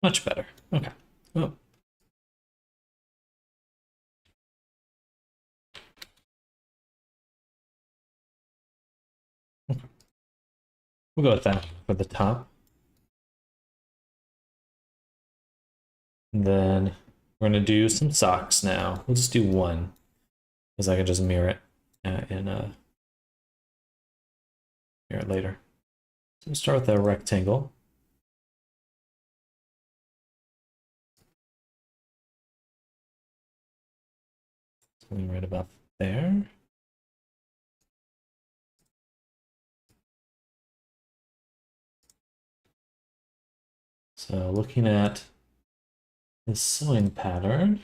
Much better. Okay. Oh. We'll go with that for the top. And then we're going to do some socks now. We'll just do one, because I can just mirror it mirror it later. So we'll start with a rectangle. Something right about there. So looking at this sewing pattern,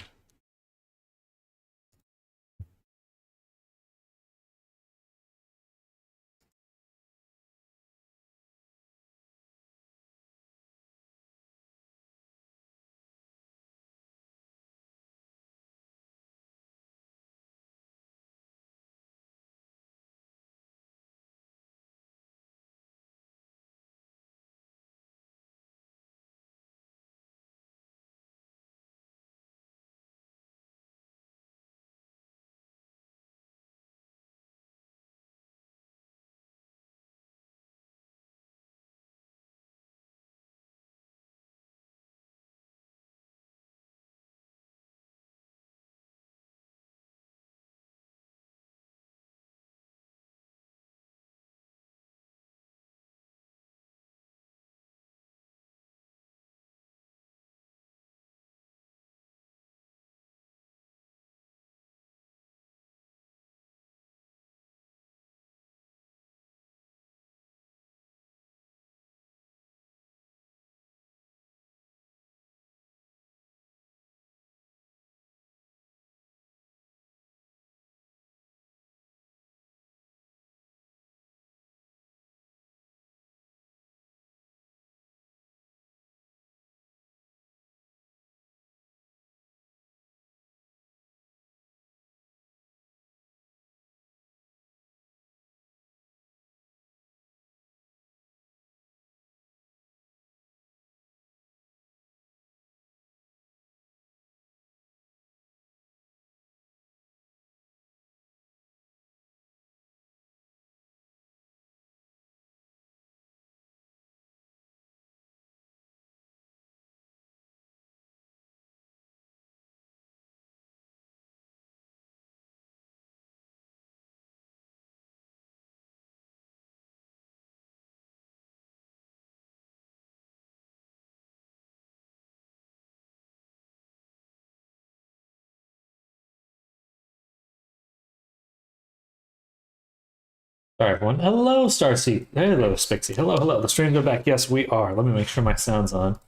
sorry everyone. Hello, Starseed. Hello, Spixie. Hello, hello. The stream go back. Yes, we are. Let me make sure my sound's on.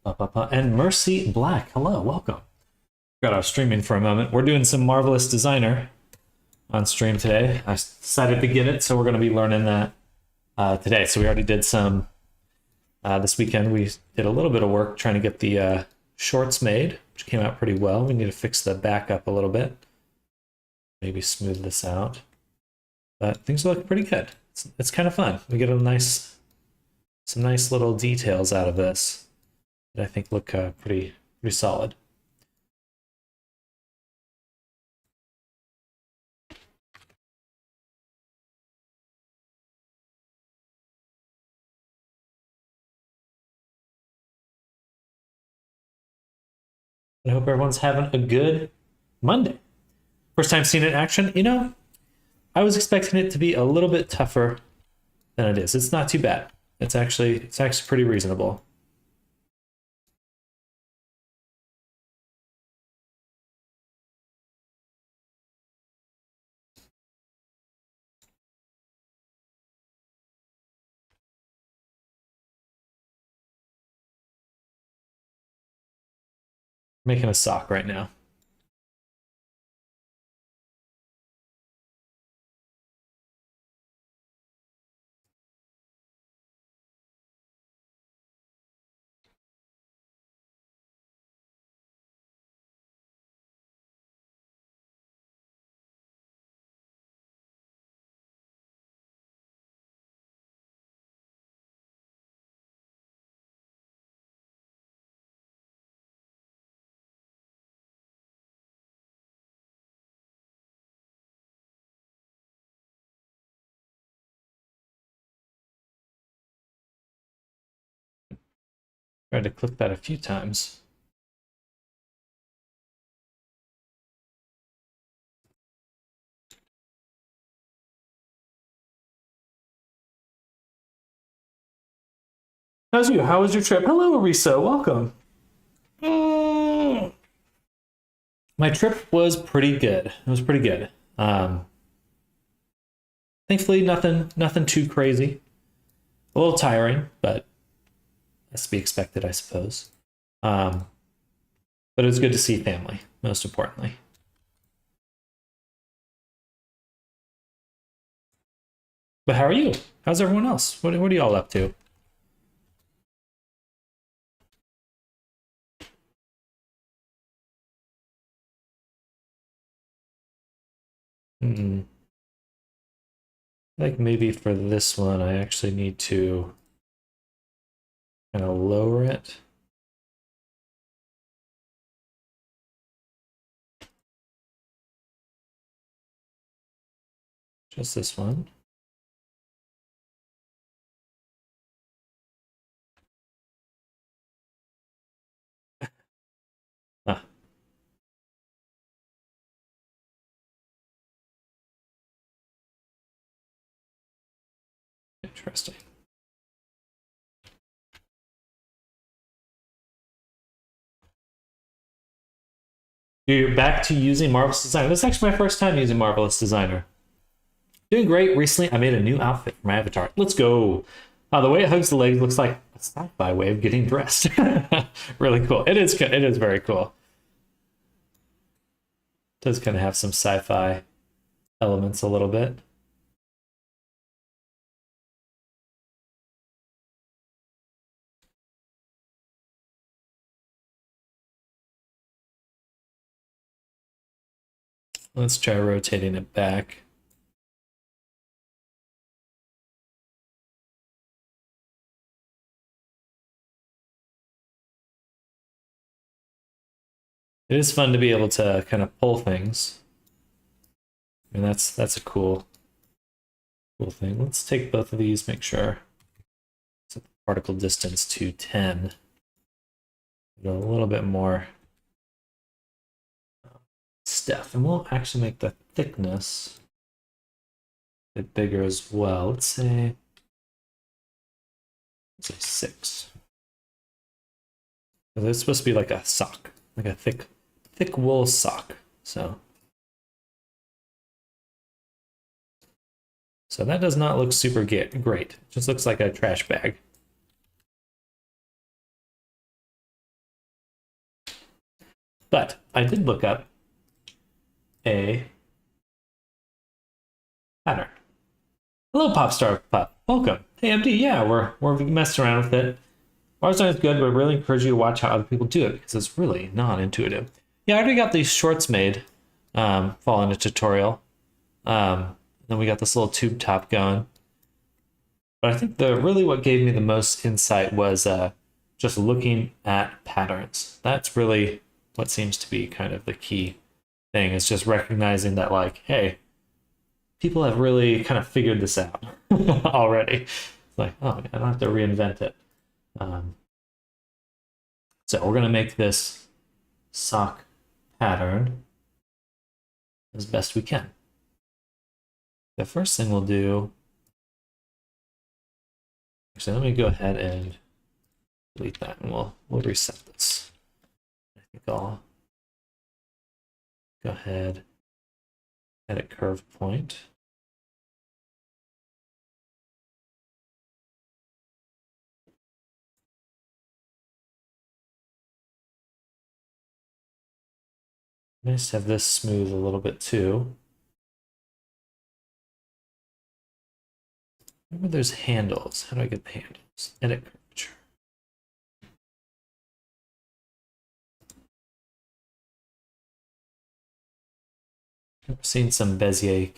And Mercy Black. Hello, welcome. Got our streaming for a moment. We're doing some Marvelous Designer on stream today. I decided to get it, so we're going to be learning that today. So we already did some this weekend. We did a little bit of work trying to get the shorts made, which came out pretty well. We need to fix the back up a little bit. Maybe smooth this out. But things look pretty good. It's kind of fun. We get some nice little details out of this that I think look pretty solid. I hope everyone's having a good Monday. First time seeing it in action. You know, I was expecting it to be a little bit tougher than it is. It's not too bad. It's actually pretty reasonable. Making a sock right now. Tried to click that a few times. How's you? How was your trip? Hello, Riso. Welcome. My trip was pretty good. It was pretty good. Thankfully, nothing too crazy. A little tiring, but that's to be expected, I suppose. But it was good to see family, most importantly. But how are you? How's everyone else? What are y'all up to? Like maybe for this one, I actually need to kind of lower it. Just this one. Ah. Interesting. You're back to using Marvelous Designer. This is actually my first time using Marvelous Designer. Doing great. Recently, I made a new outfit for my avatar. Let's go. The way it hugs the legs looks like a sci-fi way of getting dressed. Really cool. It is very cool. It does kind of have some sci-fi elements a little bit. Let's try rotating it back. It is fun to be able to kind of pull things. I mean, that's a cool thing. Let's take both of these, make sure. Set the particle distance to 10. Go a little bit more stuff, and we'll actually make the thickness a bit bigger as well. Let's say 6. It's supposed to be like a sock, like a thick wool sock. So that does not look super great. It just looks like a trash bag. But I did look up a pattern. Hello, Popstar Pup. Welcome. Hey, MD. Yeah, we're messing around with it. Ours is good, but I really encourage you to watch how other people do it because it's really non-intuitive. Yeah, I already got these shorts made. Following a tutorial. Then we got this little tube top going. But I think really what gave me the most insight was just looking at patterns. That's really what seems to be kind of the key thing, is just recognizing that, like, hey, people have really kind of figured this out already. It's like, oh, I don't have to reinvent it. So we're going to make this sock pattern as best we can. The first thing we'll do, actually, let me go ahead and delete that, and we'll reset this. I think I'll go ahead, edit curve point. Nice to have this smooth a little bit too. Remember there's handles. How do I get the handles? Edit curvature. I've seen some Bezier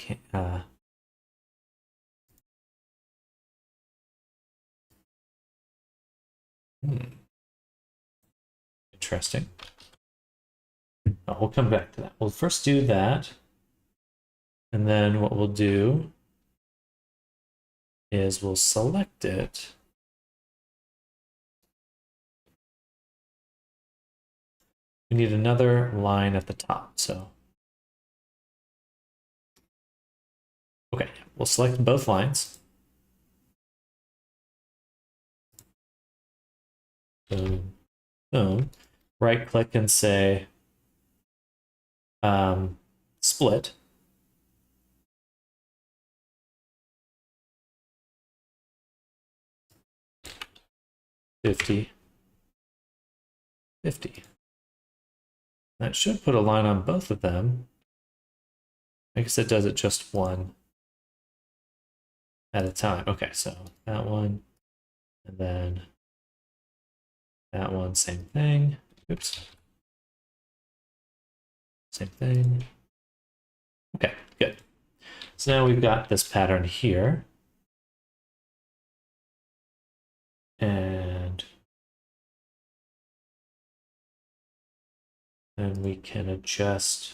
interesting. Oh, we'll come back to that. We'll first do that. And then what we'll do is we'll select it. we need another line at the top. So, okay, we'll select both lines. Boom, boom. Right click and say split. $50, $50. That should put a line on both of them. I guess it does it just one at a time. Okay, so that one, and then that one, same thing. Oops. Same thing. Okay, good. So now we've got this pattern here. And then we can adjust.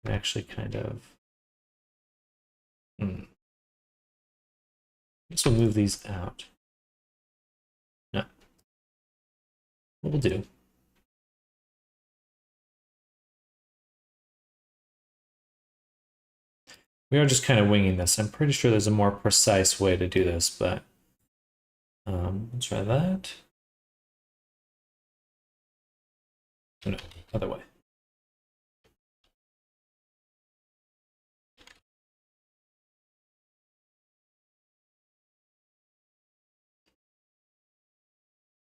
Actually kind of, I guess we'll move these out. No. What we'll do. We are just kind of winging this. I'm pretty sure there's a more precise way to do this, but let's try that. Oh, no, other way.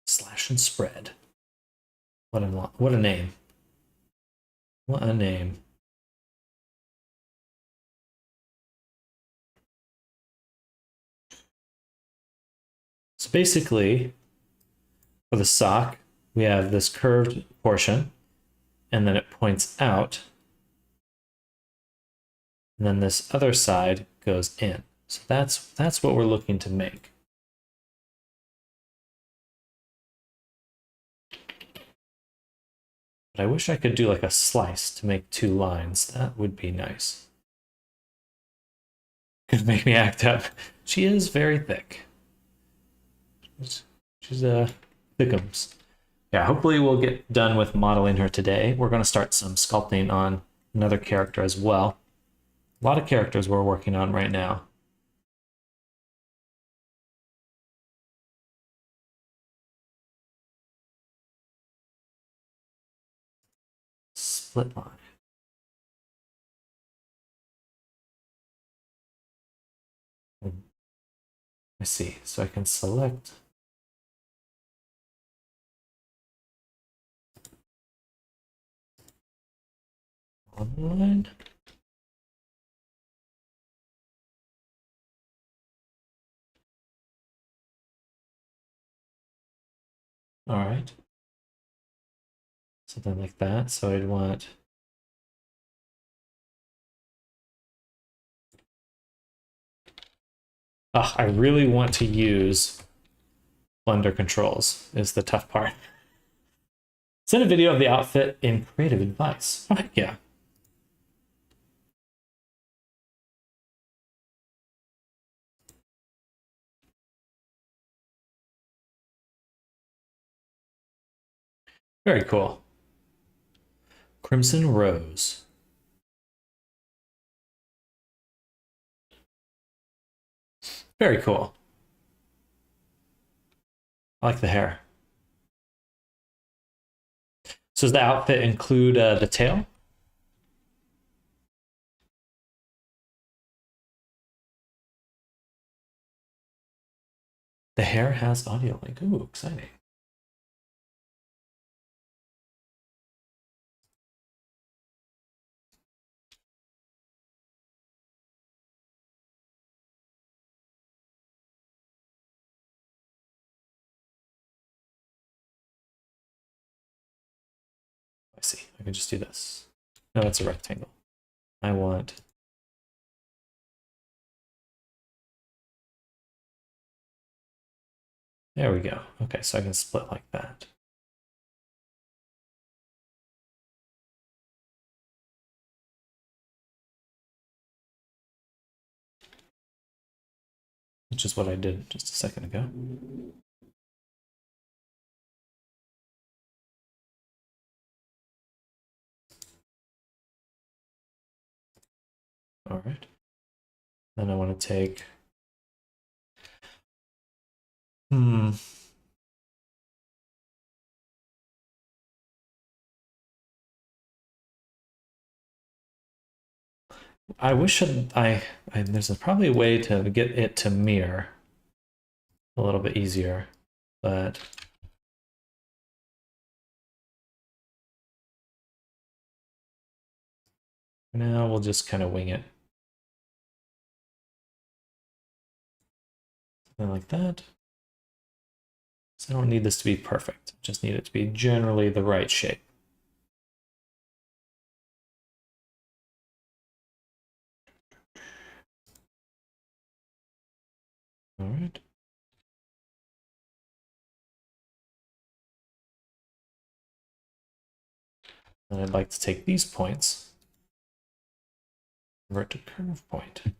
Slash and spread. What a name. What a name. So basically, for the sock, we have this curved portion, and then it points out, and then this other side goes in. So that's what we're looking to make. But I wish I could do like a slice to make two lines. That would be nice. Could make me act up. She is very thick. She's thickums. Yeah, hopefully we'll get done with modeling her today. We're going to start some sculpting on another character as well. A lot of characters we're working on right now. Split line. I see. So I can select one line. All right. Something like that. So I'd want I really want to use Blender controls is the tough part. Send a video of the outfit in creative advice. Oh, heck yeah. Very cool. Crimson Rose. Very cool. I like the hair. So does the outfit include the tail? The hair has audio link. Ooh, exciting. I see. I can just do this. No, it's a rectangle. I want there we go. Okay, so I can split like that. Which is what I did just a second ago. All right. Then I want to take... I wish there's probably a way to get it to mirror a little bit easier, but now we'll just kind of wing it. Something like that. So I don't need this to be perfect. Just need it to be generally the right shape. All right. And I'd like to take these points, convert to curve point. A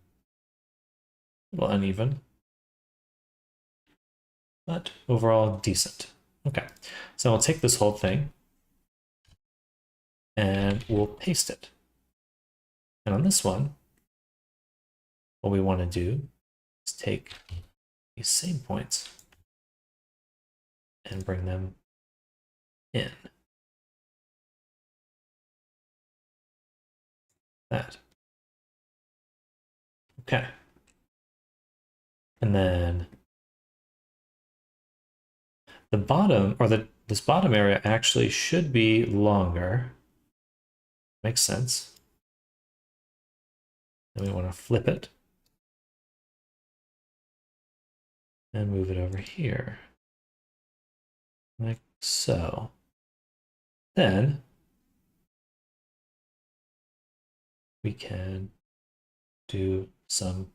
little uneven, but overall decent. Okay, so I'll take this whole thing and we'll paste it. And on this one, what we want to do is take these same points and bring them in. That. Okay. And then the bottom, or this bottom area actually should be longer. Makes sense. Then we want to flip it and move it over here, like so. Then we can do some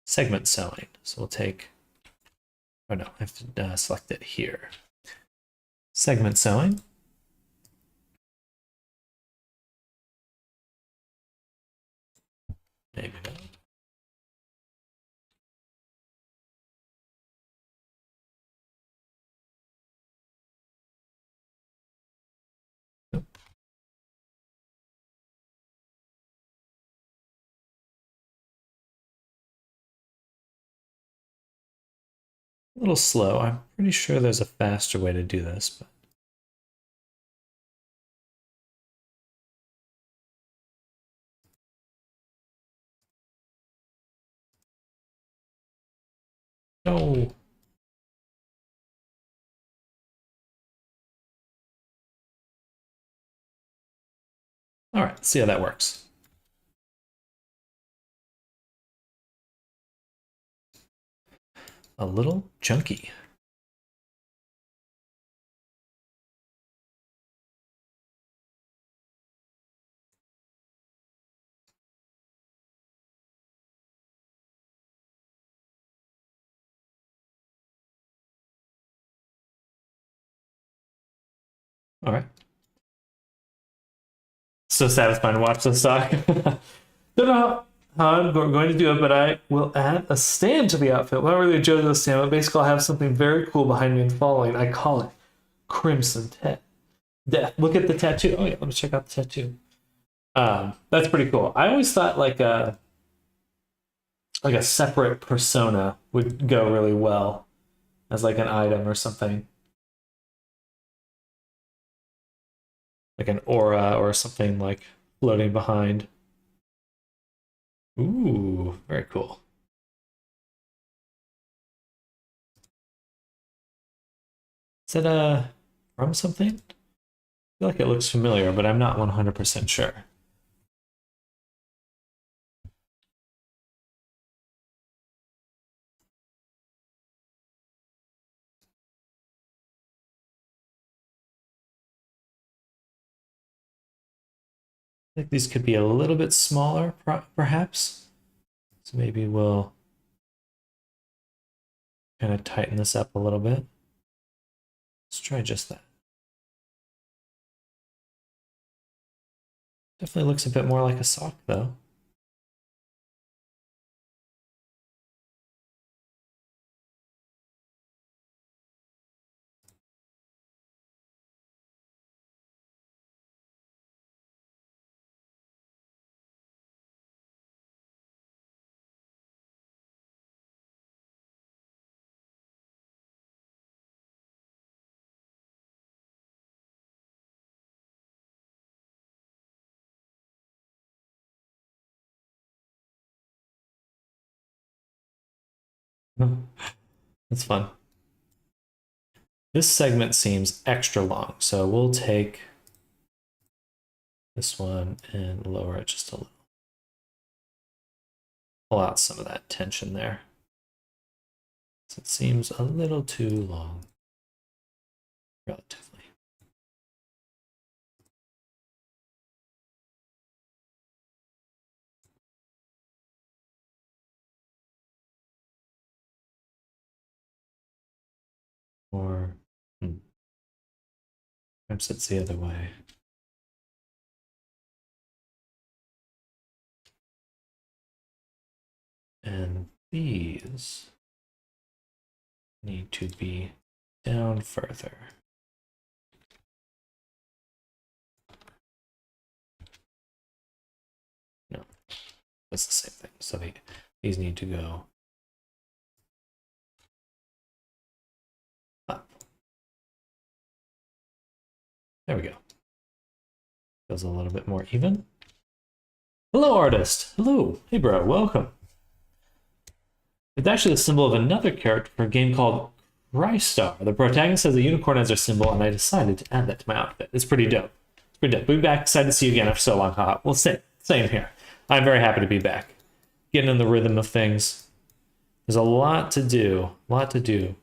segment sewing. So we'll take, oh no, I have to select it here. Segment sewing. Maybe not. Nope. A little slow. I'm pretty sure there's a faster way to do this, but no. All right, let's see how that works. A little chunky. All right. So satisfying to watch this stock. Don't know how I'm going to do it, but I will add a stand to the outfit. Well, not really a JoJo stand, but basically I'll have something very cool behind me and following. I call it Crimson Death. Look at the tattoo. Oh yeah, let me check out the tattoo. That's pretty cool. I always thought like a separate persona would go really well as like an item or something. Like an aura or something like floating behind. Ooh, very cool. Is it from something? I feel like it looks familiar, but I'm not 100% sure. I think these could be a little bit smaller, perhaps. So maybe we'll kind of tighten this up a little bit. Let's try just that. Definitely looks a bit more like a sock, though. That's fun. This segment seems extra long, so we'll take this one and lower it just a little. Pull out some of that tension there. So it seems a little too long, relatively. Or perhaps it's the other way. And these need to be down further. No, that's the same thing. So these need to go up. There we go. Feels a little bit more even. Hello, artist. Hello. Hey, bro. Welcome. It's actually the symbol of another character for a game called Crystar. The protagonist has a unicorn as their symbol, and I decided to add that to my outfit. It's pretty dope. It's pretty dope. We'll be back. Excited to see you again after so long. Haha. Well, same here. I'm very happy to be back. Getting in the rhythm of things. There's a lot to do. A lot to do.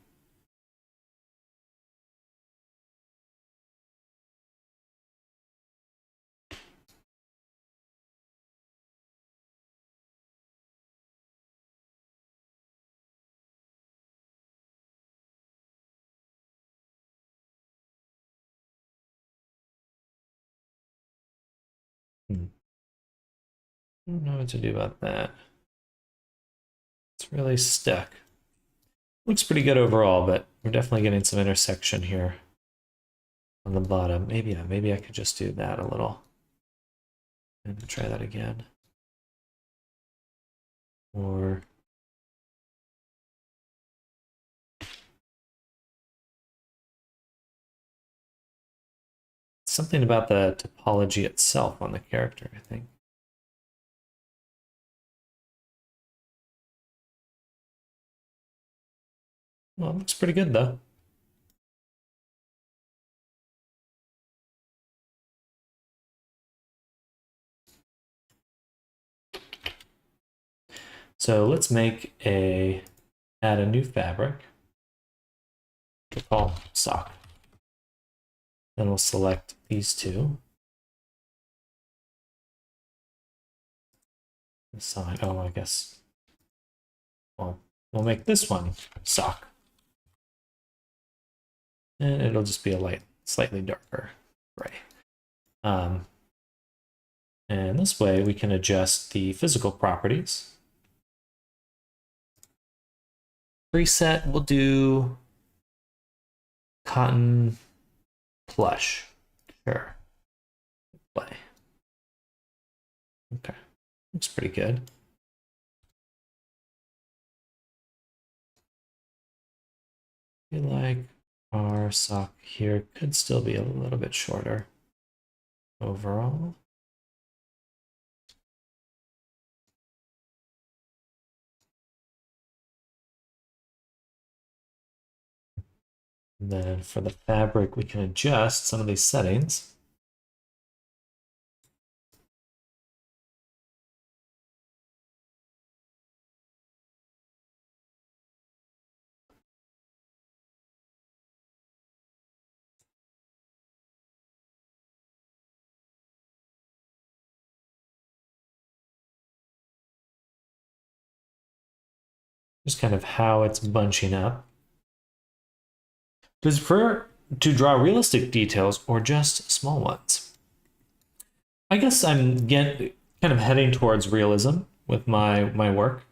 I don't know what to do about that. It's really stuck. Looks pretty good overall, but we're definitely getting some intersection here on the bottom. Maybe I could just do that a little. And try that again. Or something about the topology itself on the character, I think. Well, it looks pretty good though. So let's add a new fabric to call sock. Then we'll select these two. Assign, oh, I guess. Well, we'll make this one sock. And it'll just be a slightly darker gray. And this way we can adjust the physical properties. Preset, we'll do cotton plush. Sure. Play. Okay. Looks pretty good. I feel like our sock here could still be a little bit shorter overall. And then for the fabric, we can adjust some of these settings. Just kind of how it's bunching up. Does it prefer to draw realistic details or just small ones? I guess I'm kind of heading towards realism with my work.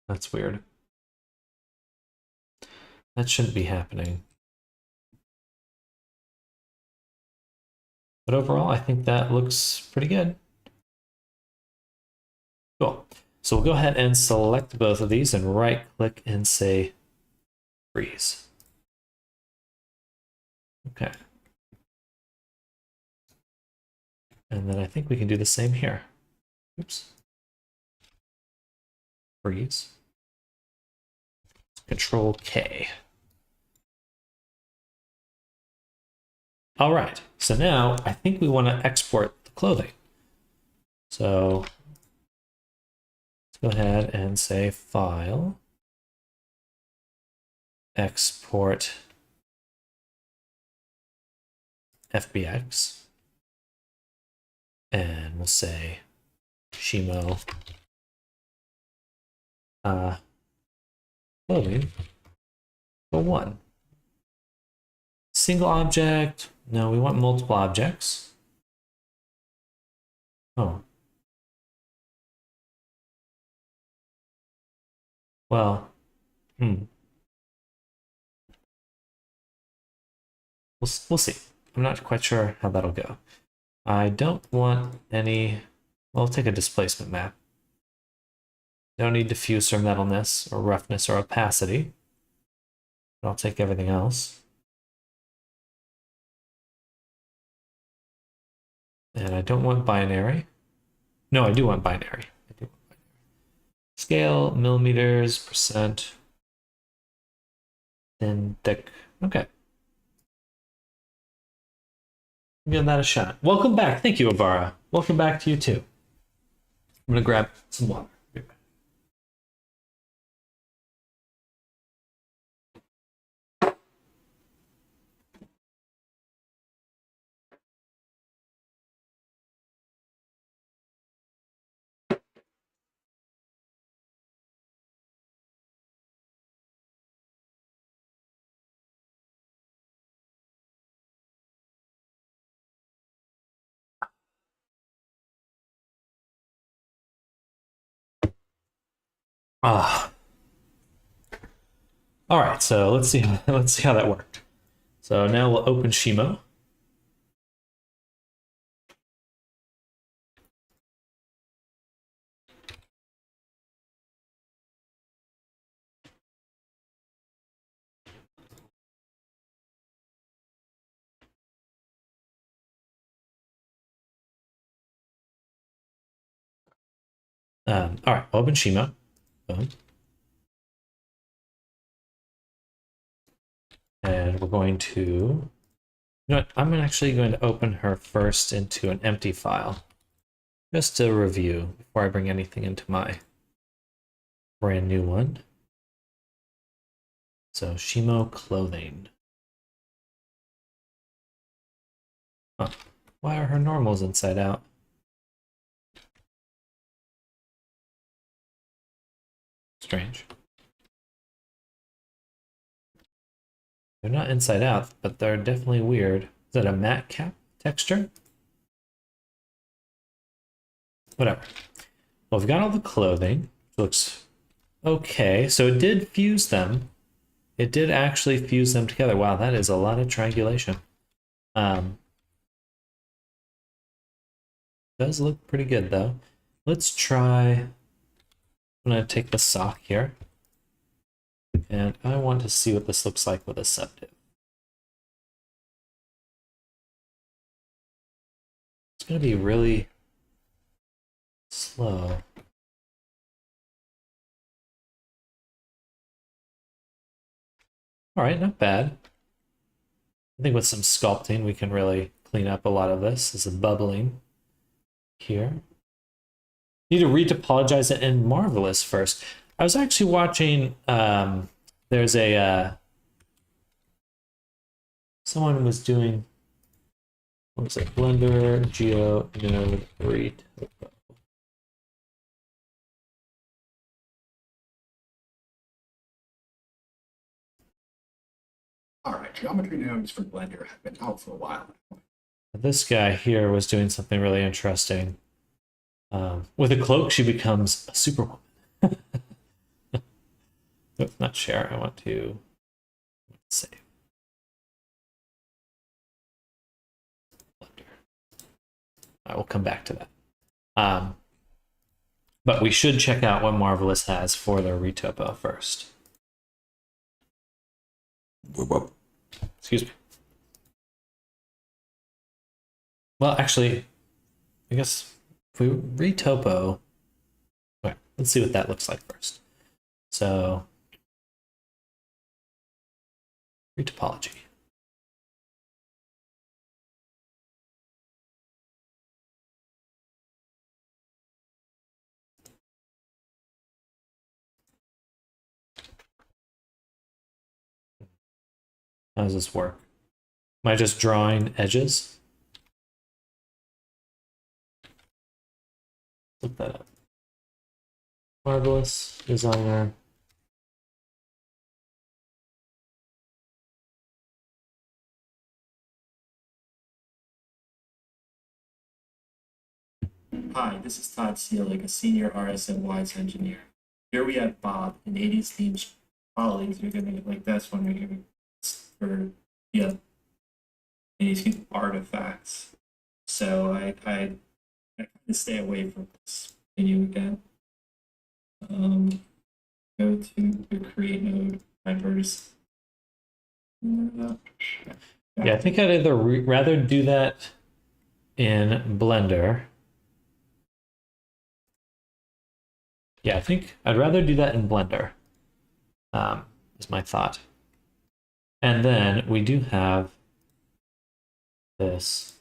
That's weird. That shouldn't be happening. But overall, I think that looks pretty good. Cool. So we'll go ahead and select both of these and right click and say freeze. Okay. And then I think we can do the same here. Oops. Freeze. Control K. All right, so now I think we want to export the clothing. So let's go ahead and say File, Export FBX, and we'll say Shimo clothing for 1. Single object. No, we want multiple objects. Oh. Well, we'll see. I'm not quite sure how that'll go. I don't want any... Well, I'll take a displacement map. Don't need diffuse or metalness or roughness or opacity. But I'll take everything else. And I don't want binary. No, I do want binary. Scale, millimeters, percent. Thin, thick. Okay. Give that a shot. Welcome back. Thank you, Avara. Welcome back to you too. I'm gonna grab some water. Ah. All right, so let's see how that worked. So now we'll open Shimo. All right, open Shimo. Boom. And we're going to, you know what, I'm actually going to open her first into an empty file, just to review before I bring anything into my brand new one. So Shimo clothing. Huh. Why are her normals inside out? Strange. They're not inside out, but they're definitely weird. Is that a matte cap texture? Whatever. Well, we've got all the clothing. It looks okay. So it did fuse them. It did actually fuse them together. Wow, that is a lot of triangulation. Does look pretty good though. Let's try. I'm gonna take the sock here. And I want to see what this looks like with a subdiv. It's going to be really slow. All right, not bad. I think with some sculpting, we can really clean up a lot of this. This is bubbling here. Need to retopologize it in Marvelous first. I was actually watching, there's a, someone was doing, what was it, Blender Geo Node Retopo. All right, geometry nodes for Blender have been out for a while. This guy here was doing something really interesting. With a cloak, she becomes a superwoman. Nope, not share. I want to save. I will come back to that. But we should check out what Marvelous has for their retopo first. Excuse me. Well, actually, I guess if we retopo, okay, let's see what that looks like first. So, retopology. How does this work? Am I just drawing edges? Look that up. Marvelous Designer. Hi, this is Todd Seelig, a senior RSM-Wise engineer. Here we have Bob, an 80s themed colleagues. We're gonna like this one. We're gonna for 80s themed artifacts. So I kind of stay away from this menu again. Go to the create node. Yeah, I think I'd either rather do that in Blender. Yeah, I think I'd rather do that in Blender, is my thought. And then we do have this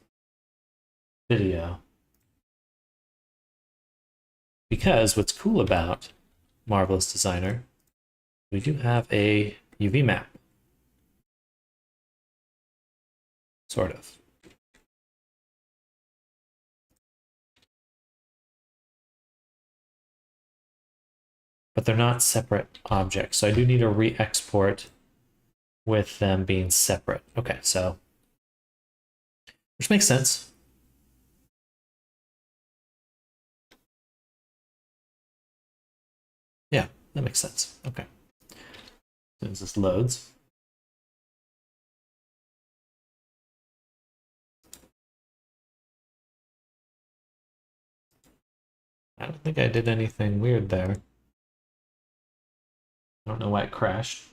video. Because what's cool about Marvelous Designer, we do have a UV map. Sort of. But they're not separate objects. So I do need to re-export with them being separate. Okay, so, which makes sense. Yeah, that makes sense. Okay. As this loads. I don't think I did anything weird there. I don't know why it crashed.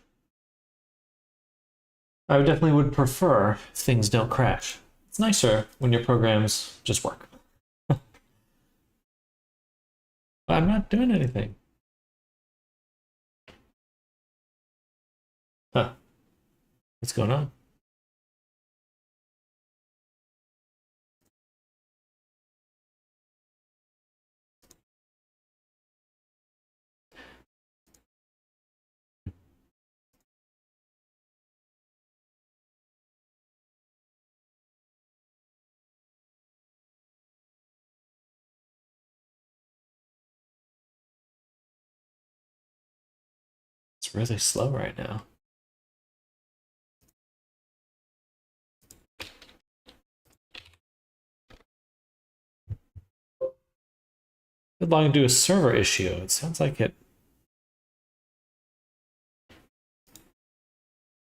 I definitely would prefer things don't crash. It's nicer when your programs just work. But I'm not doing anything. Huh. What's going on? It's really slow right now. Could log into a server issue. It sounds like it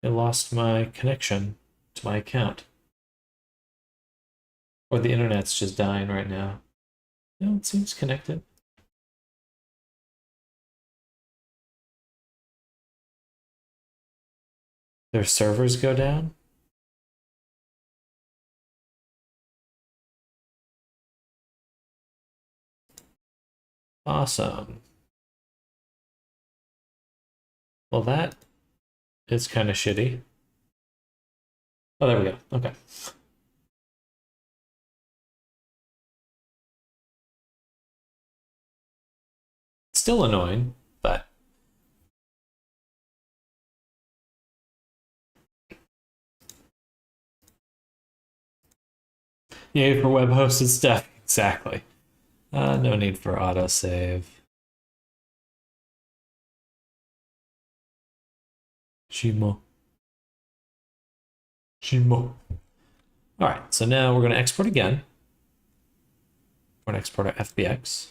lost my connection to my account. Or the internet's just dying right now. No, it seems connected. Their servers go down? Awesome. Well, that is kind of shitty. Oh, there we go. Okay. Still annoying, but yay for web hosted stuff. Exactly. No need for autosave. Shimo. Shimo. All right, so now we're going to export again. We're going to export our FBX.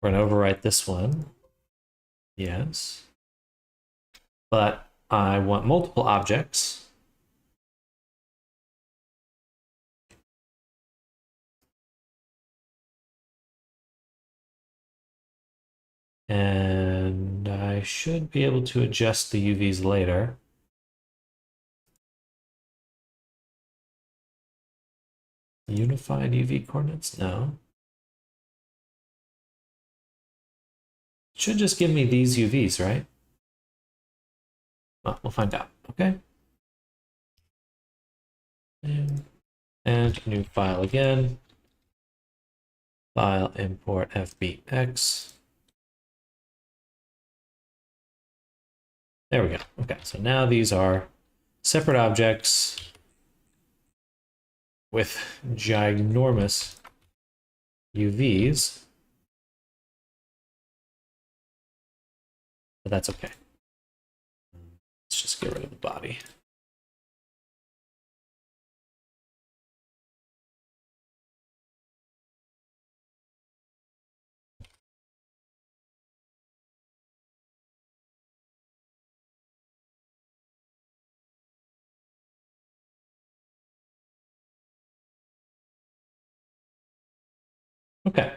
We're going to overwrite this one. Yes. But I want multiple objects. And I should be able to adjust the UVs later. Unified UV coordinates? No. Should just give me these UVs, right? Well, we'll find out, okay? And new file again. File import FBX. There we go. Okay, so now these are separate objects with ginormous UVs. But that's okay. Let's just get rid of the body. Okay.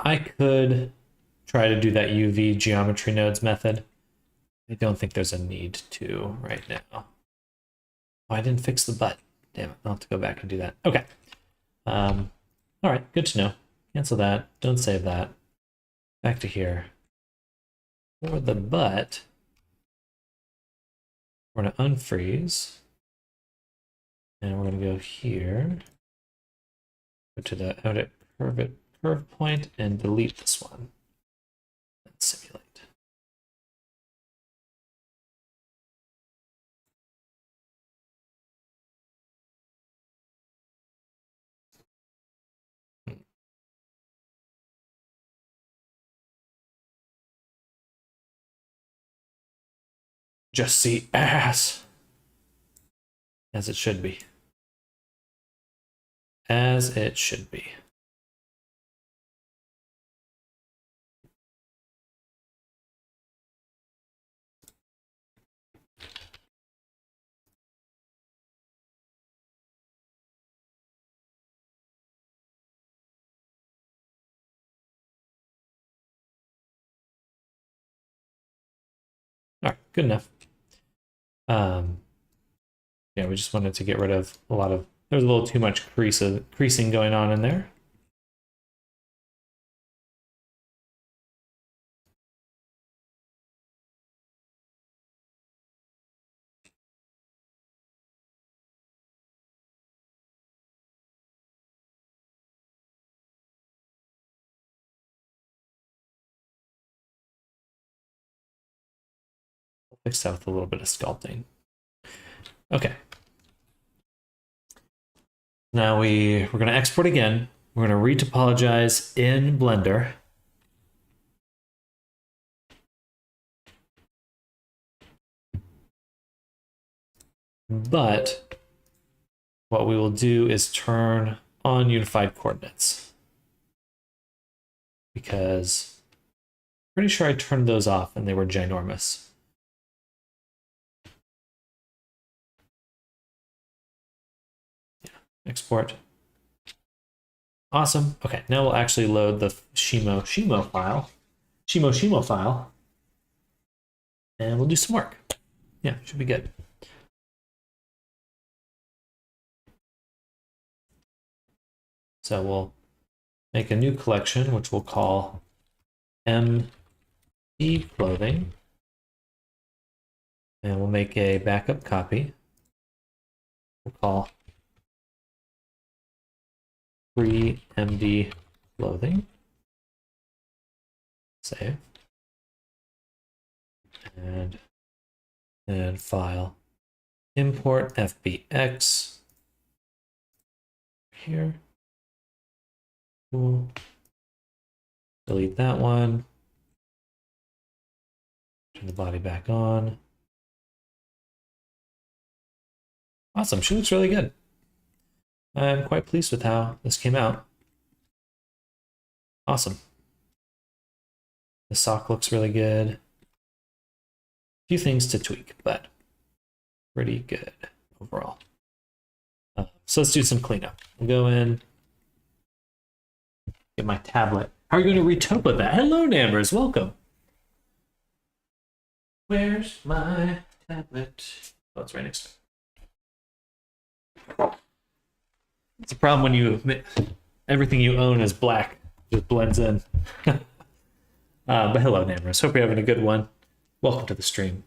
I could try to do that UV geometry nodes method. I don't think there's a need to right now. Oh, I didn't fix the butt. Damn it, I'll have to go back and do that. Okay. All right, good to know. Cancel that, don't save that. Back to here. For the butt, we're gonna unfreeze. And we're gonna go here. Go to the edit curve point and delete this one. And simulate. Just see ass. As it should be. As it should be. All right, good enough. Yeah, we just wanted to get rid of a lot of, there's a little too much creasing going on in there. I'll fix that with a little bit of sculpting. Okay. Now we're going to export again. We're going to retopologize in Blender. But what we will do is turn on unified coordinates. Because I'm pretty sure I turned those off and they were ginormous. Export. Awesome. Okay, now we'll actually load the Shimo file. Shimo file. And we'll do some work. Yeah, should be good. So we'll make a new collection, which we'll call MD clothing. And we'll make a backup copy. We'll call free MD clothing. Save. And file import FBX here. Cool. Delete that one. Turn the body back on. Awesome, she looks really good. I'm quite pleased with how this came out. Awesome. The sock looks really good. few things to tweak, but pretty good overall. So let's do some cleanup. We'll go in, get my tablet. How are you going to retopo that? Hello, Nambers. Welcome. Where's my tablet? Oh, it's right next to me. It's a problem when you everything you own is black. Just blends in. But hello, Nambers. Hope you're having a good one. Welcome to the stream.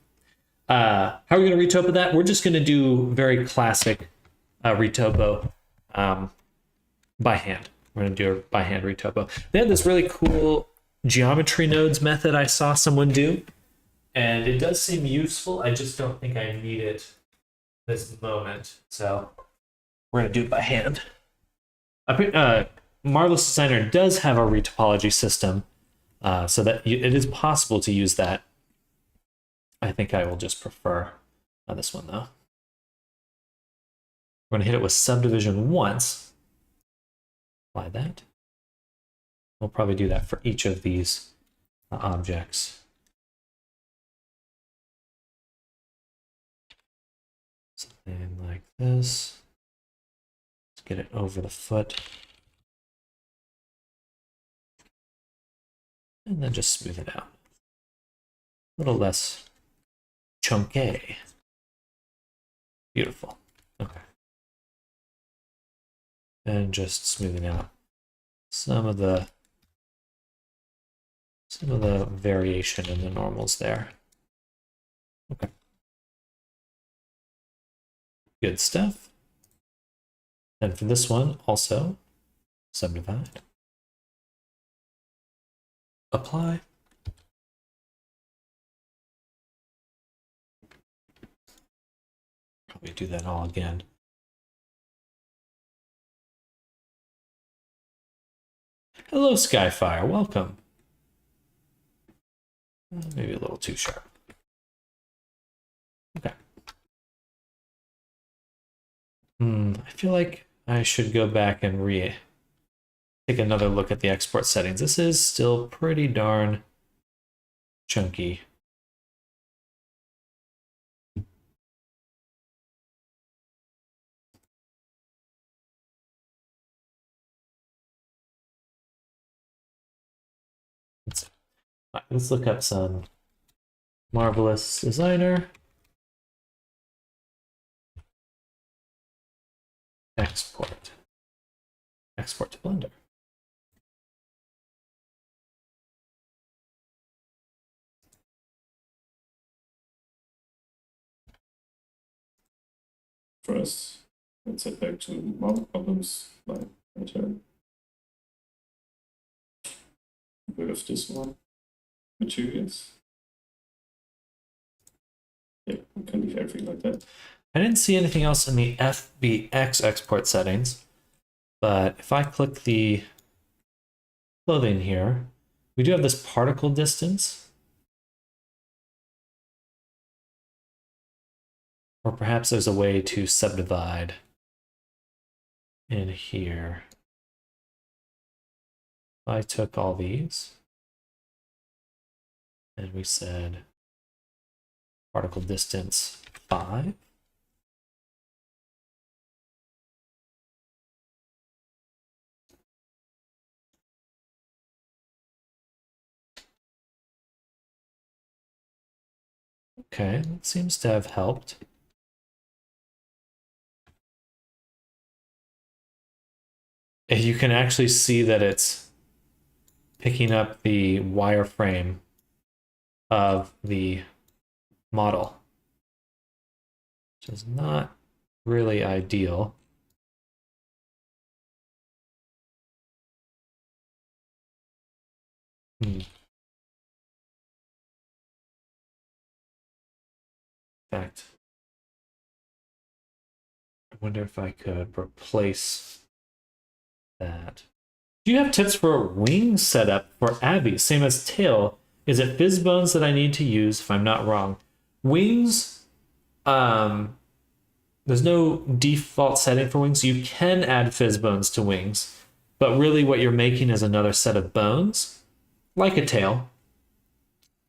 How are we going to retopo that? We're just going to do very classic retopo by hand. We're going to do a by hand retopo. They had this really cool geometry nodes method I saw someone do, and it does seem useful. I just don't think I need it this moment, so we're going to do it by hand. Marvelous Designer does have a retopology system, so that it is possible to use that. I think I will just prefer this one, though. We're going to hit it with subdivision once. Apply that. We'll probably do that for each of these objects. Something like this. Let's get it over the foot. And then just smooth it out. A little less chunky. Beautiful. Okay. And just smoothing out some of the variation in the normals there. Okay. Good stuff. And for this one, also subdivide. Apply. Probably do that all again. Hello, Skyfire. Welcome. Maybe a little too sharp. Okay. I feel like I should go back and take another look at the export settings. This is still pretty darn chunky. Let's look up some Marvelous Designer. Export. Export to Blender. First, let's head back to model problems by turn. With this one. Materials. Yeah, we can leave everything like that. I didn't see anything else in the FBX export settings, but if I click the clothing here, we do have this particle distance. Or perhaps there's a way to subdivide in here. If I took all these and we said particle distance 5. Okay, that seems to have helped. And you can actually see that it's picking up the wireframe of the model, which is not really ideal. In fact, I wonder if I could replace that. Do you have tips for wing setup for Abby? Same as tail. Is it fizz bones that I need to use if I'm not wrong? Wings, there's no default setting for wings. You can add fizz bones to wings, but really what you're making is another set of bones, like a tail.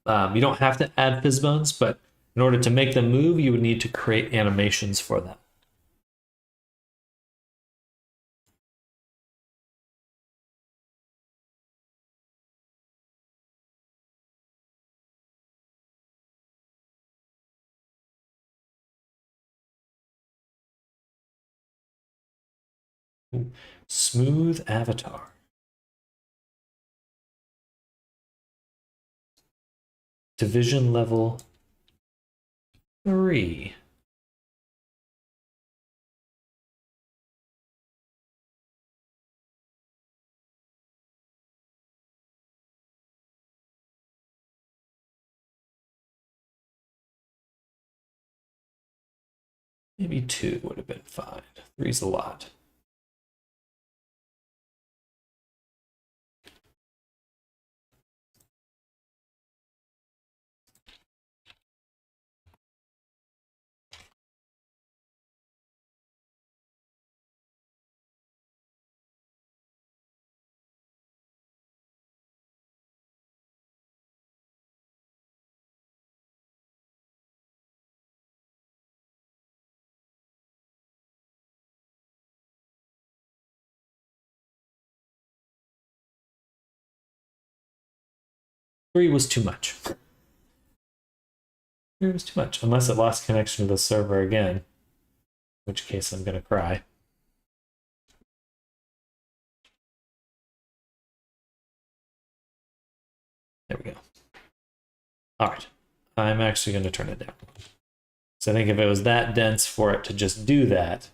You don't have to add fizz bones, but In order to make them move, you would need to create animations for them. Smooth avatar. Division level 3. Maybe 2 would have been fine. 3's a lot. Three was too much. 3 was too much, unless it lost connection to the server again, in which case I'm gonna cry. There we go. All right, I'm actually going to turn it down. So I think if it was that dense for it to just do that,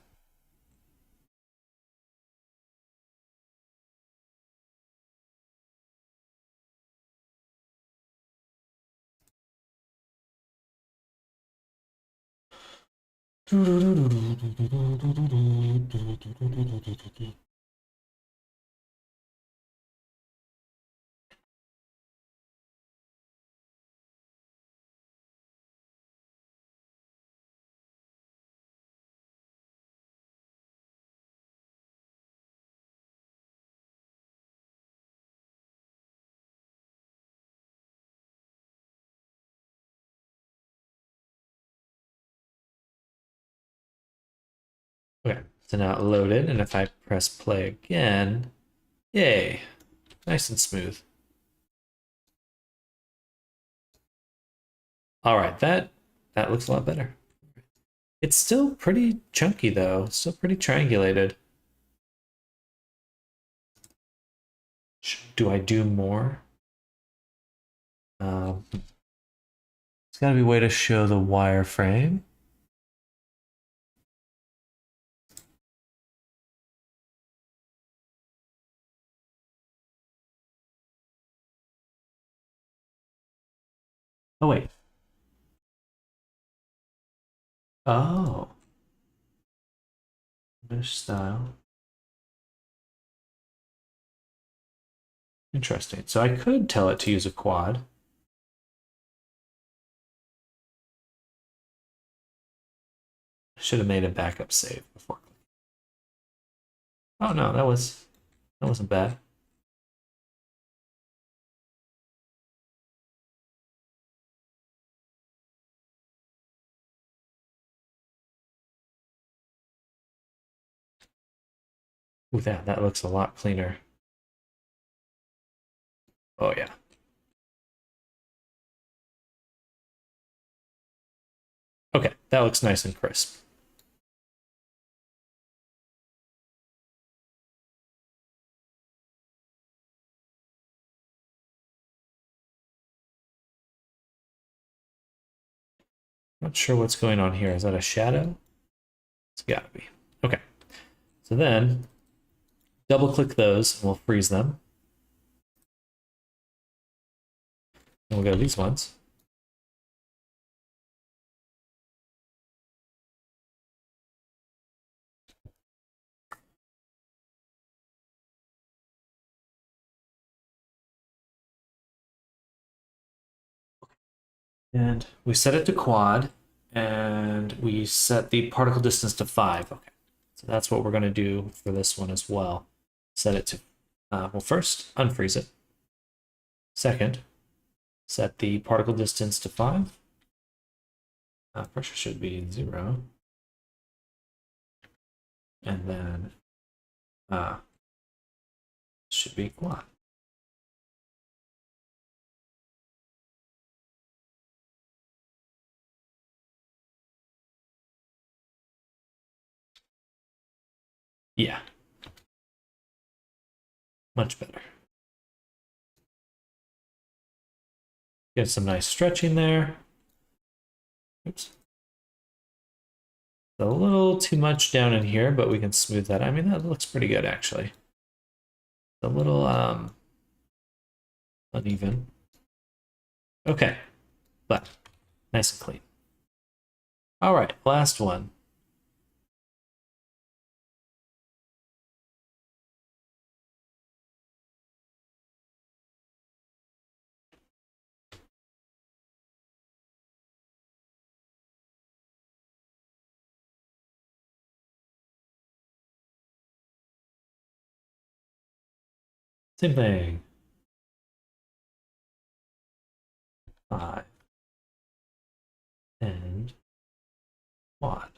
okay, so now it loaded, and if I press play again, yay, nice and smooth. All right, that looks a lot better. It's still pretty chunky though, still pretty triangulated. Do I do more? It's gotta be a way to show the wireframe. Oh, wait. Oh. Mesh style. Interesting. So I could tell it to use a quad. I should have made a backup save before. Oh no, that wasn't bad. Ooh, that looks a lot cleaner. Oh yeah. Okay, that looks nice and crisp. Not sure what's going on here. Is that a shadow? It's gotta be. Okay. So then double click those and we'll freeze them. And we'll go to these ones. And we set it to quad, and we set the particle distance to 5. Okay, so that's what we're going to do for this one as well. Set it to, well, first, unfreeze it. Second, set the particle distance to 5. Pressure should be 0. And then should be quad. Yeah. Much better. Get some nice stretching there. Oops. A little too much down in here, but we can smooth that. I mean, that looks pretty good, actually. A little uneven. Okay, but nice and clean. All right, last one. Same thing. 5 and quad.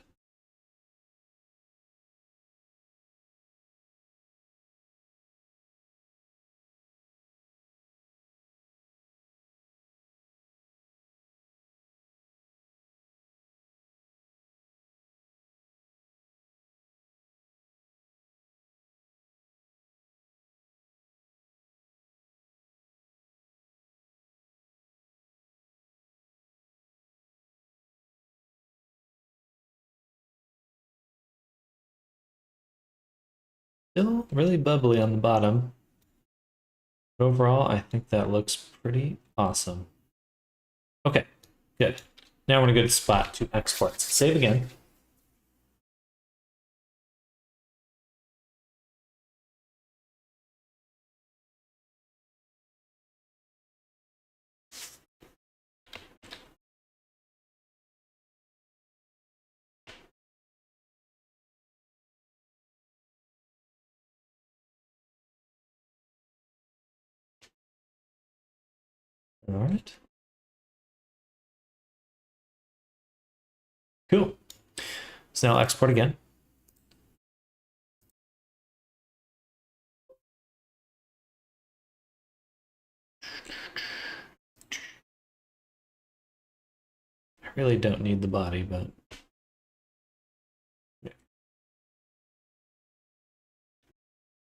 Still really bubbly on the bottom. But overall, I think that looks pretty awesome. Okay, good. Now we're in a good spot to export. Save again. All right. Cool. So now export again. I really don't need the body, but yeah.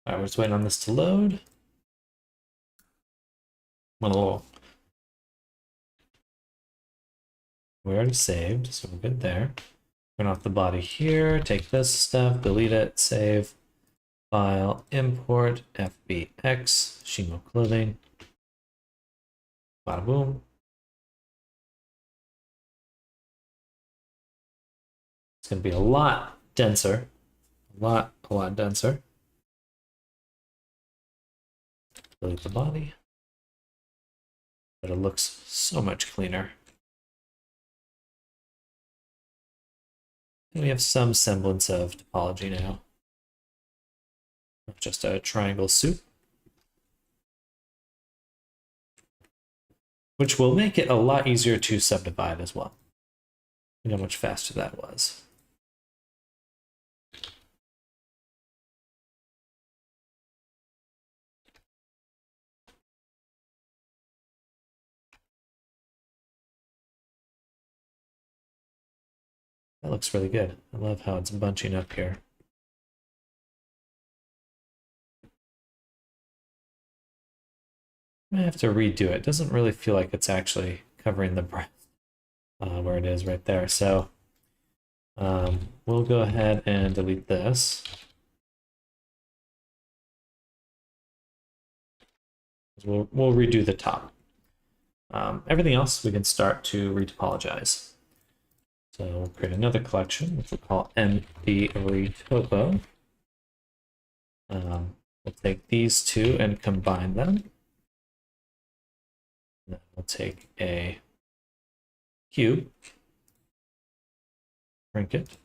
All right, we're just waiting on this to load. One little. We already saved, so we're good there. Turn off the body here, take this stuff, delete it, save, file, import, FBX, Shimo clothing. Bada boom. It's going to be a lot denser. A lot denser. Delete the body. But it looks so much cleaner. And we have some semblance of topology now. Just a triangle soup. Which will make it a lot easier to subdivide as well. Look how much faster that was. That looks really good. I love how it's bunching up here. I have to redo it. It doesn't really feel like it's actually covering the breadth where it is right there. So we'll go ahead and delete this. We'll redo the top. Everything else we can start to retopologize. So we'll create another collection, which we'll call empty retopo. We'll take these two and combine them. Then we'll take a cube, shrink it,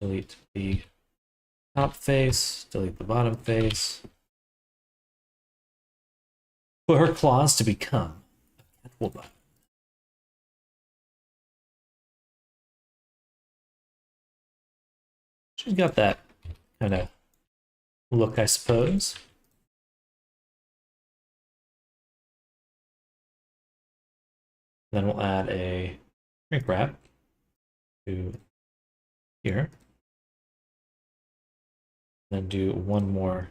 delete the top face, delete the bottom face. For her claws to become a Catwoman. She's got that kind of look, I suppose. Then we'll add a shrink wrap to here. Then do one more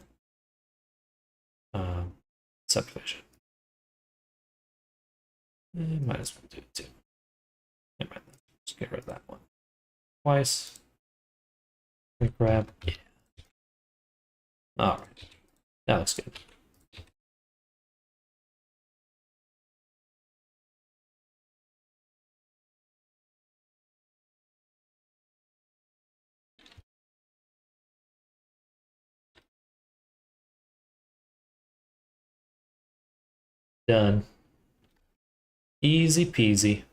subdivision. Might as well do it too. Never mind. Just get rid of that one. Twice. Shrink wrap. Yeah. All right. That looks good. Done. Easy peasy.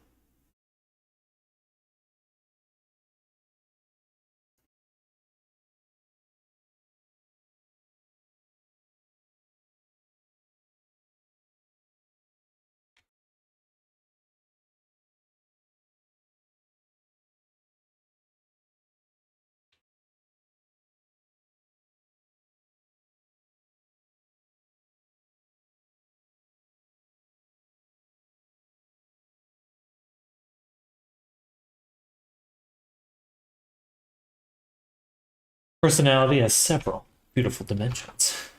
Personality has several beautiful dimensions.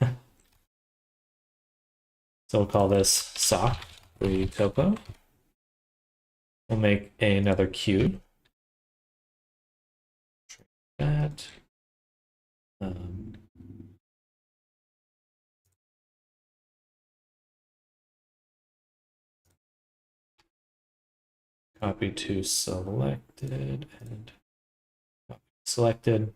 So we'll call this sock, the topo. We'll make another cube. That. Copy to selected and copy selected.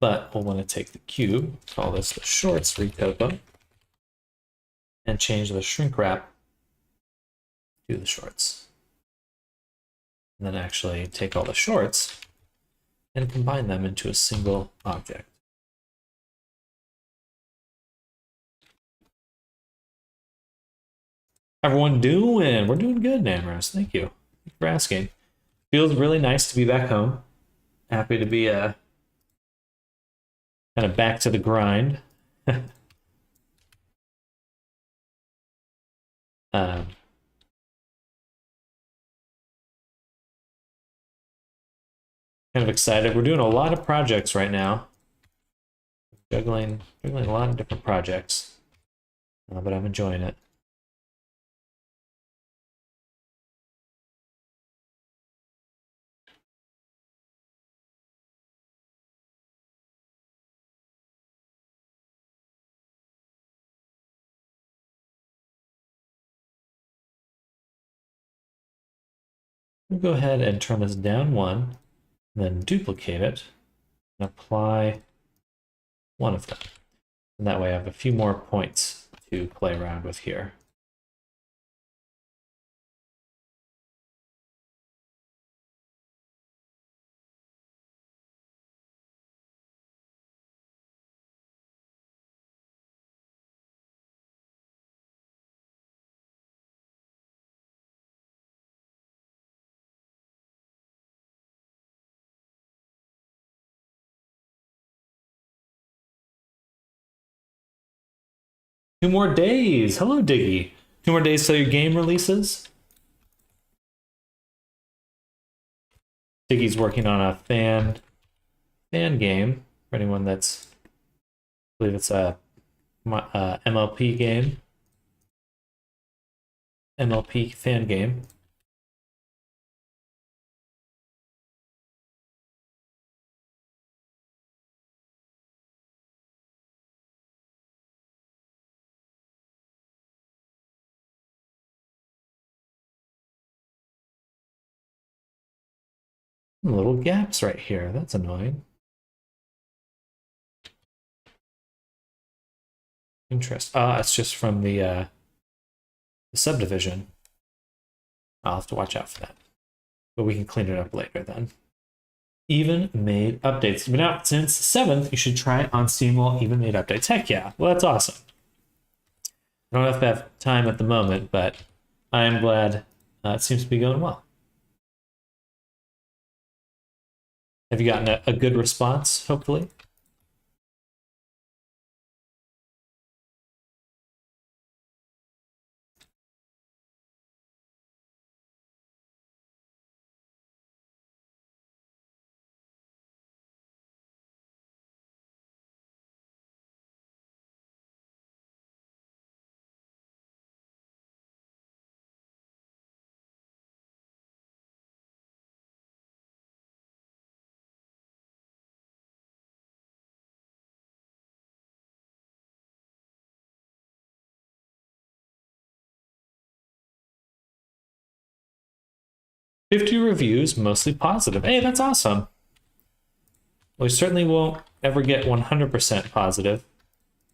But we'll want to take the cube, call this the shorts recopo, and change the shrink wrap to the shorts. And then actually take all the shorts and combine them into a single object. How everyone doing? We're doing good, Namros. Thank you. Thank you for asking. Feels really nice to be back home. Happy to be kind of back to the grind. Kind of excited. We're doing a lot of projects right now. Juggling a lot of different projects, but I'm enjoying it. We'll go ahead and turn this down one, then duplicate it, and apply one of them. And that way I have a few more points to play around with here. Two more days. Hello, Diggy. 2 more days till your game releases. Diggy's working on a fan game for anyone that's, I believe it's a MLP game. MLP fan game. Little gaps right here. That's annoying. Interest. It's just from the subdivision. I'll have to watch out for that. But we can clean it up later then. Even made updates. It's been out since 7th. You should try it on Steamwall even made updates. Heck yeah. Well, that's awesome. I don't have to have time at the moment, but I am glad it seems to be going well. Have you gotten a good response, hopefully? "50 reviews, mostly positive." Hey, that's awesome. We certainly won't ever get 100% positive.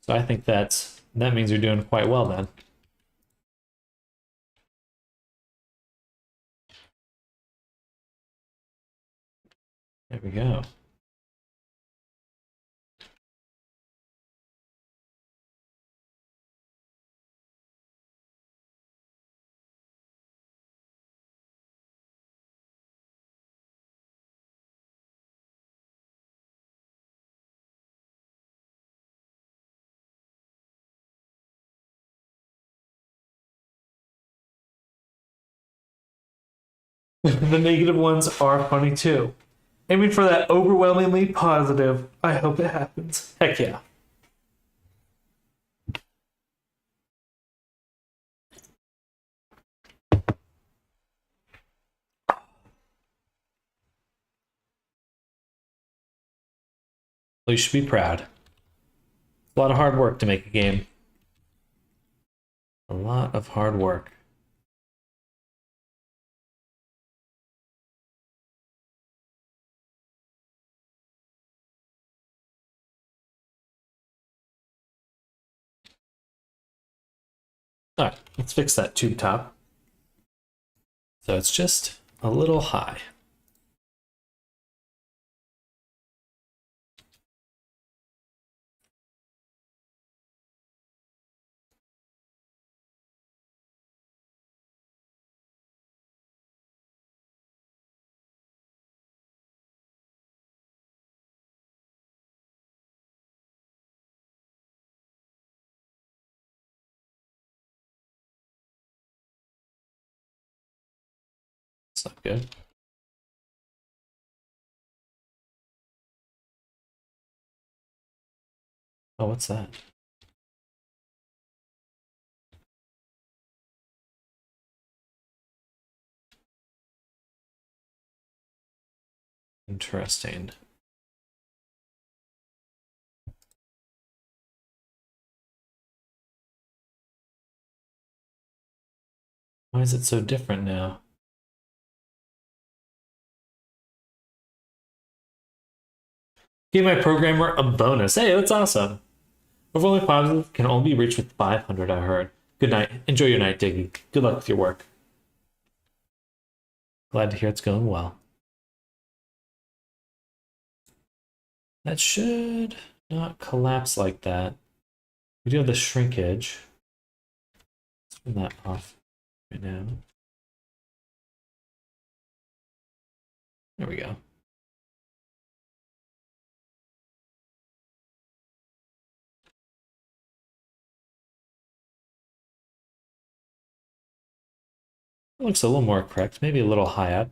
So I think that means you're doing quite well then. There we go. The negative ones are funny too. Aiming for that overwhelmingly positive. I hope it happens. Heck yeah. Well, you should be proud. A lot of hard work to make a game. A lot of hard work. All right, let's fix that tube top. So it's just a little high. It's not good. Oh, what's that? Interesting. Why is it so different now? Give my programmer a bonus. Hey, that's awesome. Overall positive can only be reached with 500, I heard. Good night. Enjoy your night, Diggy. Good luck with your work. Glad to hear it's going well. That should not collapse like that. We do have the shrinkage. Let's turn that off right now. There we go. It looks a little more correct, maybe a little high up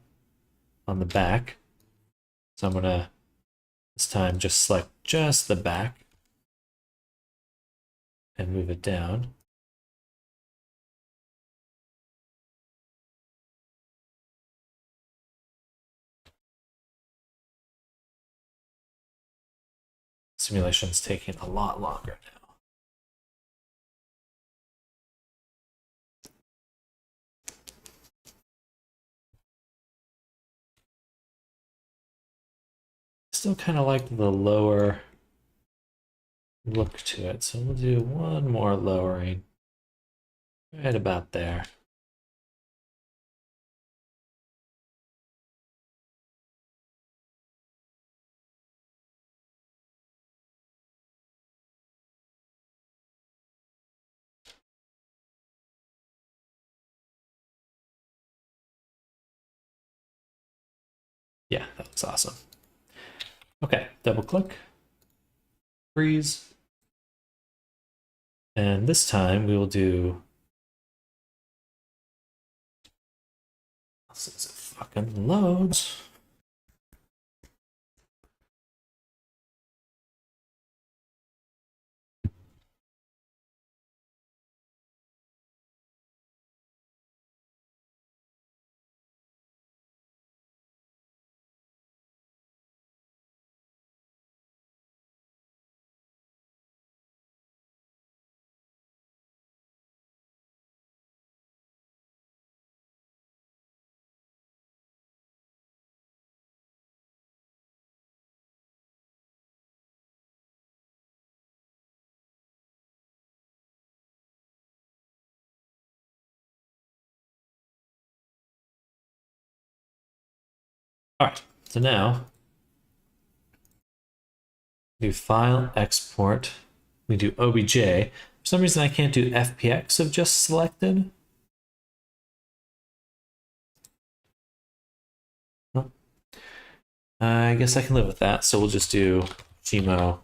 on the back. So I'm gonna this time just select just the back and move it down. Simulation's taking a lot longer now. Still kind of like the lower look to it, so we'll do one more lowering right about there. Yeah, that looks awesome. Okay, double click, freeze. And this time we will do, since it fucking loads. All right, so now do file export. We do OBJ. For some reason, I can't do FPX of just selected. Nope. I guess I can live with that. So we'll just do Gmo.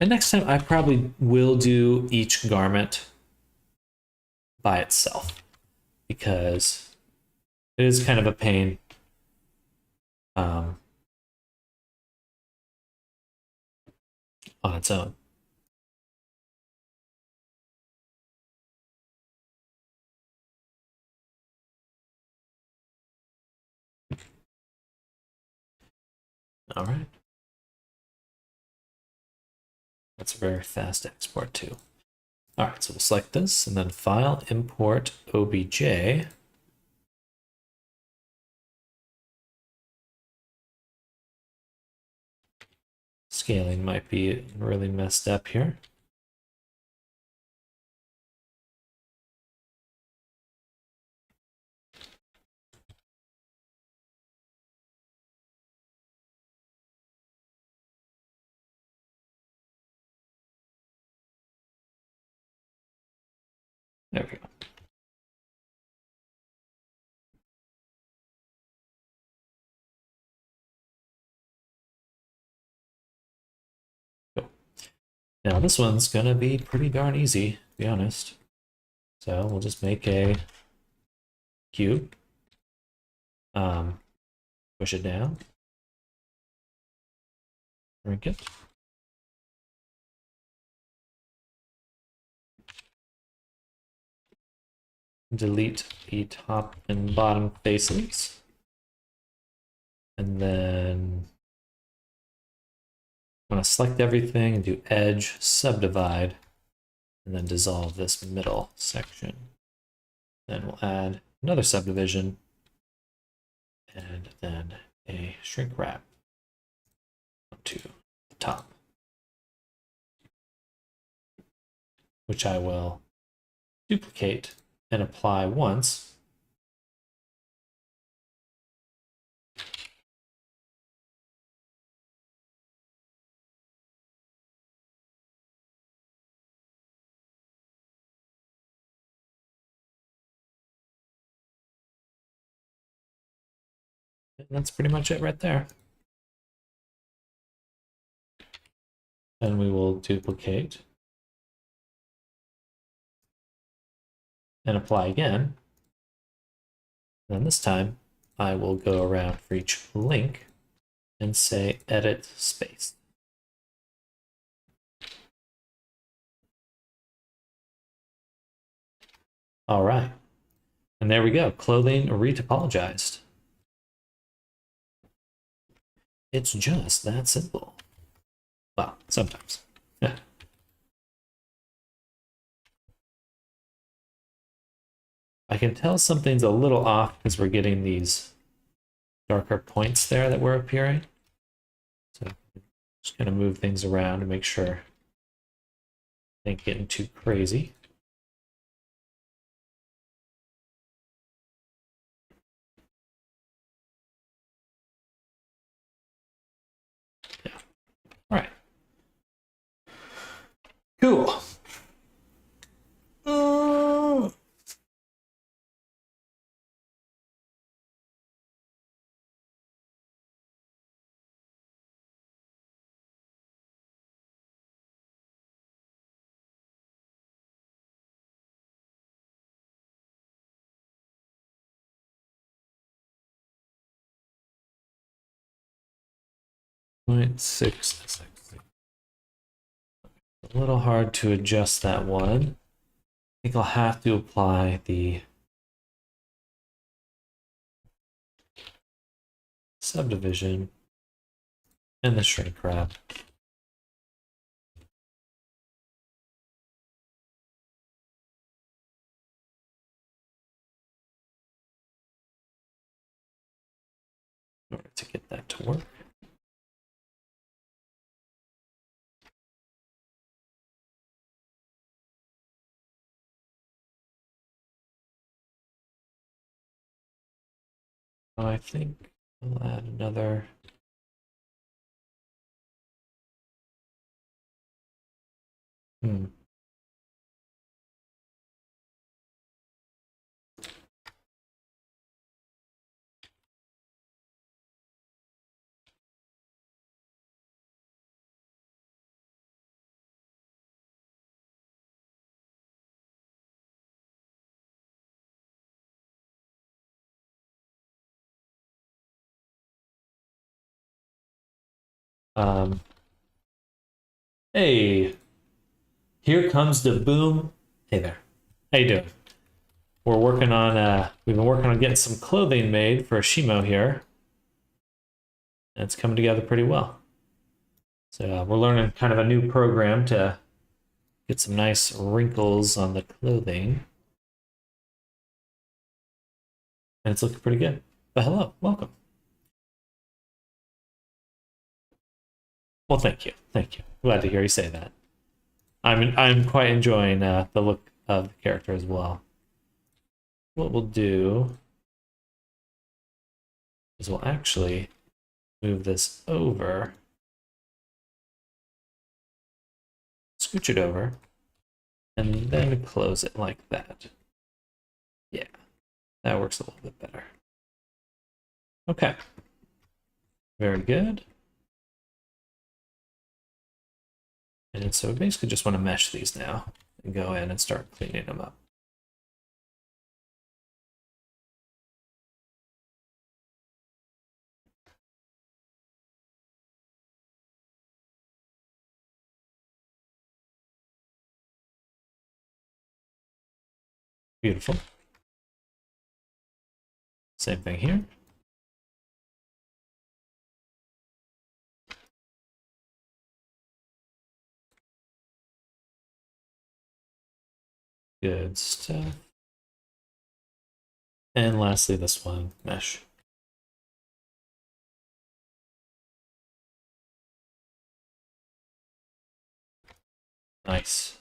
And next time, I probably will do each garment by itself because it is kind of a pain. On its own. All right. That's a very fast export too. All right, so we'll select this and then file, import OBJ. Scaling might be really messed up here. There we go. Cool. Now this one's gonna be pretty darn easy, to be honest. So we'll just make a cube. Push it down. Shrink it. Delete the top and bottom faces. And then I'm going to select everything and do edge, subdivide, and then dissolve this middle section. Then we'll add another subdivision and then a shrink wrap to the top, which I will duplicate and apply once. And that's pretty much it right there. Then we will duplicate and apply again. And this time I will go around for each link and say edit space. All right. And there we go. Clothing retopologized. It's just that simple. Well, sometimes. Yeah. I can tell something's a little off because we're getting these darker points there that were appearing. So just gonna move things around to make sure I ain't getting too crazy. Yeah. All right. Cool. 0.6. A little hard to adjust that one. I think I'll have to apply the subdivision and the shrink wrap. In order to get that to work. I think I'll add another. Hmm. Um, hey, here comes the boom. Hey there. How you doing? We're working on we've been working on getting some clothing made for Shimo here. And it's coming together pretty well. So we're learning kind of a new program to get some nice wrinkles on the clothing. And it's looking pretty good. But hello, welcome. Well, thank you. Thank you. Glad to hear you say that. I'm quite enjoying the look of the character as well. What we'll do is we'll actually move this over, scooch it over, and then close it like that. Yeah, that works a little bit better. Okay. Very good. And so we basically just want to mesh these now and go in and start cleaning them up. Beautiful. Same thing here. Good stuff. And lastly, this one, mesh. Nice.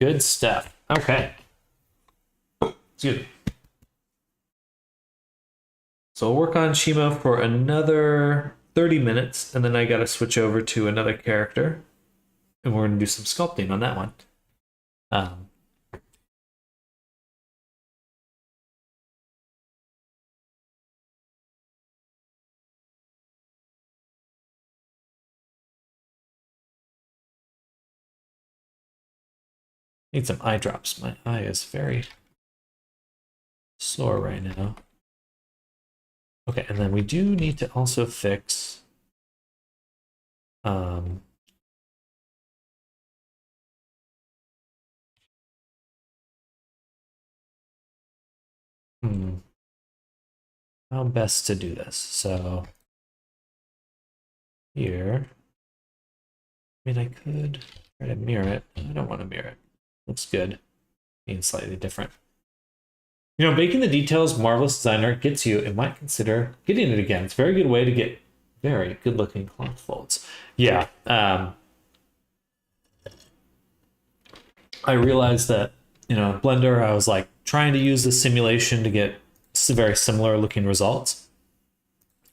Good stuff. Okay. Excuse me. So I'll work on Shimo for another 30 minutes, and then I gotta switch over to another character, and we're gonna do some sculpting on that one. Need some eye drops. My eye is very sore right now. Okay, and then we do need to also fix how best to do this. So here, I mean, I could try to mirror it. I don't want to mirror it. Looks good. Being slightly different. You know, making the details marvelous designer gets you and might consider getting it again. It's a very good way to get very good looking cloth folds. Yeah. I realized that, you know, Blender, I was like trying to use the simulation to get very similar looking results.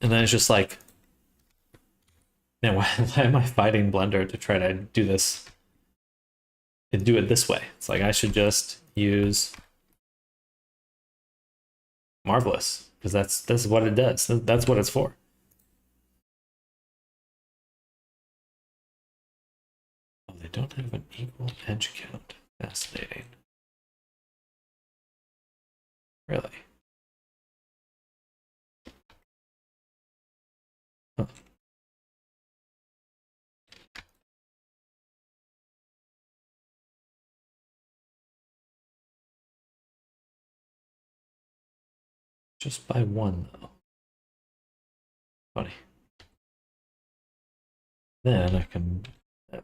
And then it's just like, man, why am I fighting Blender to try to do this and do it this way? It's like I should just use Marvelous, because that's what it does. That's what it's for. Oh, they don't have an equal edge count. Fascinating. Really? Huh. Just by one, though. Funny. Then I can... I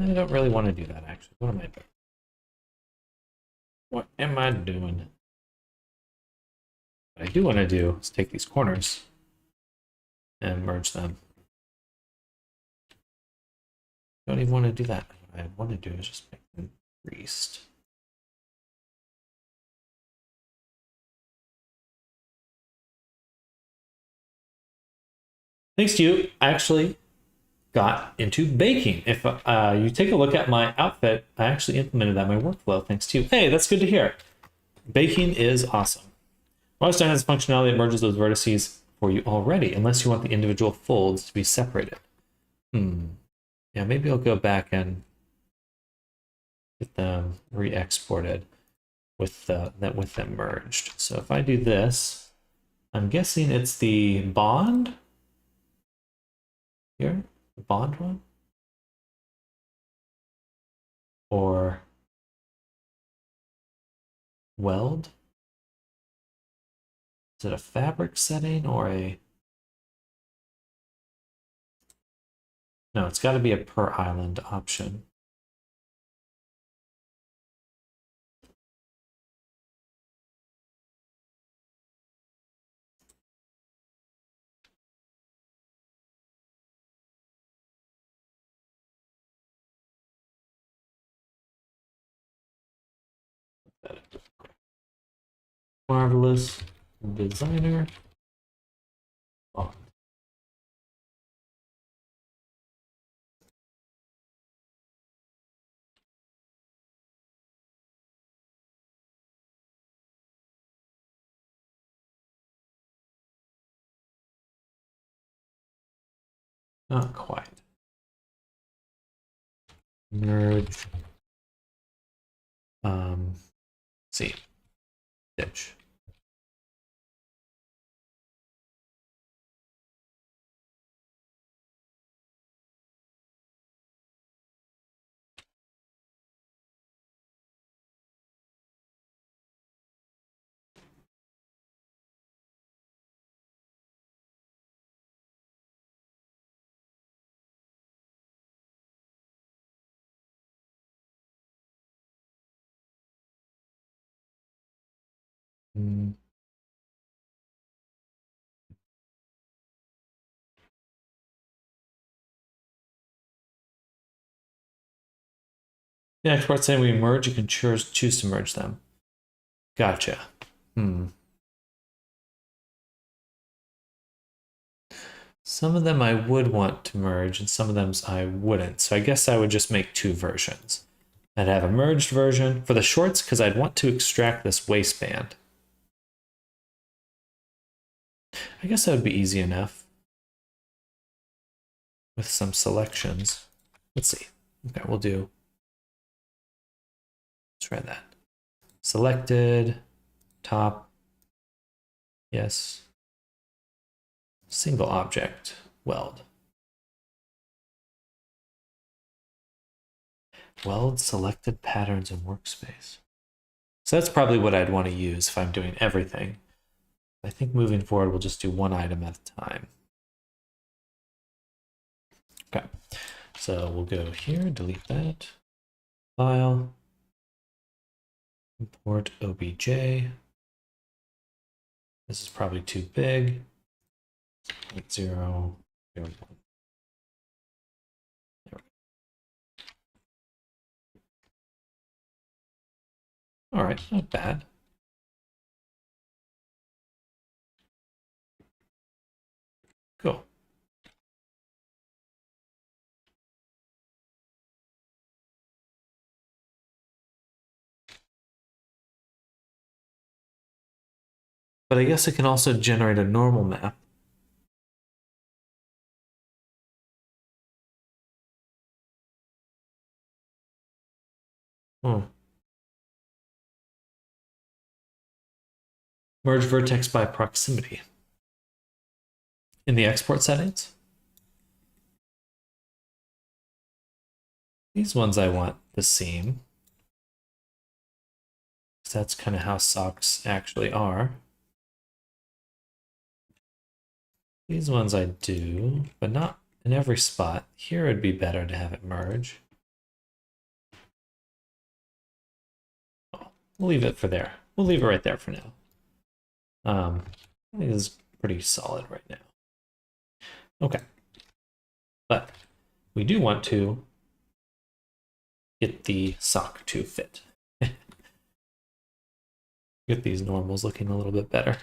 don't really want to do that, actually. What am I doing? What am I doing? What I do want to do is take these corners and merge them. Don't even want to do that. What I want to do is just make them creased. Thanks to you, I actually got into baking. If you take a look at my outfit, I actually implemented that in my workflow thanks to you. Hey, that's good to hear. Baking is awesome. Modestone has functionality that merges those vertices for you already, unless you want the individual folds to be separated. Yeah, maybe I'll go back and get them re-exported with them merged. So if I do this, I'm guessing it's the bond here, the bond one, or weld. Is it a fabric setting or a... No, it's got to be a per island option. Marvelous designer. Oh. Not quite. Merge. See. Stitch. The export saying we merge, you can choose to merge them. Gotcha. Some of them I would want to merge and some of them I wouldn't. So I guess I would just make two versions. I'd have a merged version for the shorts because I'd want to extract this waistband. I guess that would be easy enough with some selections. Let's see. Okay, we'll do. Let's try that. Selected, top, yes. Single object, weld. Weld selected patterns in workspace. So that's probably what I'd want to use if I'm doing everything. I think moving forward, we'll just do one item at a time. Okay, so we'll go here, delete that. File, import OBJ. This is probably too big. 0.001. All right, not bad. Cool. But I guess it can also generate a normal map. Merge vertex by proximity. In the export settings, these ones I want the seam. That's kind of how socks actually are. These ones I do, but not in every spot. Here it'd be better to have it merge. Oh, we'll leave it for there. We'll leave it right there for now. It is pretty solid right now. Okay. But we do want to get the sock to fit. Get these normals looking a little bit better.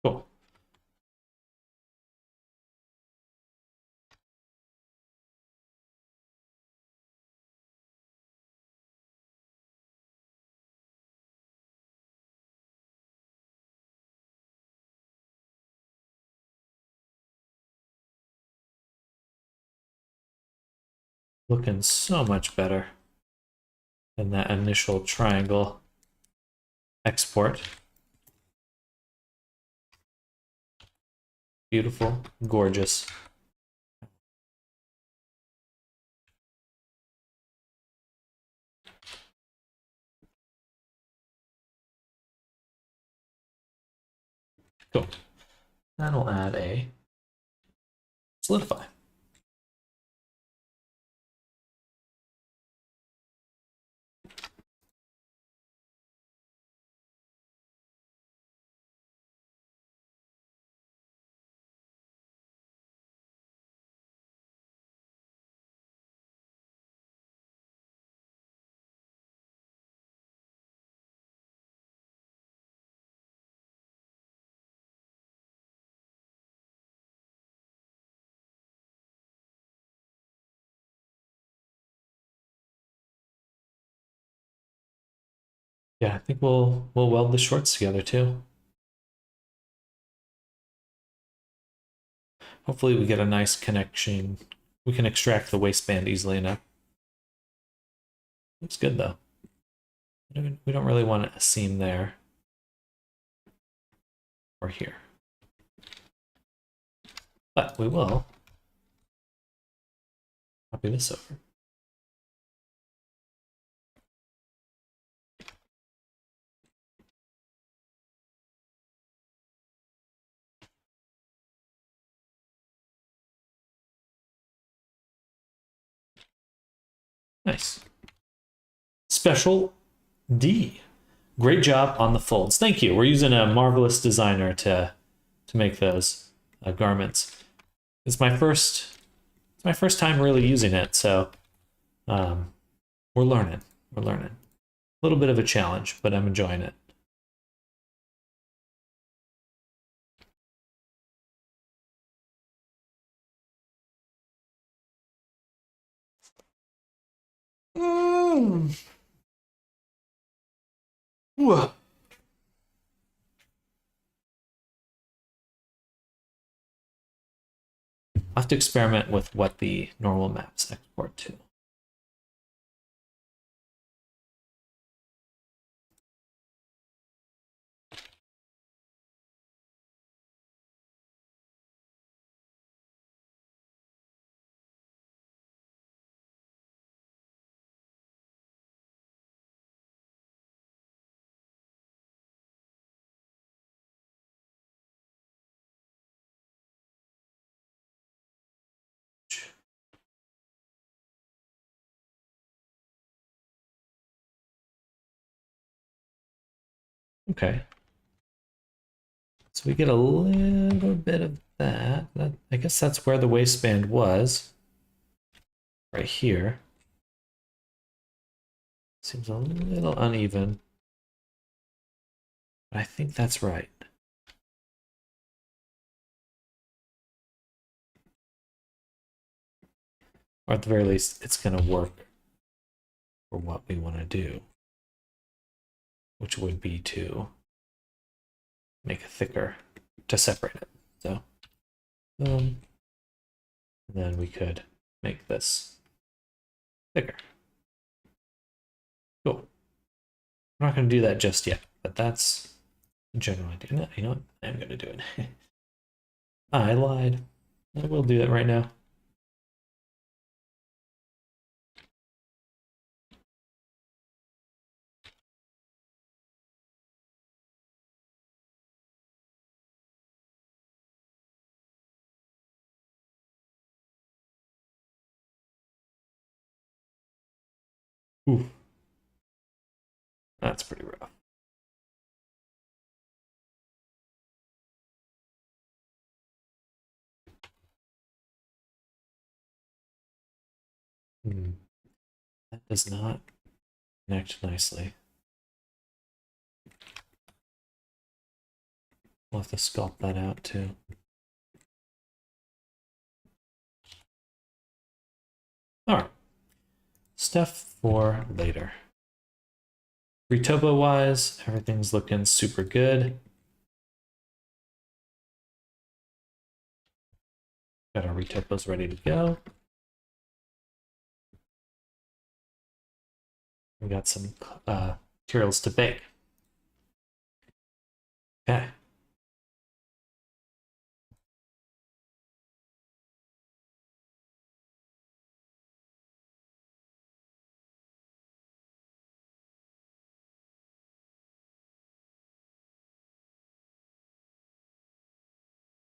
Cool. Looking so much better than that initial triangle export. Beautiful, gorgeous. Cool. That'll add a solidify. Yeah, I think we'll weld the shorts together too. Hopefully we get a nice connection. We can extract the waistband easily enough. Looks good though. We don't really want a seam there or here. But we will copy this over. Nice. Special D. Great job on the folds. Thank you. We're using a Marvelous Designer to make those garments. It's my first time really using it, so we're learning. We're learning. A little bit of a challenge, but I'm enjoying it. Whoa. I'll have to experiment with what the normal maps export to. Okay. So we get a little bit of that. I guess that's where the waistband was. Right here. Seems a little uneven. But I think that's right. Or at the very least, it's going to work for what we want to do. Which would be to make it thicker to separate it. So, and then we could make this thicker. Cool. I'm not going to do that just yet, but that's the general idea. No, you know what? I'm going to do it. I lied. I will do it right now. Oof. That's pretty rough. That does not connect nicely. We'll have to sculpt that out too. All right. Stuff for later. Retopo wise, everything's looking super good. Got our retopos ready to go. We got some materials to bake. Okay.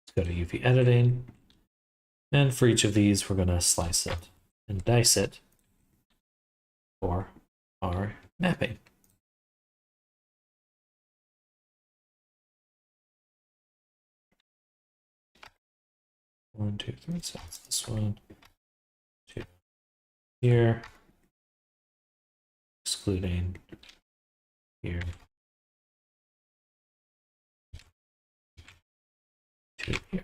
Let's go to UV editing. And for each of these, we're going to slice it and dice it for our mapping. One, two, three. So it's this one, two here, excluding here, two here.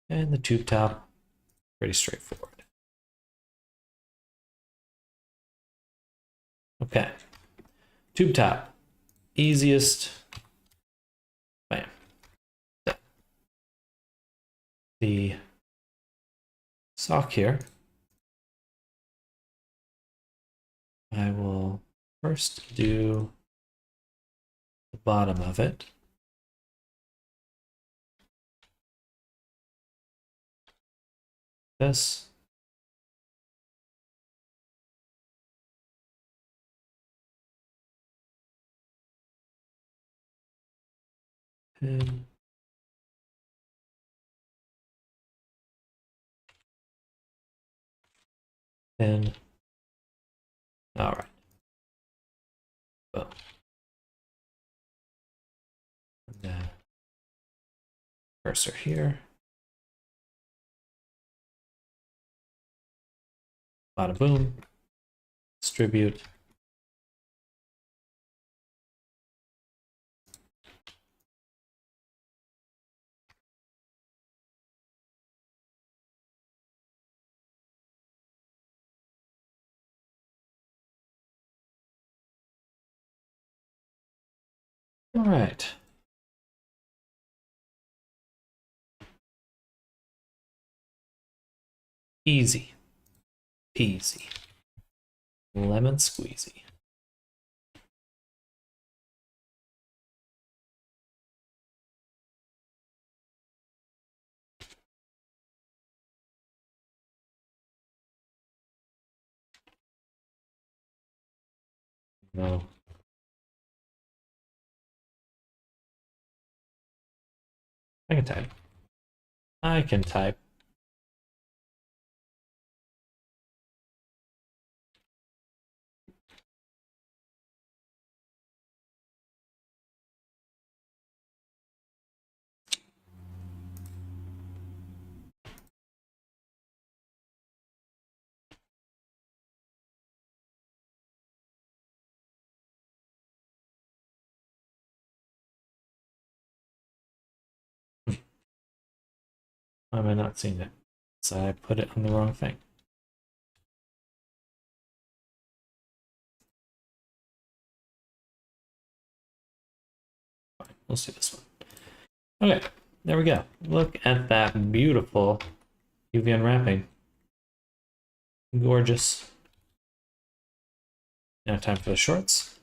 And the tube top, pretty straightforward. Okay, tube top, easiest. Bam. The sock here, I will first do the bottom of it. This. And then, all right. Boom. And then cursor here. Bada boom. Distribute. All right. Easy peasy. Lemon squeezy. No. I can type. I can type. Why am I not seeing it? So I put it on the wrong thing. We'll see this one. Okay, there we go. Look at that beautiful UV unwrapping. Gorgeous. Now time for the shorts.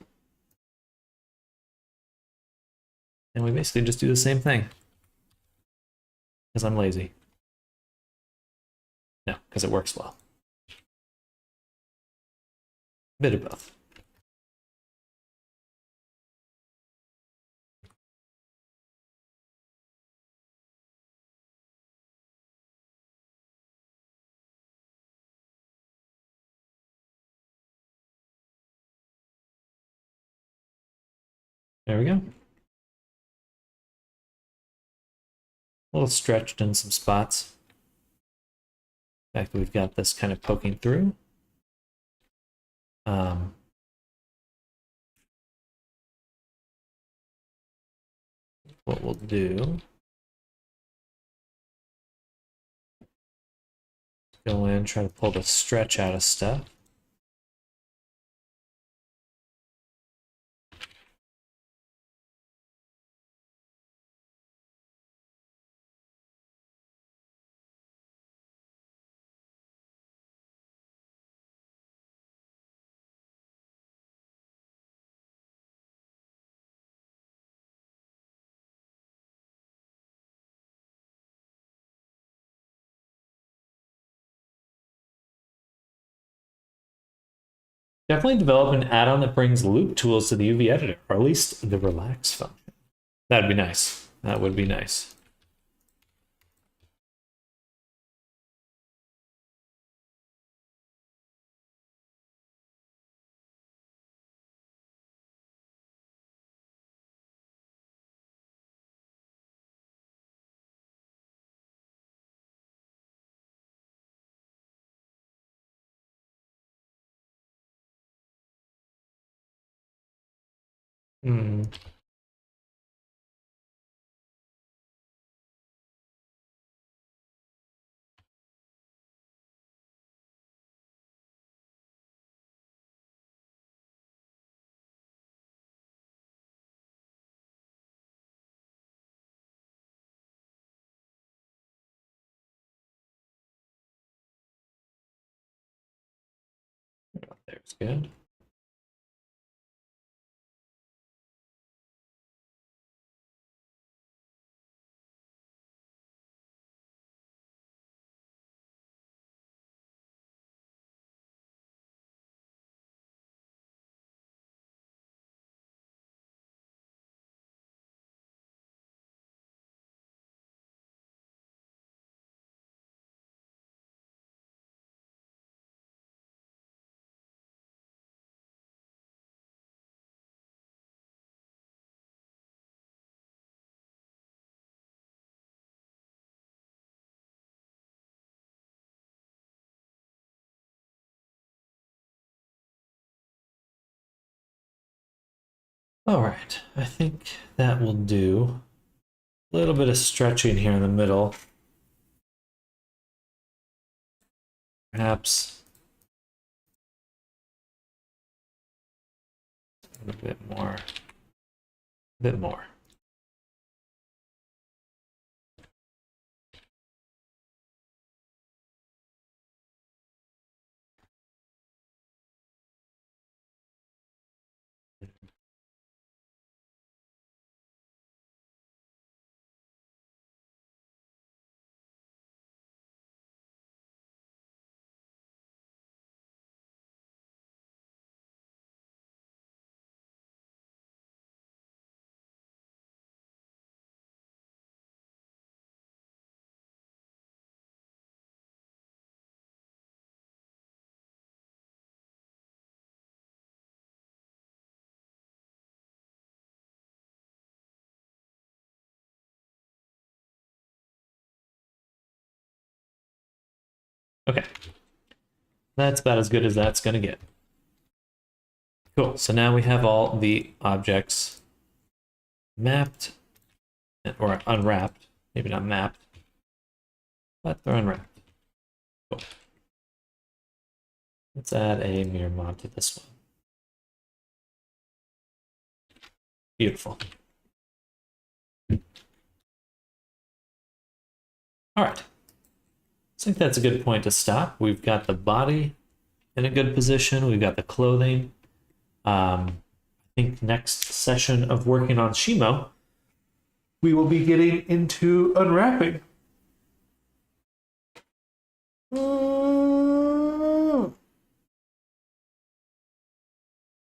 And we basically just do the same thing. Because I'm lazy. No, because it works well. Bit of both. There we go. A little stretched in some spots. The fact that we've got this kind of poking through. What we'll do, go in, try to pull the stretch out of stuff. Definitely develop an add-on that brings loop tools to the UV editor, or at least the relax function. That'd be nice. That would be nice. Hmm. There's good. All right, I think that will do. A little bit of stretching here in the middle. Perhaps a bit more. A bit more. Okay. That's about as good as that's going to get. Cool. So now we have all the objects mapped or unwrapped. Maybe not mapped, but they're unwrapped. Cool. Let's add a mirror mod to this one. Beautiful. All right. I think that's a good point to stop. We've got the body in a good position. We've got the clothing. I think next session of working on Shimo, we will be getting into unwrapping.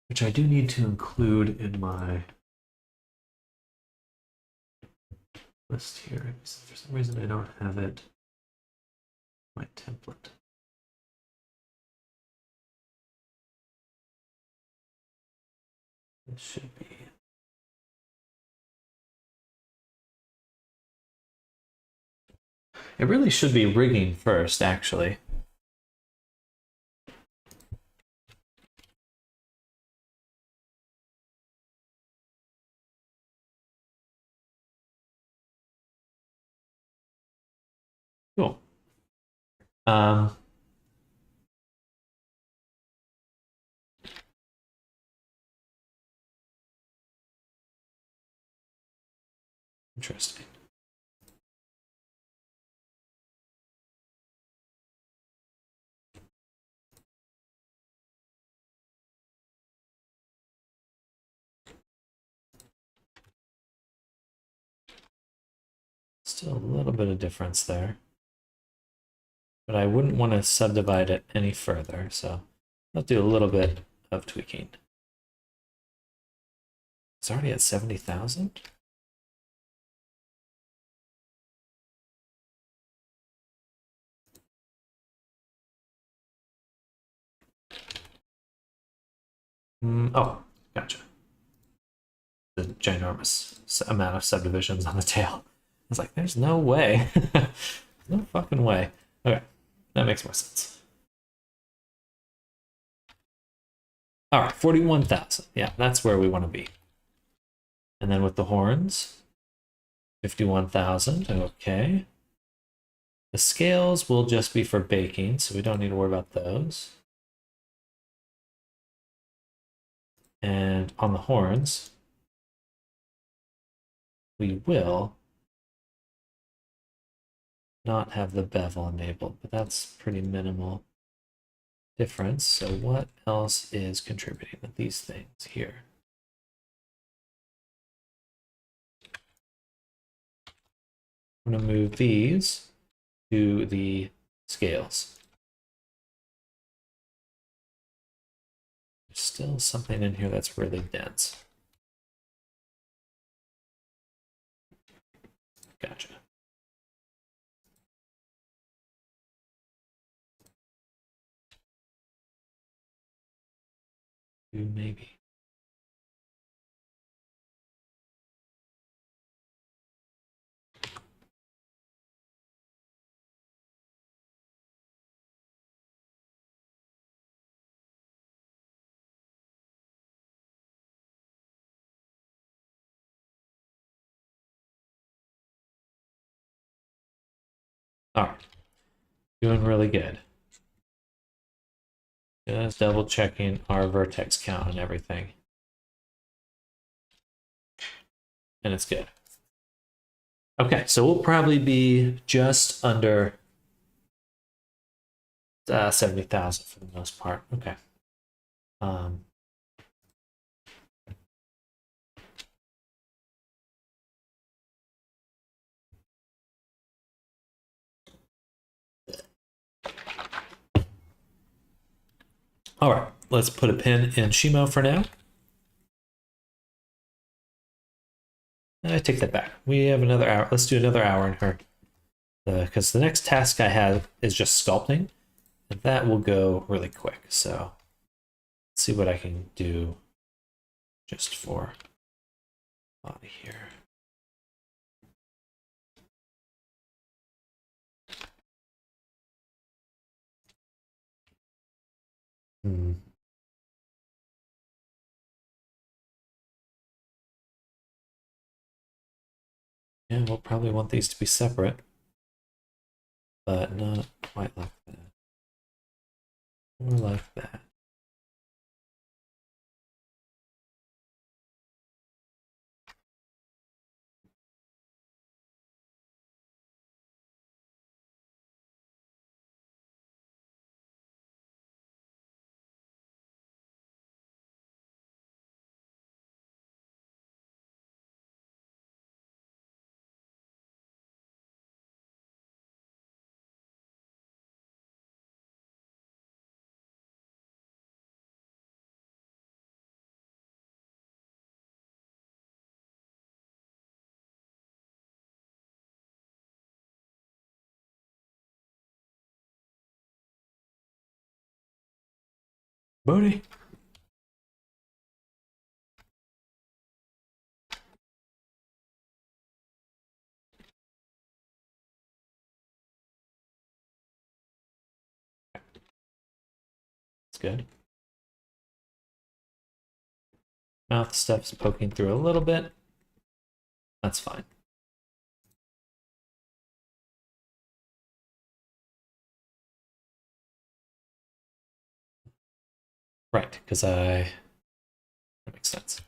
Which I do need to include in my list here. For some reason, I don't have it. My template. It should be. It really should be rigging first, actually. Cool. Interesting. Still a little bit of difference there. But I wouldn't want to subdivide it any further, so I'll do a little bit of tweaking. It's already at 70,000? Oh, gotcha. The ginormous amount of subdivisions on the tail. I was like, there's no way. No fucking way. Okay, that makes more sense. All right, 41,000. Yeah, that's where we want to be. And then with the horns, 51,000. Okay. The scales will just be for baking, so we don't need to worry about those. And on the horns, we will not have the bevel enabled, but that's pretty minimal difference. So what else is contributing with these things here? I'm going to move these to the scales. There's still something in here that's really dense. Gotcha. Maybe. All right. Doing really good. Just double checking our vertex count and everything. And it's good. Okay, so we'll probably be just under 70,000 for the most part. Okay. All right, let's put a pin in Shimo for now. I take that back. We have another hour. Let's do another hour in her. Because the next task I have is just sculpting, and that will go really quick. So let's see what I can do just for body here. Yeah, we'll probably want these to be separate, but not quite like that. More like that. Booty. That's good. Mouth stuff's poking through a little bit. That's fine. Right, because that makes sense.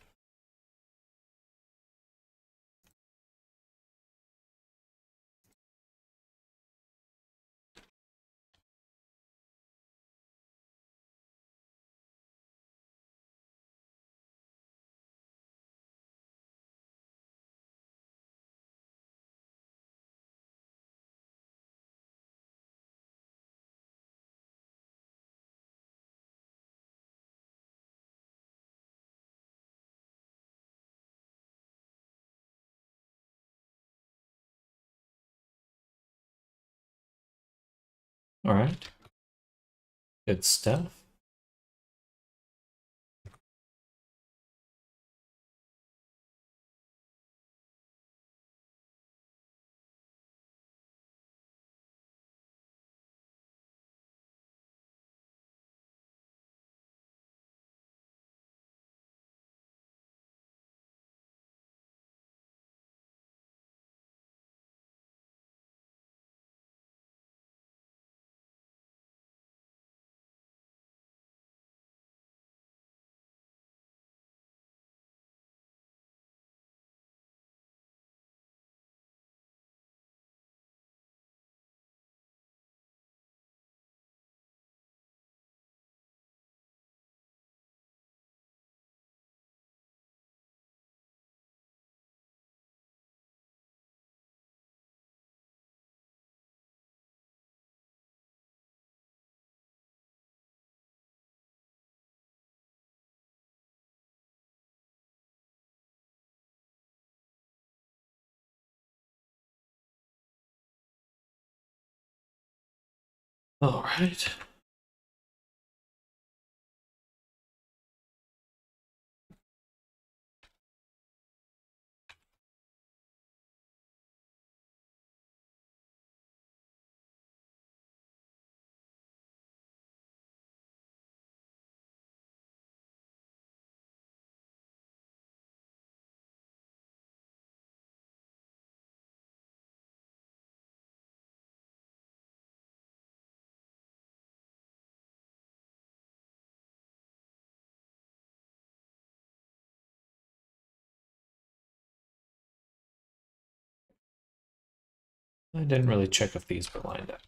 All right. Good stuff. All right. I didn't really check if these were lined up.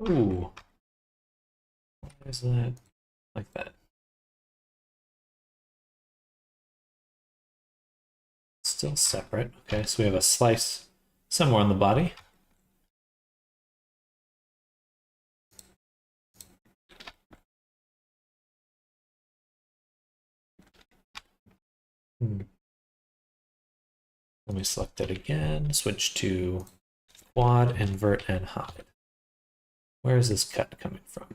Ooh. Why is that like that? Still separate. Okay, so we have a slice somewhere on the body. Let me select that again, switch to quad, invert, and hide. Where is this cut coming from?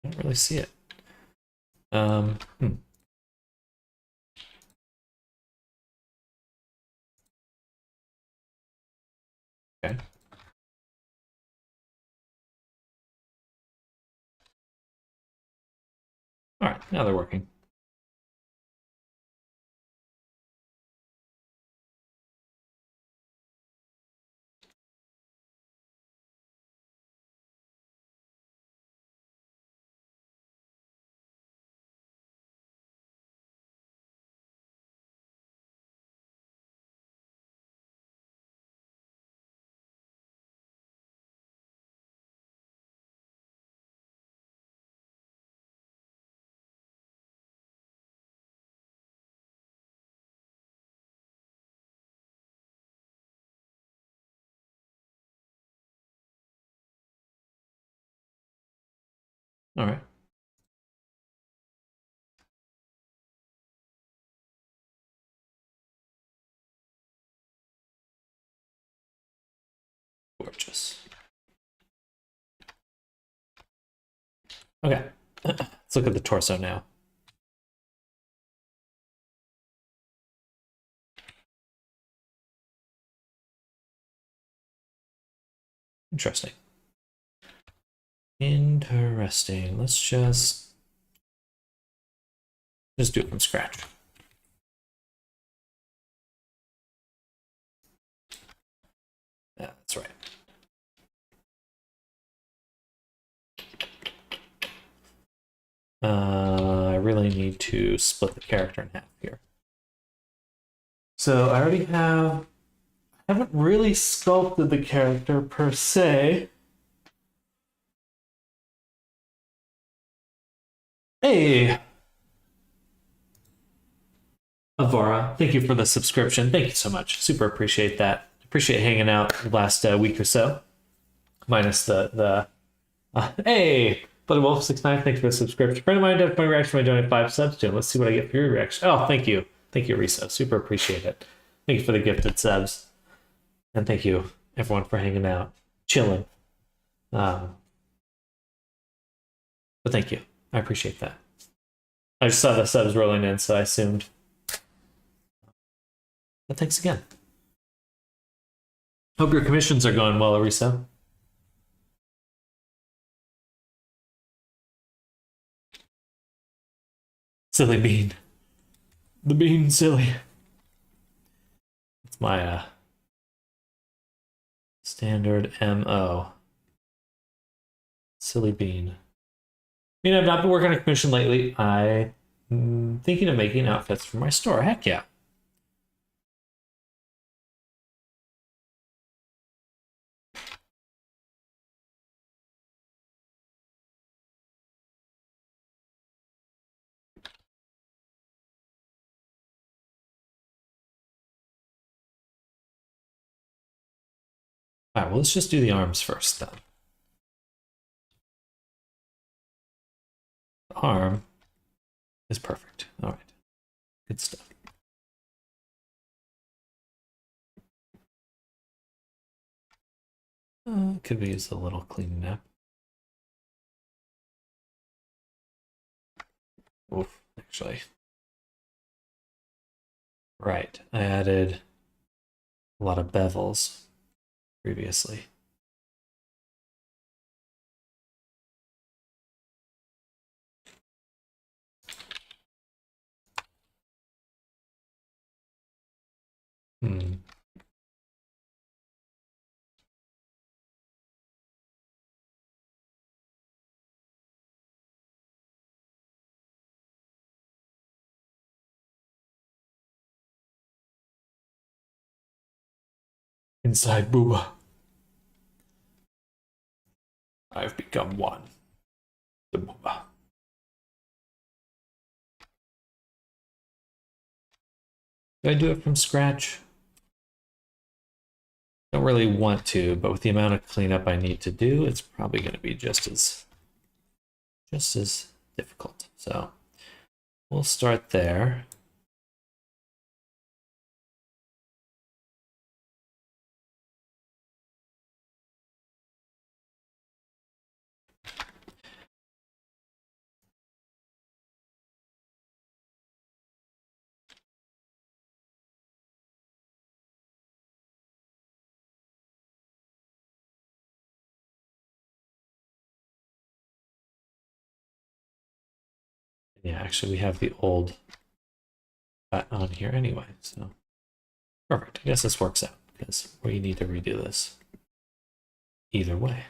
I don't really see it. Hmm. Okay. All right, now they're working. All right. Gorgeous. Okay. Let's look at the torso now. Interesting. Interesting. Let's just do it from scratch. Yeah, that's right. I really need to split the character in half here. So I already have, I haven't really sculpted the character per se. Hey, Avara, thank you for the subscription. Thank you so much. Super appreciate that. Appreciate hanging out the last week or so. Minus the hey, Bloody Wolf 69, thanks for the subscription. Friend of mine did my reaction by donating 5 subs to him. Let's see what I get for your reaction. Oh, thank you. Thank you, Riso. Super appreciate it. Thank you for the gifted subs. And thank you, everyone, for hanging out, chilling. But thank you. I appreciate that. I just saw the subs rolling in, so I assumed. But thanks again. Hope your commissions are going well, Arisa. Silly bean. The bean silly. It's my standard MO. Silly bean. I've not been working on a commission lately. I'm thinking of making outfits for my store. Heck yeah. All right, well, let's just do the arms first then. The arm is perfect. All right, good stuff. Could we use a little cleaning up? Oof, actually. Right, I added a lot of bevels previously. Hmm. Inside Booba, I've become one. The Booba. Do I do it from scratch? Don't really want to, but with the amount of cleanup I need to do, it's probably going to be just as difficult. So we'll start there. Yeah, actually, we have the old on here anyway, so perfect. I guess this works out because we need to redo this either way.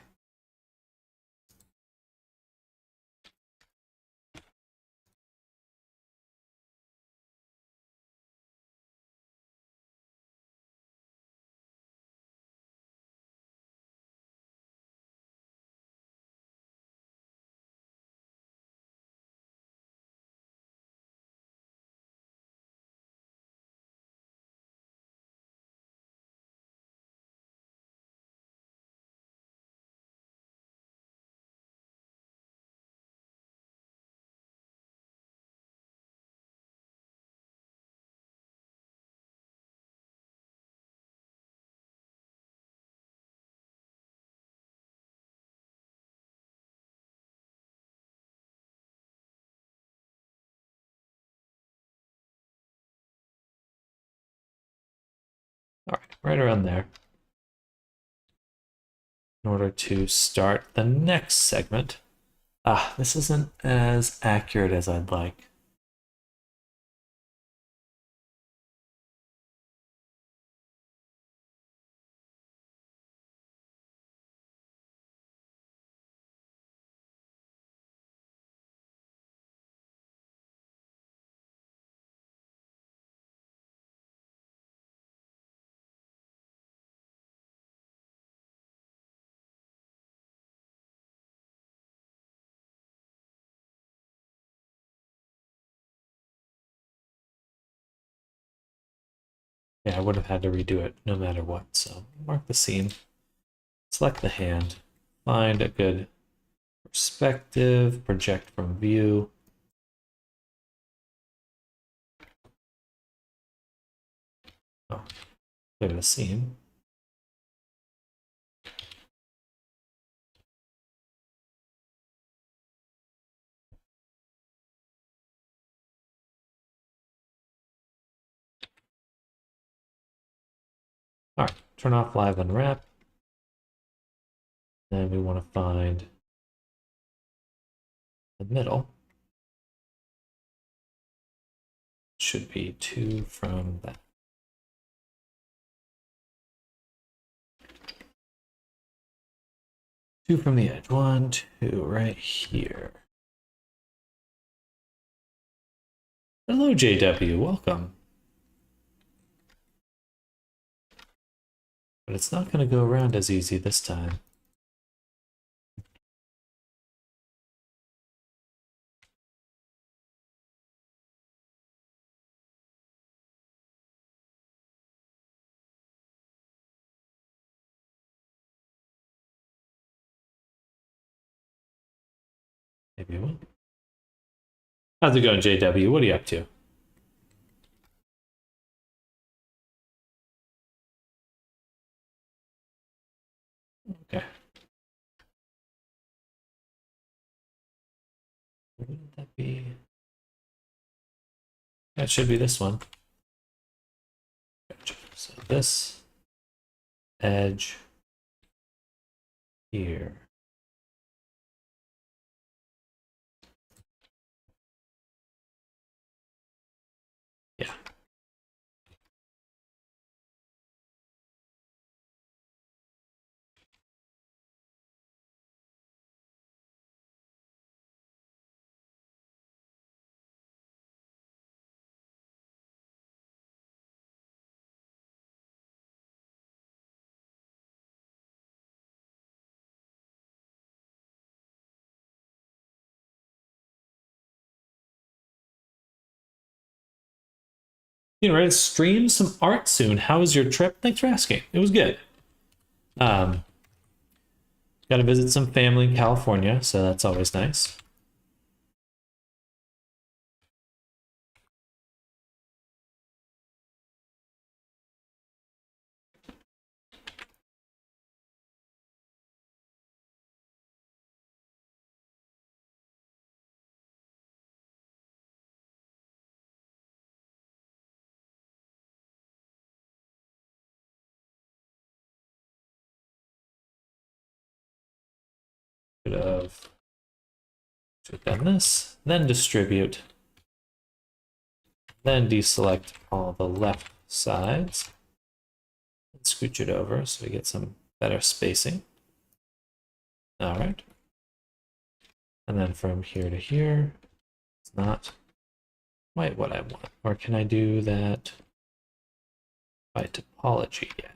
All right around there. In order to start the next segment. This isn't as accurate as I'd like. Yeah, I would have had to redo it no matter what. So mark the scene, select the hand, find a good perspective, project from view. Oh, clear the scene. All right, turn off live unwrap. Then we want to find the middle. Should be 2 from that. Two from the edge. 1, 2, right here. Hello, JW. Welcome. But it's not going to go around as easy this time. Maybe it will. How's it going, JW? What are you up to? Okay. What would that be? That should be this one. Gotcha. So this edge here. Yeah. You know, stream some art soon. How was your trip? Thanks for asking. It was good. Got to visit some family in California, so that's always nice. Could have done this, then distribute, then deselect all the left sides, and scooch it over so we get some better spacing. All right. And then from here to here, it's not quite what I want. Or can I do that by topology? Yeah.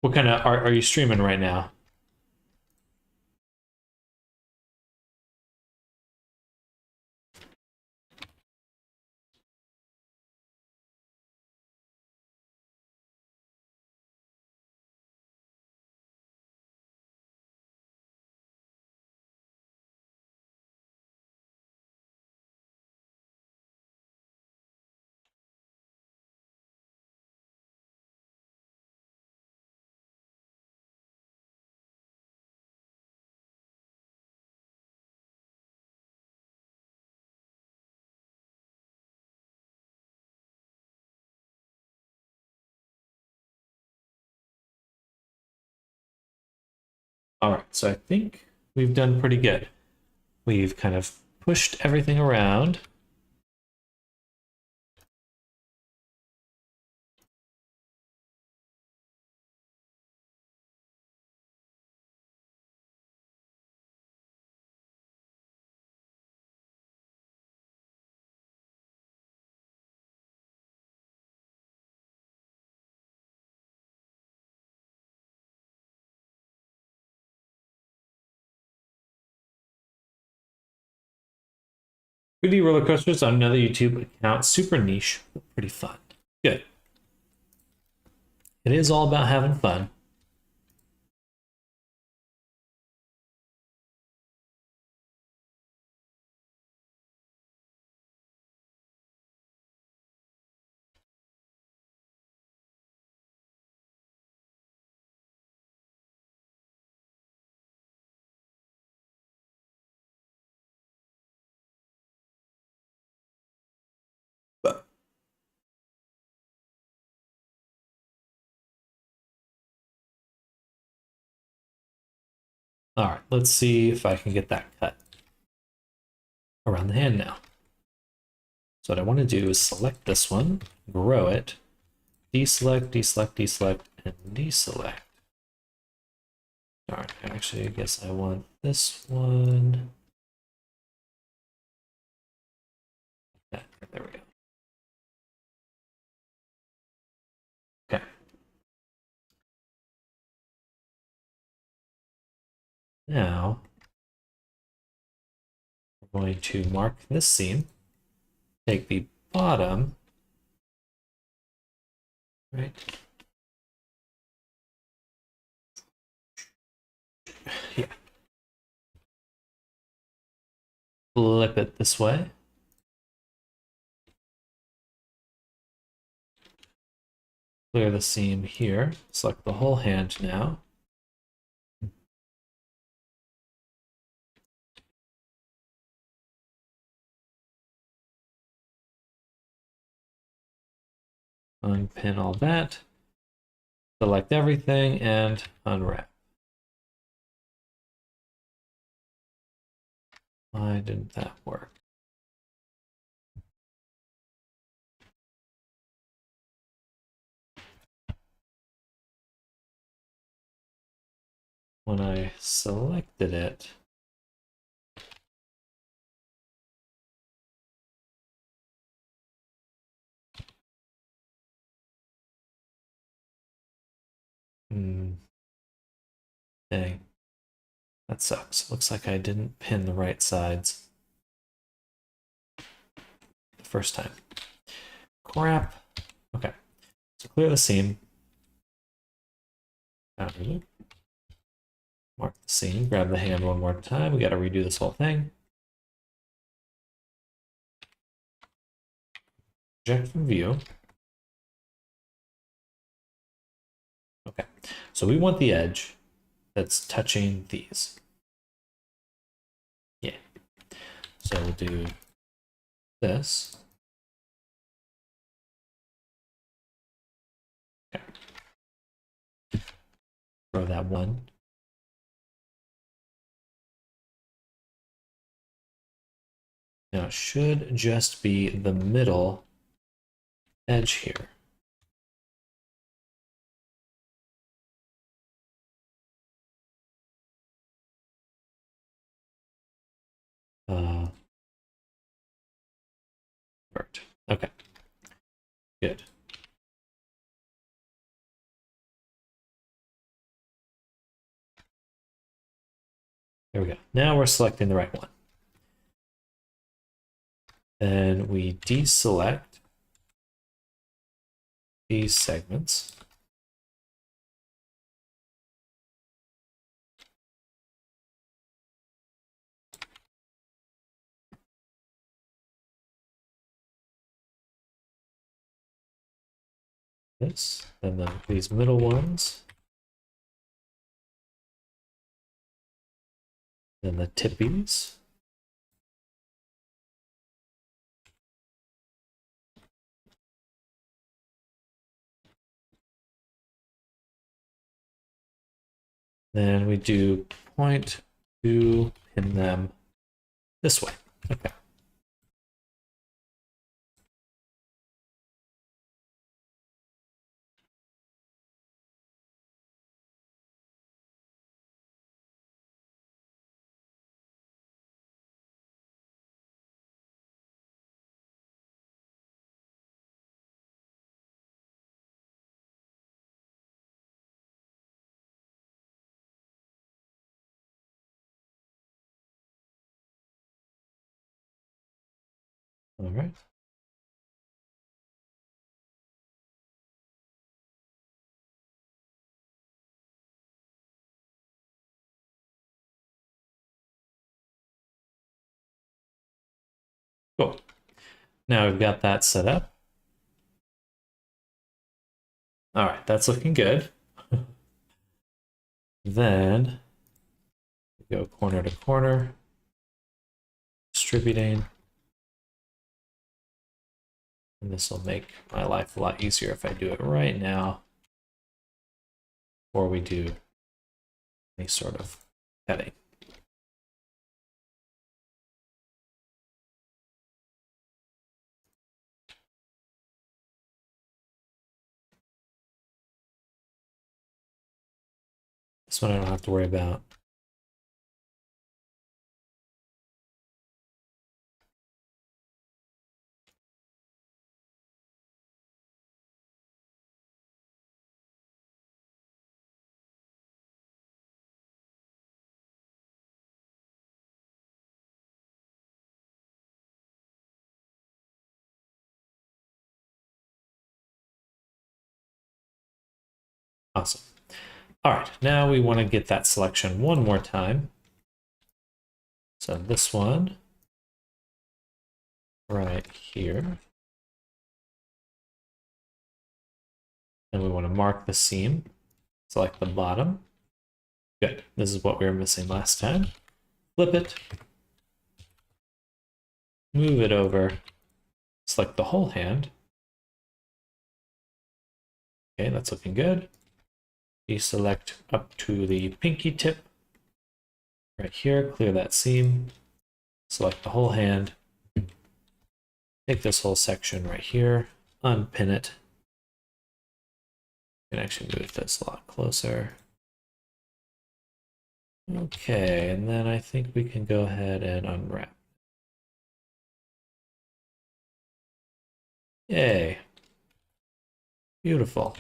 What kind of art are you streaming right now? All right, so I think we've done pretty good. We've kind of pushed everything around. Goody roller coasters on another YouTube account. Super niche, but pretty fun. Good. It is all about having fun. All right, let's see if I can get that cut around the hand now. So what I want to do is select this one, grow it, deselect, deselect, deselect, and deselect. All right, actually, I guess I want this one. Yeah, there we go. Okay. Now, we're going to mark this seam, take the bottom, right? Yeah. Flip it this way. Clear the seam here. Select the whole hand now. Unpin all that. Select everything and unwrap. Why didn't that work? When I selected it, dang, that sucks. Looks like I didn't pin the right sides the first time. Crap. Okay, so clear the seam. Mark the seam, grab the hand one more time. We got to redo this whole thing. Project from view. Okay, so we want the edge that's touching these. Yeah. So we'll do this. Okay. Throw that one. Now it should just be the middle edge here. Perfect. Okay. Good. There we go. Now we're selecting the right one. Then we deselect these segments. This, and then these middle ones. Then the tippies. Then we do point to pin them this way. Okay. All right. Cool. Now we've got that set up. All right, that's looking good. Then we go corner to corner, distributing. And this will make my life a lot easier if I do it right now, or we do any sort of heading. This one I don't have to worry about. Awesome. All right, now we want to get that selection one more time. So this one right here. And we want to mark the seam. Select the bottom. Good. This is what we were missing last time. Flip it. Move it over. Select the whole hand. Okay, that's looking good. Deselect up to the pinky tip. Right here, clear that seam. Select the whole hand. Take this whole section right here, unpin it. You can actually move this a lot closer. Okay, and then I think we can go ahead and unwrap. Yay. Beautiful.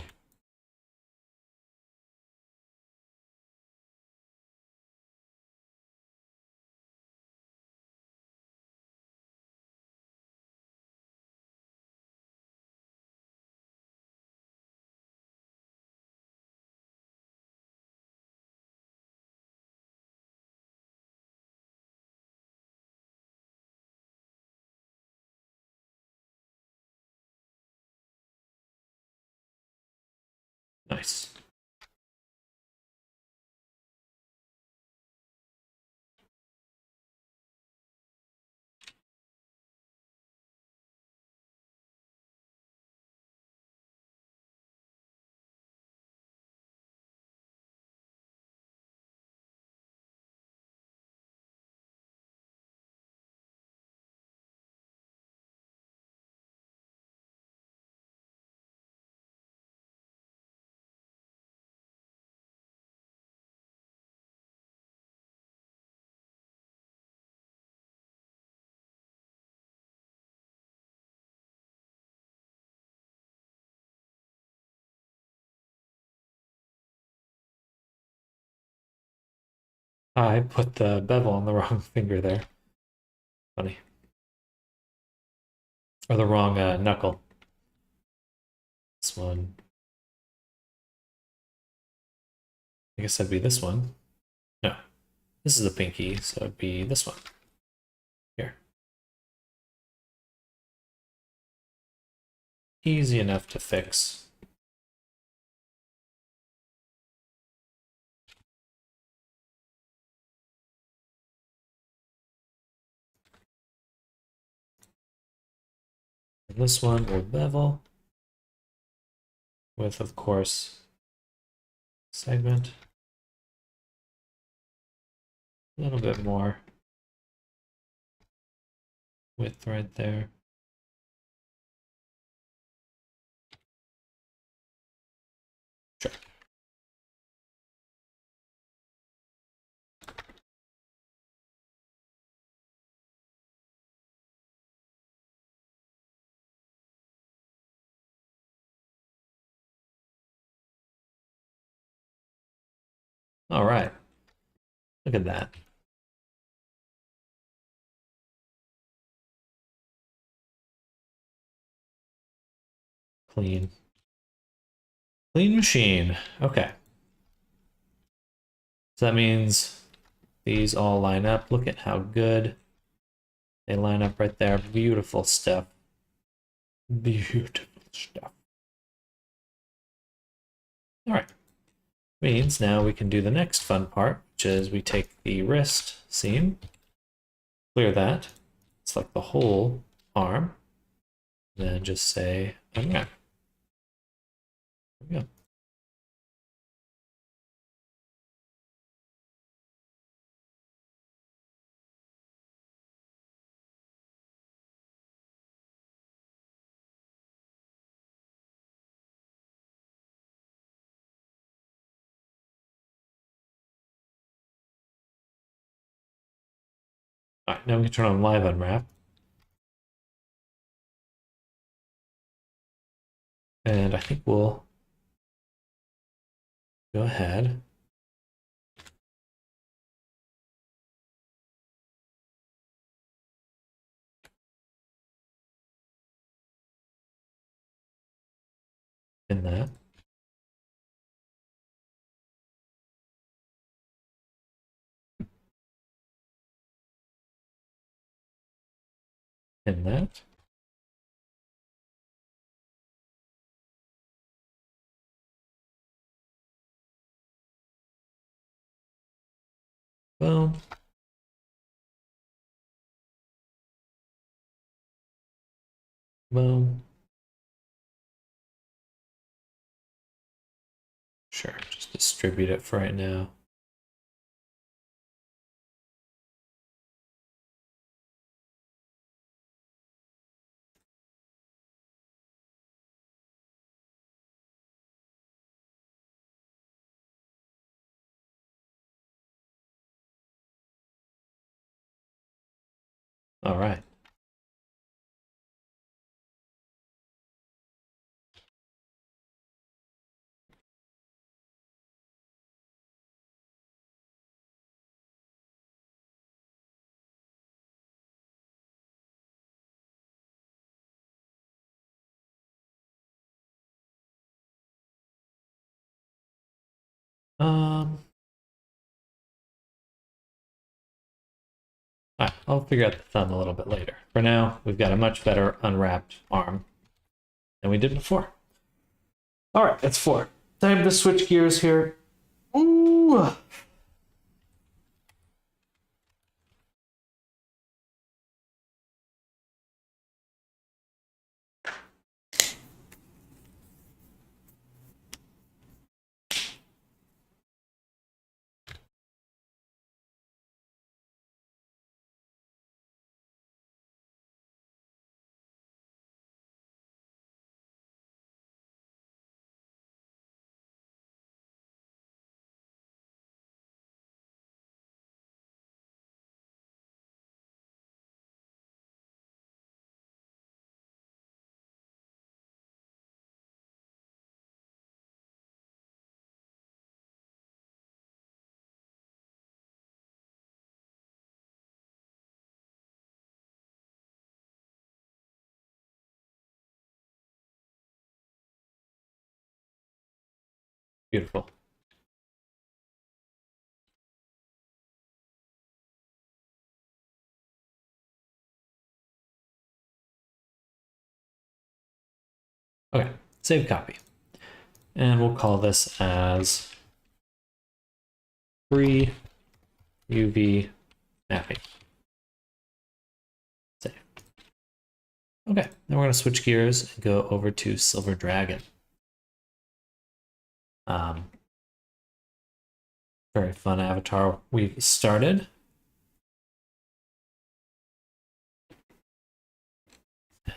Nice. I put the bevel on the wrong finger there. Funny. Or the wrong knuckle. This one. I guess that'd be this one. No. This is the pinky, so it'd be this one. Here. Easy enough to fix. And this one will bevel with, of course, segment. A little bit more width right there. Sure. All right. Look at that. Clean. Clean machine. Okay. So that means these all line up. Look at how good they line up right there. Beautiful stuff. Beautiful stuff. All right. Means now we can do the next fun part, which is we take the wrist seam, clear that, select the whole arm, and then just say, I'm gonna. There we go. All right, now we can turn on live unwrap. And I think we'll go ahead. In that. In that. Boom. Boom. Sure, just distribute it for right now. All right. All right, I'll figure out the thumb a little bit later. For now, we've got a much better unwrapped arm than we did before. All right, that's 4. Time to switch gears here. Ooh. Beautiful. Okay, save copy. And we'll call this as free UV mapping. Save. Okay, now we're going to switch gears and go over to Silver Dragon. Very fun avatar we started.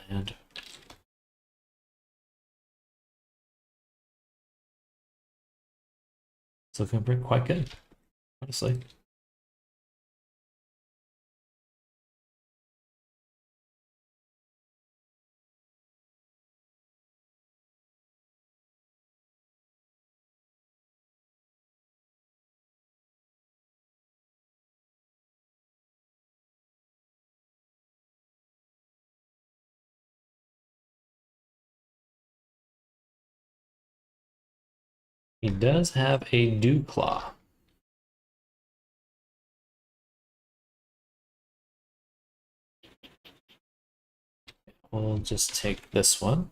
And it's looking pretty quite good, honestly. He does have a Dew Claw. We'll just take this one.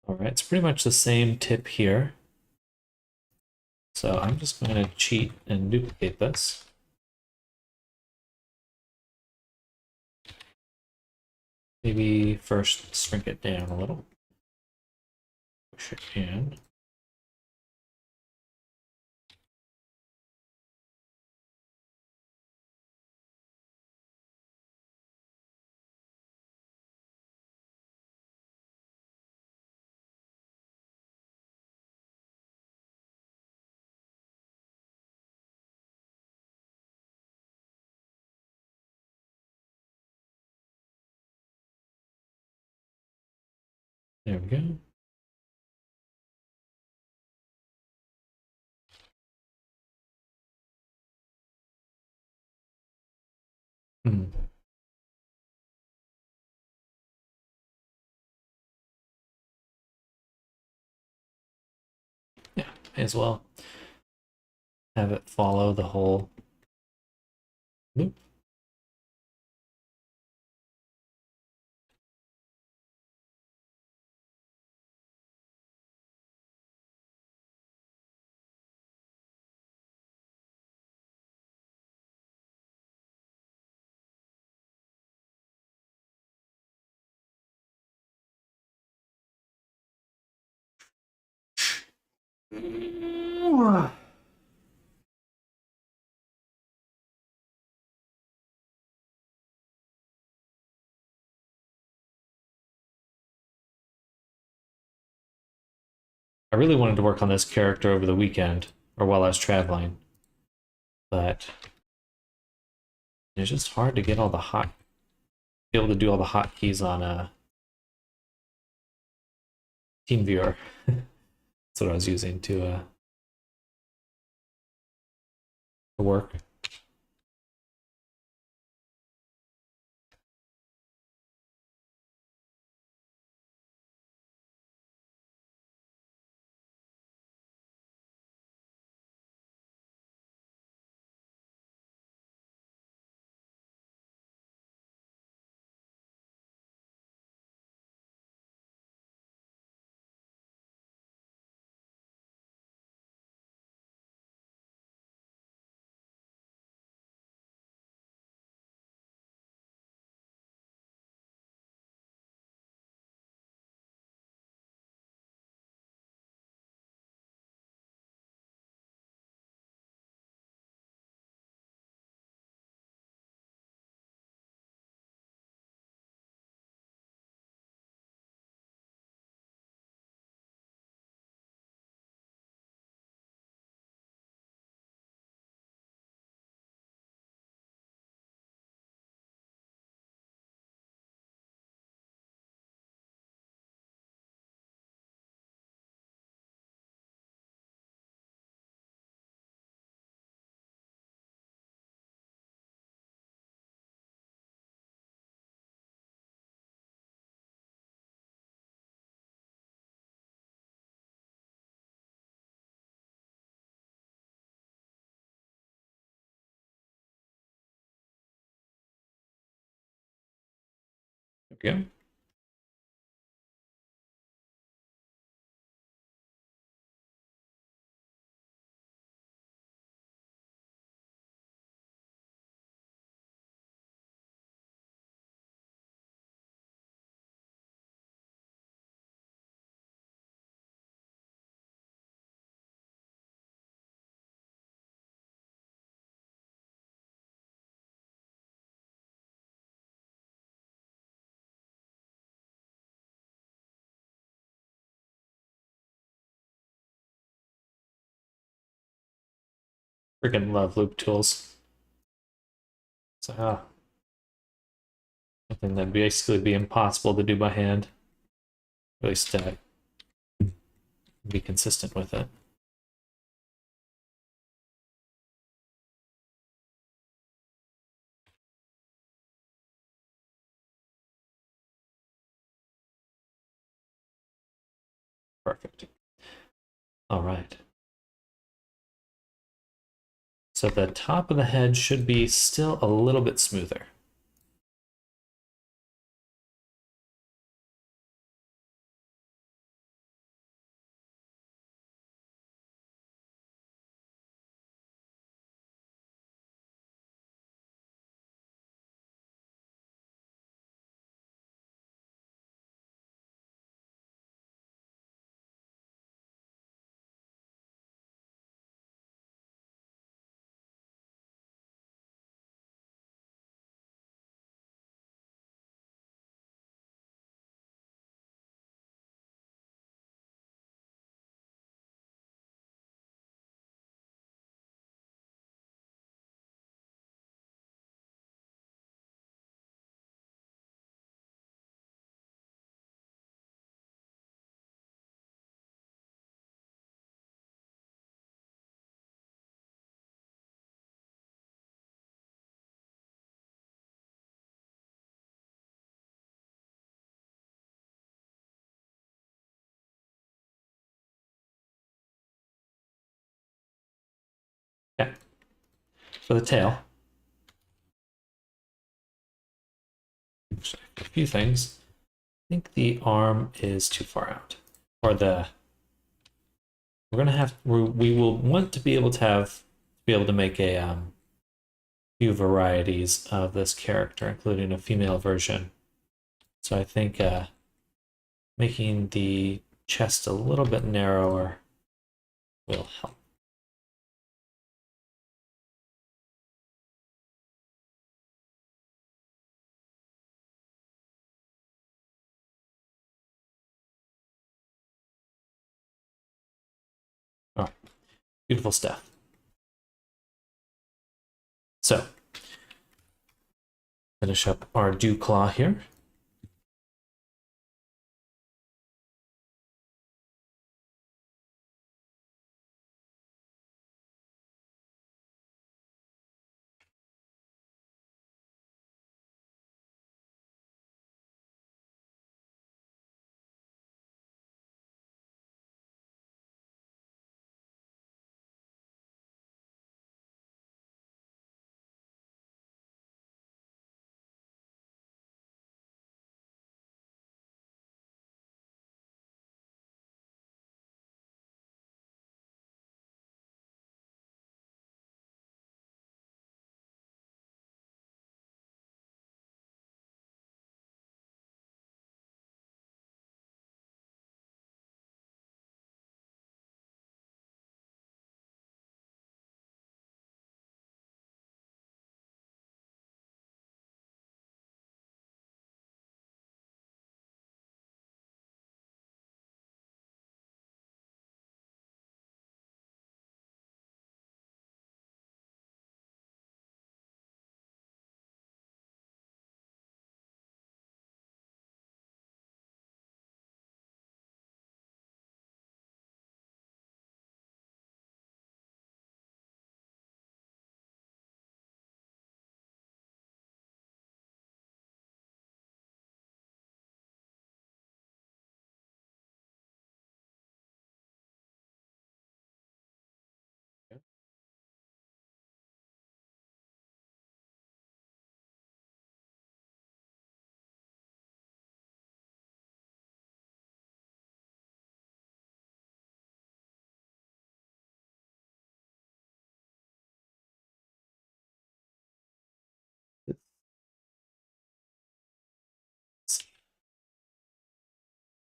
All right, it's pretty much the same tip here. So I'm just going to cheat and duplicate this. Maybe first shrink it down a little. Push it in. There we go. Hmm. Yeah, may as well have it follow the whole loop. I really wanted to work on this character over the weekend or while I was traveling, but it's just hard to get all the be able to do all the hotkeys on a TeamViewer. That's what I was using to work. we go. Freaking love loop tools. So, something that'd basically be impossible to do by hand. At least be consistent with it. Perfect. All right. So the top of the head should be still a little bit smoother. Okay. For the tail, a few things. I think the arm is too far out, or we're gonna have we will want to be able to make a few varieties of this character, including a female version. So I think making the chest a little bit narrower will help. All right, beautiful stuff. So, finish up our dew claw here.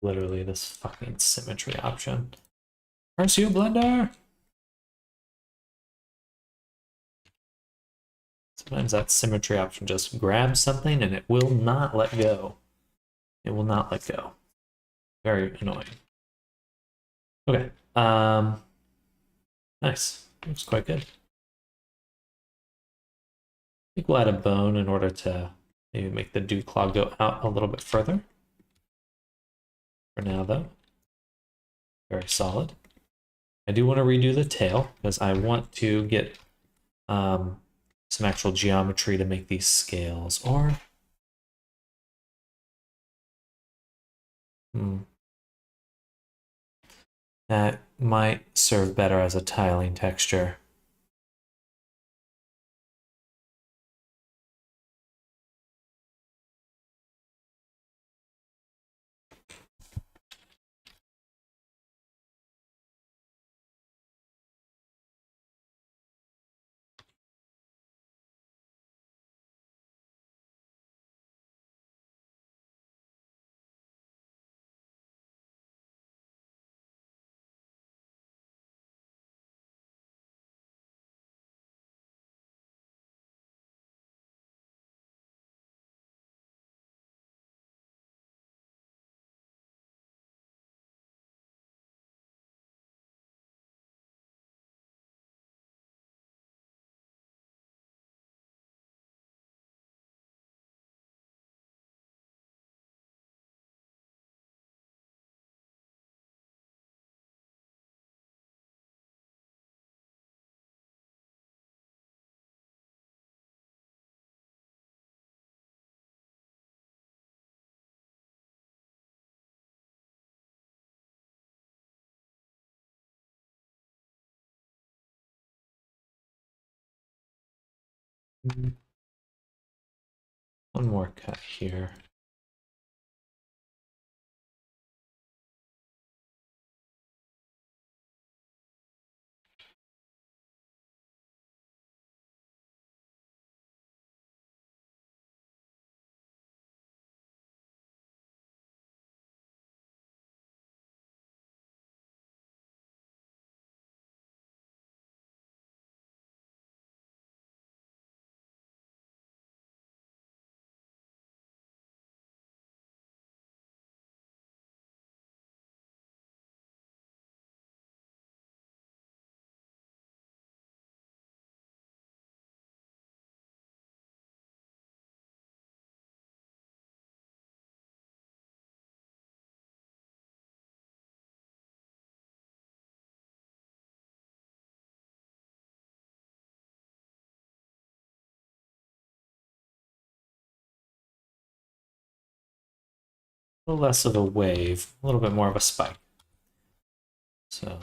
literally this fucking symmetry option. Curse you, Blender! Sometimes that symmetry option just grabs something and it will not let go. It will not let go. Very annoying. Okay. Nice. Looks quite good. I think we'll add a bone in order to maybe make the dew claw go out a little bit further. For now, though, very solid. I do want to redo the tail because I want to get some actual geometry to make these scales. Or that might serve better as a tiling texture. One more cut here. A little less of a wave, a little bit more of a spike. So,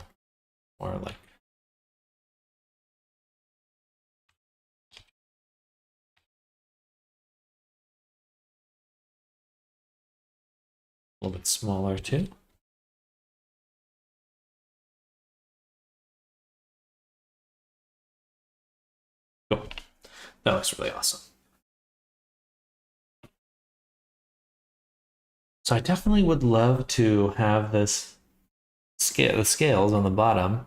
more like a little bit smaller too. Cool. That looks really awesome. So I definitely would love to have this scale, the scales on the bottom.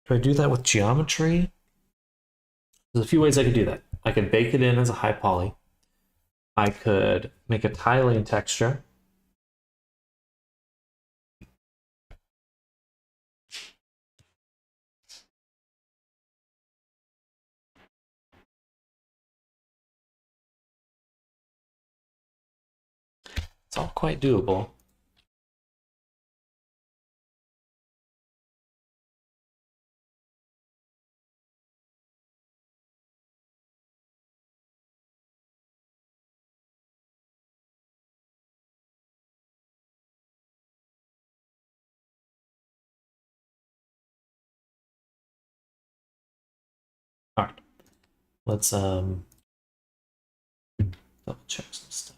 Do I do that with geometry? There's a few ways I could do that. I could bake it in as a high poly. I could make a tiling texture. It's all quite doable. All right, let's double check some stuff.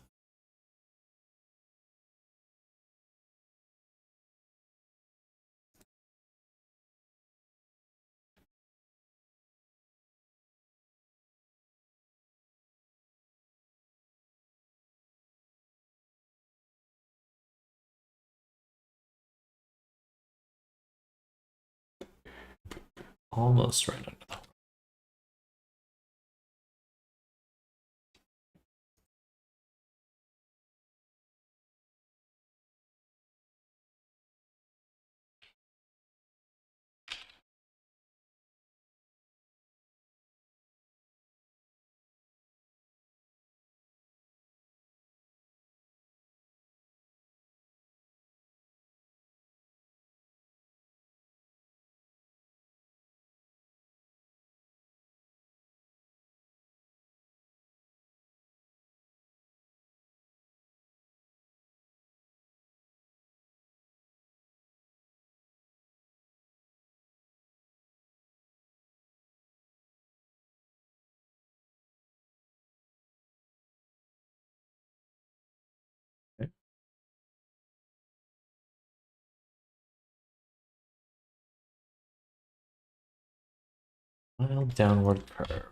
almost right under the horn. Okay. Mild downward curve.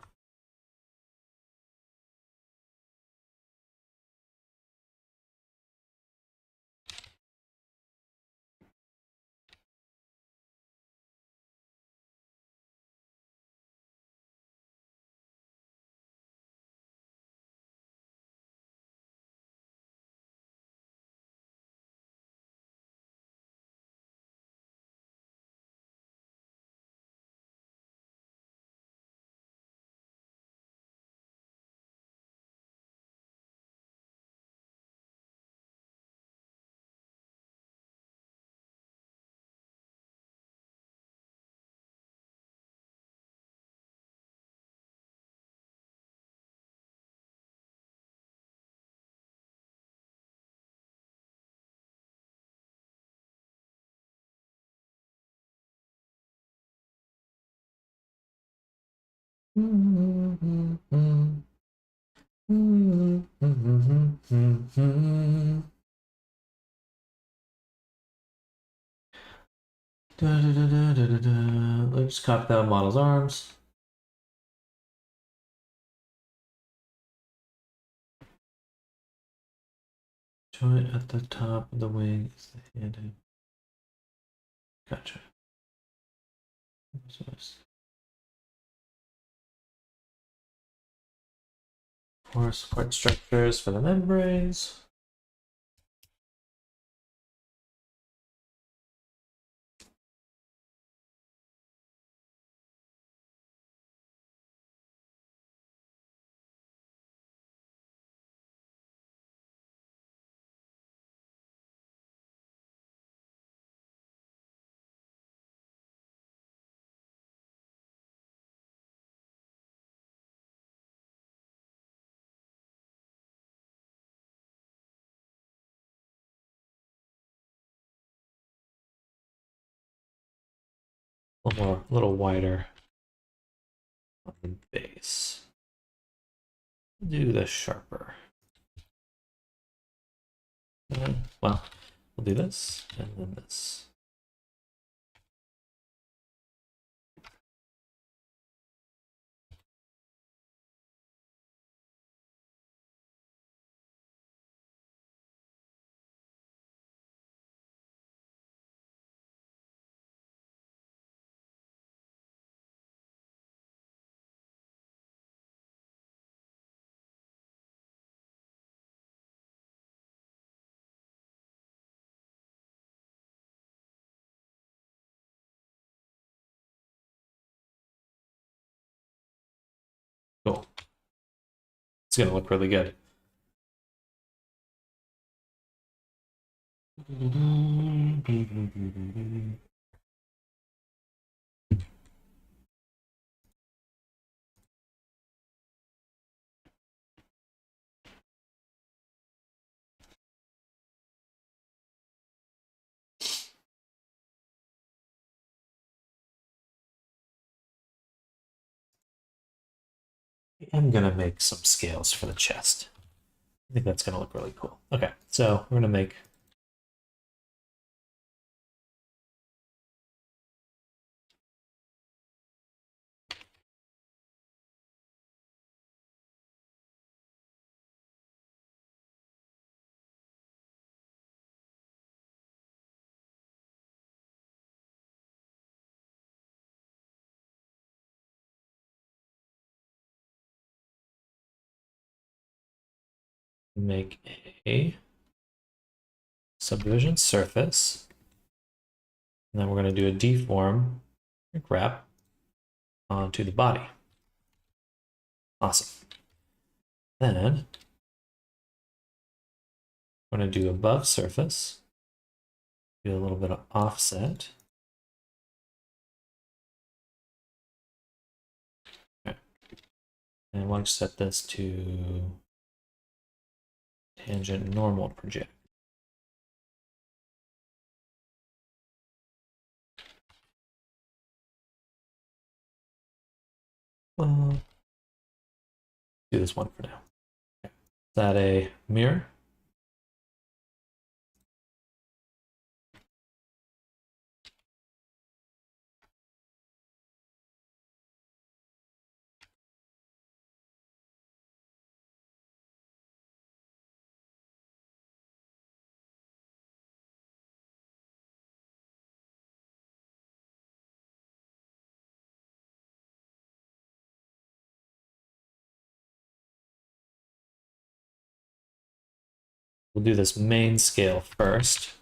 Let's copy that model's arms. Joint at the top of the wing is the head. Gotcha. Four support structures for the membranes. A little wider on the base. Do this sharper. Well, we'll do this and then this. Cool. It's gonna look really good. I'm gonna make some scales for the chest. I think that's gonna look really cool. Okay, so we're gonna make make a subdivision surface. And then we're going to do a deform shrink wrap onto the body. Awesome. Then we're going to do above surface, do a little bit of offset. Okay. And we'll set this to tangent normal project. Well, do this one for now. Okay. Is that a mirror? We'll do this main scale first.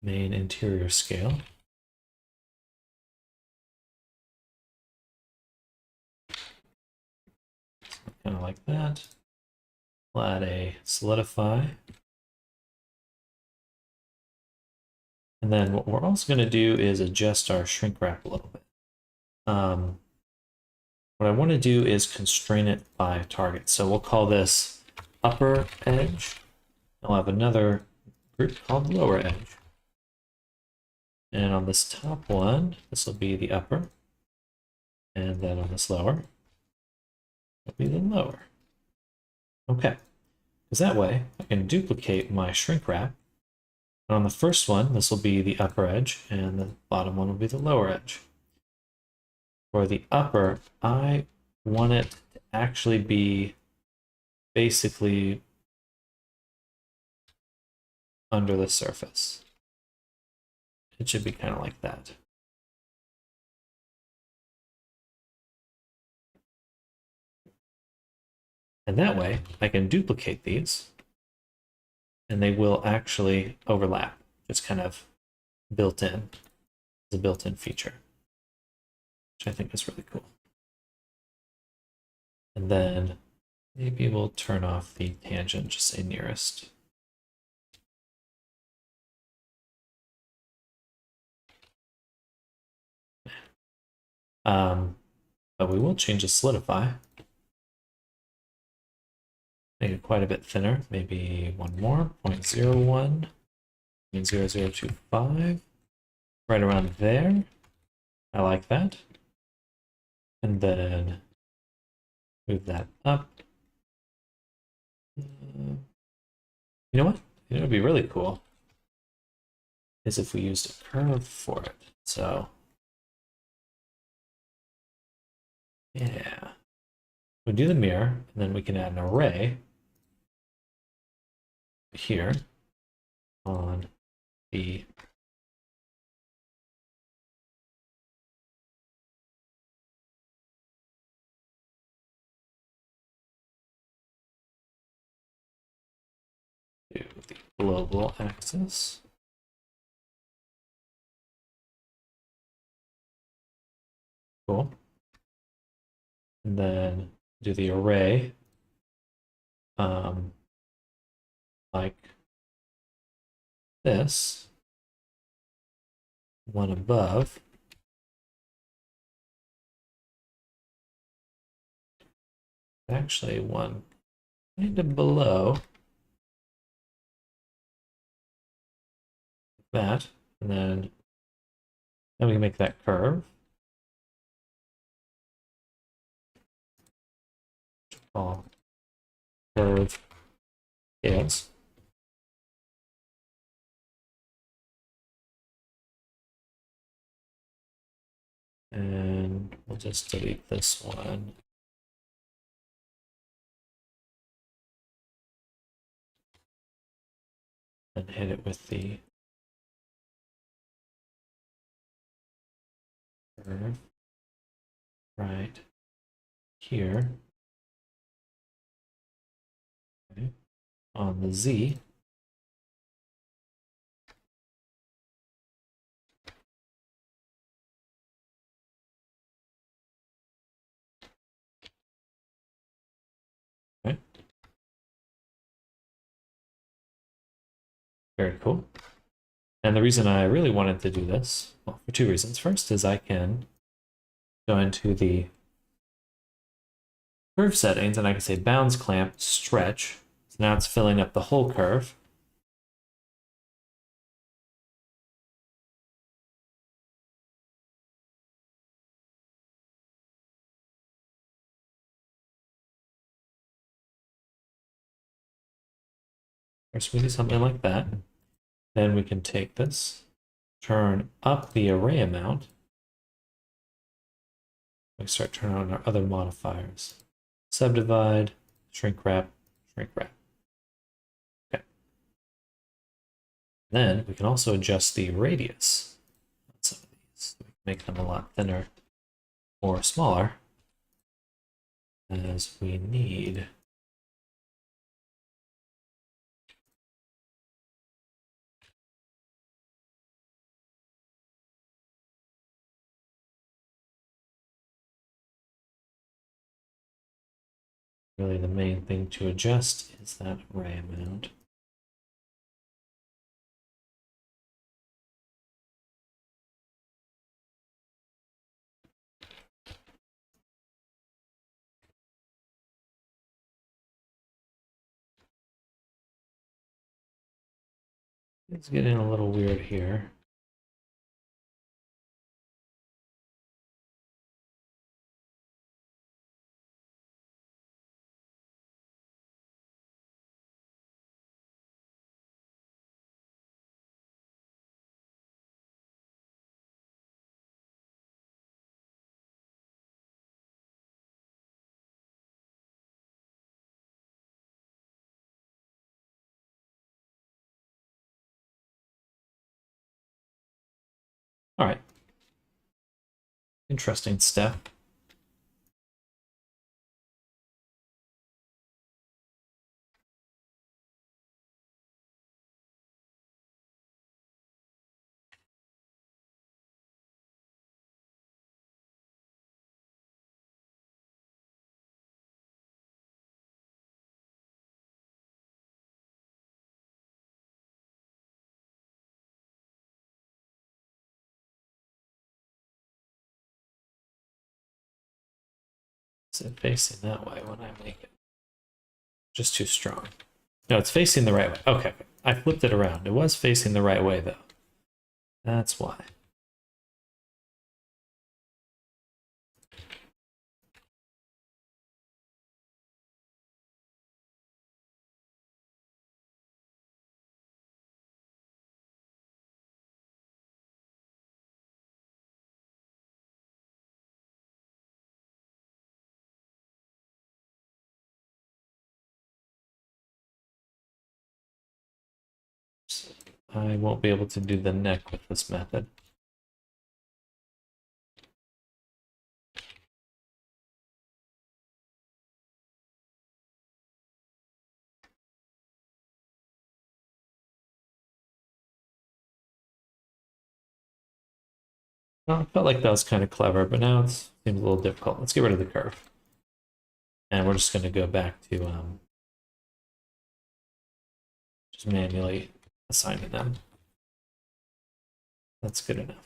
Main interior scale. Kind of like that. We'll add a solidify. And then what we're also going to do is adjust our shrink wrap a little bit. What I want to do is constrain it by target. So we'll call this upper edge. I'll have another group called lower edge. And on this top one, this will be the upper. And then on this lower, it'll be the lower. Okay, because that way I can duplicate my shrink wrap. And on the first one, this will be the upper edge, and the bottom one will be the lower edge. For the upper, I want it to actually be basically under the surface. It should be kind of like that. And that way, I can duplicate these, and they will actually overlap. It's kind of built in. It's a built-in feature, which I think is really cool. And then maybe we'll turn off the tangent, just say nearest. But we will change the solidify. Make it quite a bit thinner, maybe one more, 0.01, 0.0025, right around there. I like that. And then move that up. You know what? It would be really cool is if we used a curve for it. So yeah, we do the mirror, and then we can add an array here on the global axis. Cool. And then do the array like this, one above, actually one kind of below that, and then we can make that curve. Call curve scales. And we'll just delete this one. And hit it with the curve right here. on the Z. Okay. Very cool. And the reason I really wanted to do this, well, for two reasons. First is I can go into the curve settings and I can say bounds clamp stretch. So now it's filling up the whole curve. First we do something like that. Then we can take this, turn up the array amount. We start turning on our other modifiers. Subdivide, shrink wrap, shrink wrap. Okay. Then we can also adjust the radius on some of these. We can make them a lot thinner or smaller as we need. Really the main thing to adjust is that array amount. It's getting a little weird here. All right. Interesting step. Is it facing that way when I make it? Just too strong. No, it's facing the right way. Okay, I flipped it around. It was facing the right way though. That's why. I won't be able to do the neck with this method. Well, I felt like that was kind of clever, but now it seems a little difficult. Let's get rid of the curve. And we're just going to go back to just manually assigning them. That's good enough.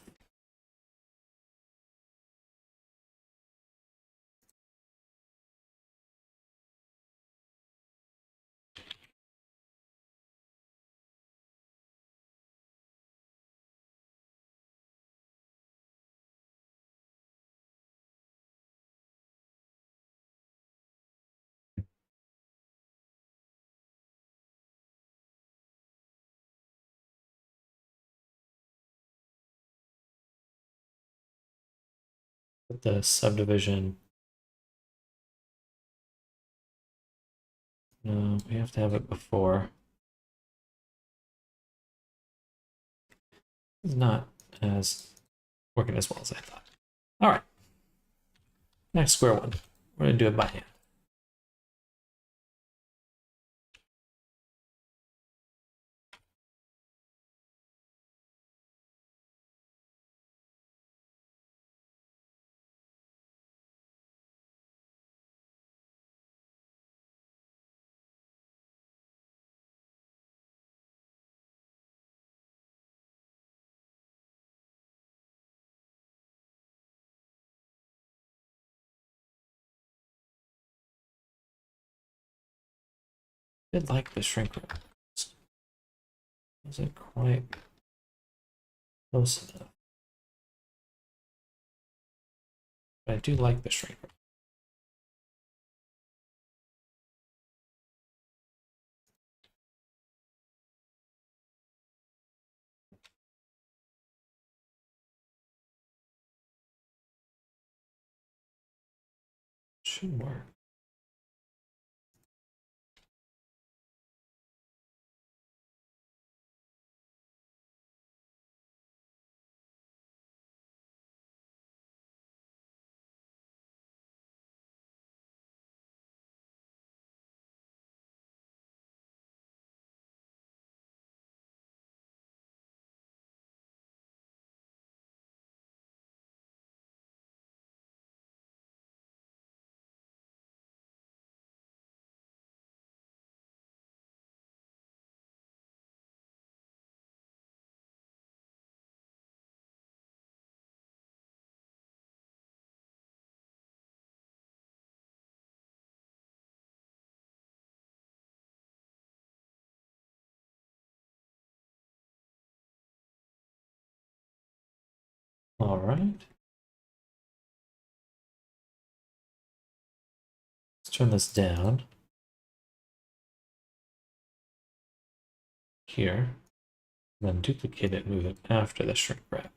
Put the subdivision. No, we have to have it before. It's not as working as well as I thought. All right. Next square one. We're going to do it by hand. did like the shrink wrap. Wasn't quite close enough. But I do like the shrink wrap. Should work. All right. Let's turn this down here, and then duplicate it and move it after the shrink wrap.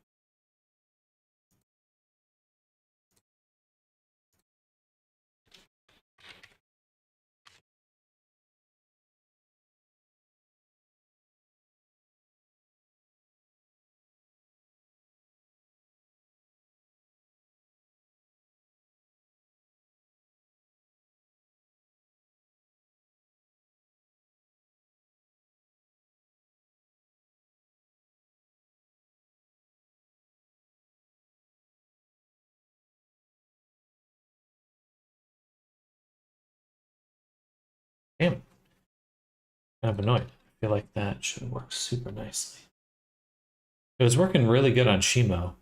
Damn. Kind of annoyed. I feel like that should work super nicely. It was working really good on Shimo.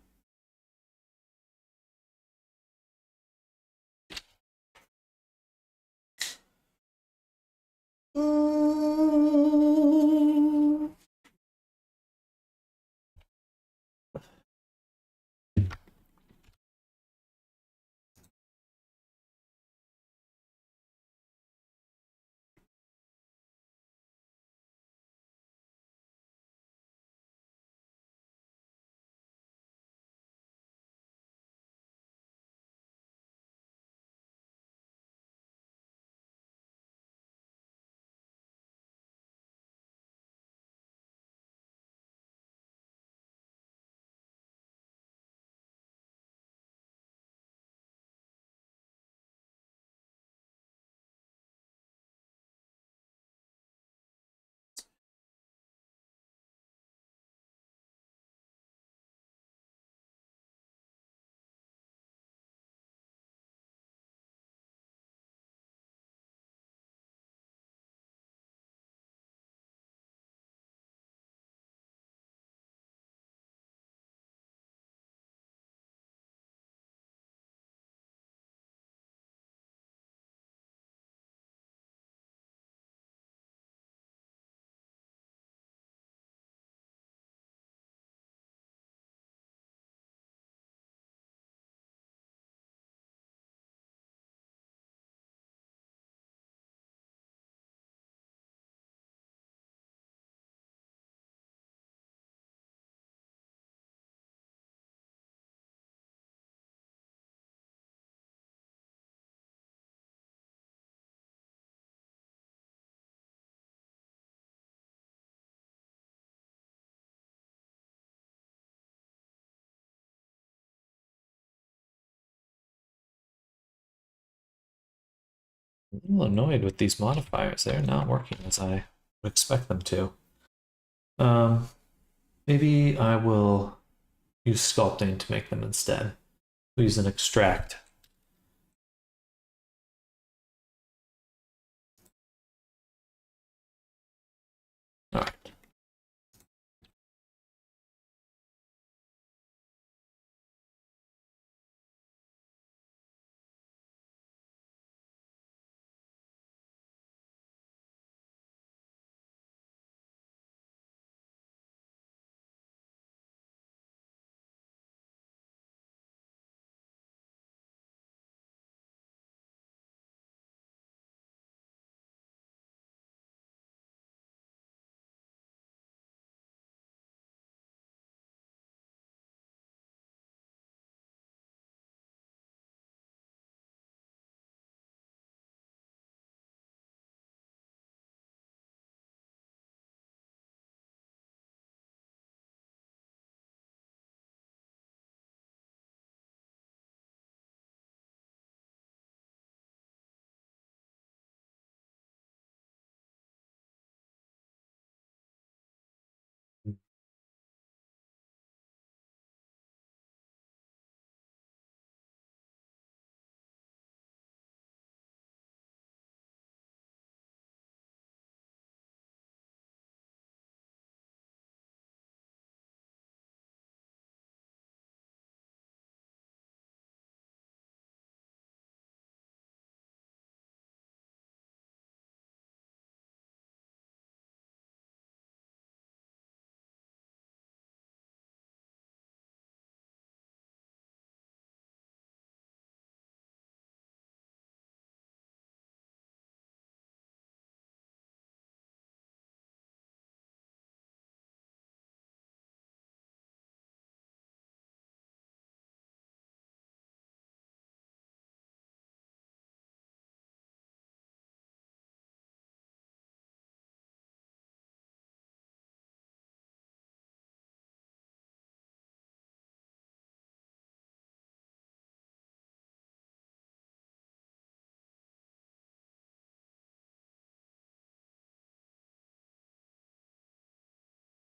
I'm a little annoyed with these modifiers. They're not working as I would expect them to. Um, Maybe I will use sculpting to make them instead. We'll use an extract. All right.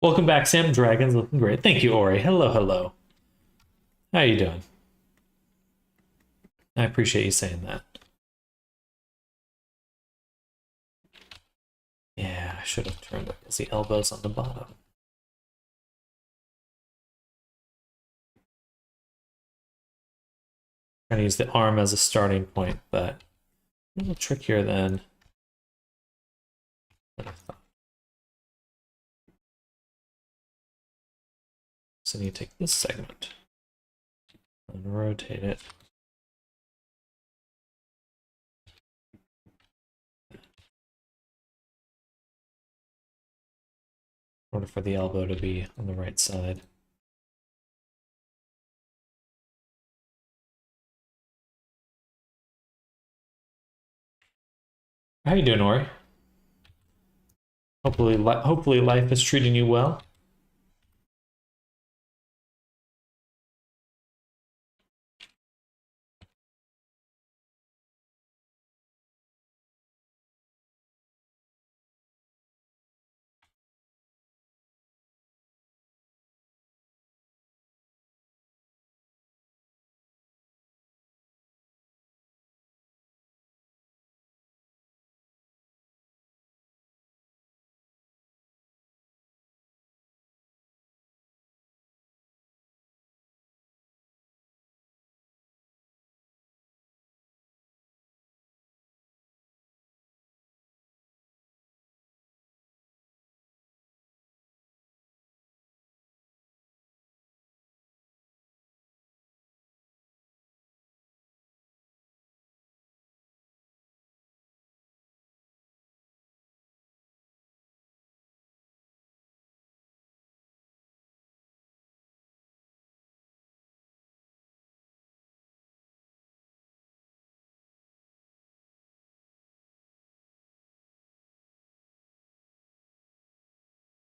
Welcome back, Sam. Dragon's looking great. Thank you, Ori. Hello, hello. How you doing? I appreciate you saying that. Yeah, I should have turned it because the elbow's on the bottom. Trying to use the arm as a starting point, but a little trickier than what I thought. So I need to take this segment and rotate it. In order for the elbow to be on the right side. How you doing, Ori? Hopefully life is treating you well.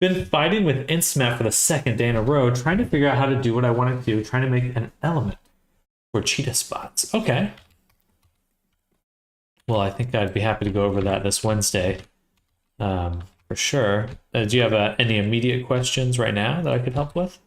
Been fighting with Insmap for the second day in a row, trying to figure out how to do what I want to do, trying to make an element for cheetah spots. Okay. Well, I think I'd be happy to go over that this Wednesday, for sure. Do you have any immediate questions right now that I could help with?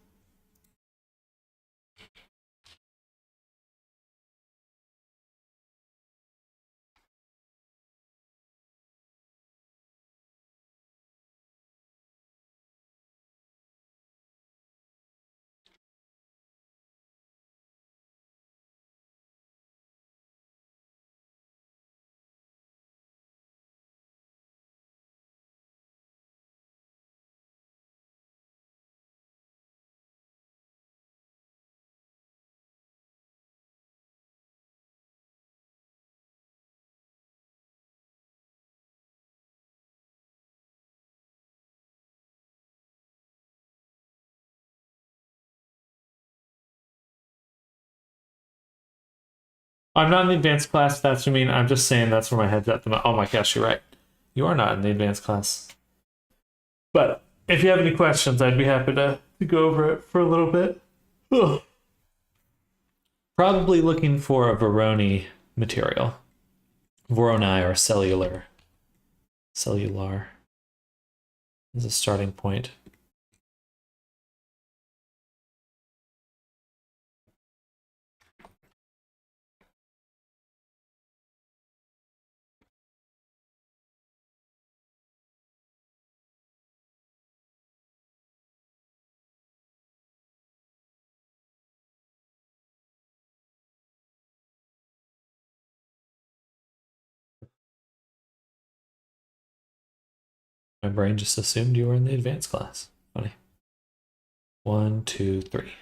I'm not in the advanced class. That's what I mean. I'm just saying that's where my head's at. Oh my gosh, you're right. You are not in the advanced class. But if you have any questions, I'd be happy to go over it for a little bit. Ugh. Probably looking for a Voronoi material. Voronoi or cellular. Cellular is a starting point. My brain just assumed you were in the advanced class. Funny. 1, 2, 3.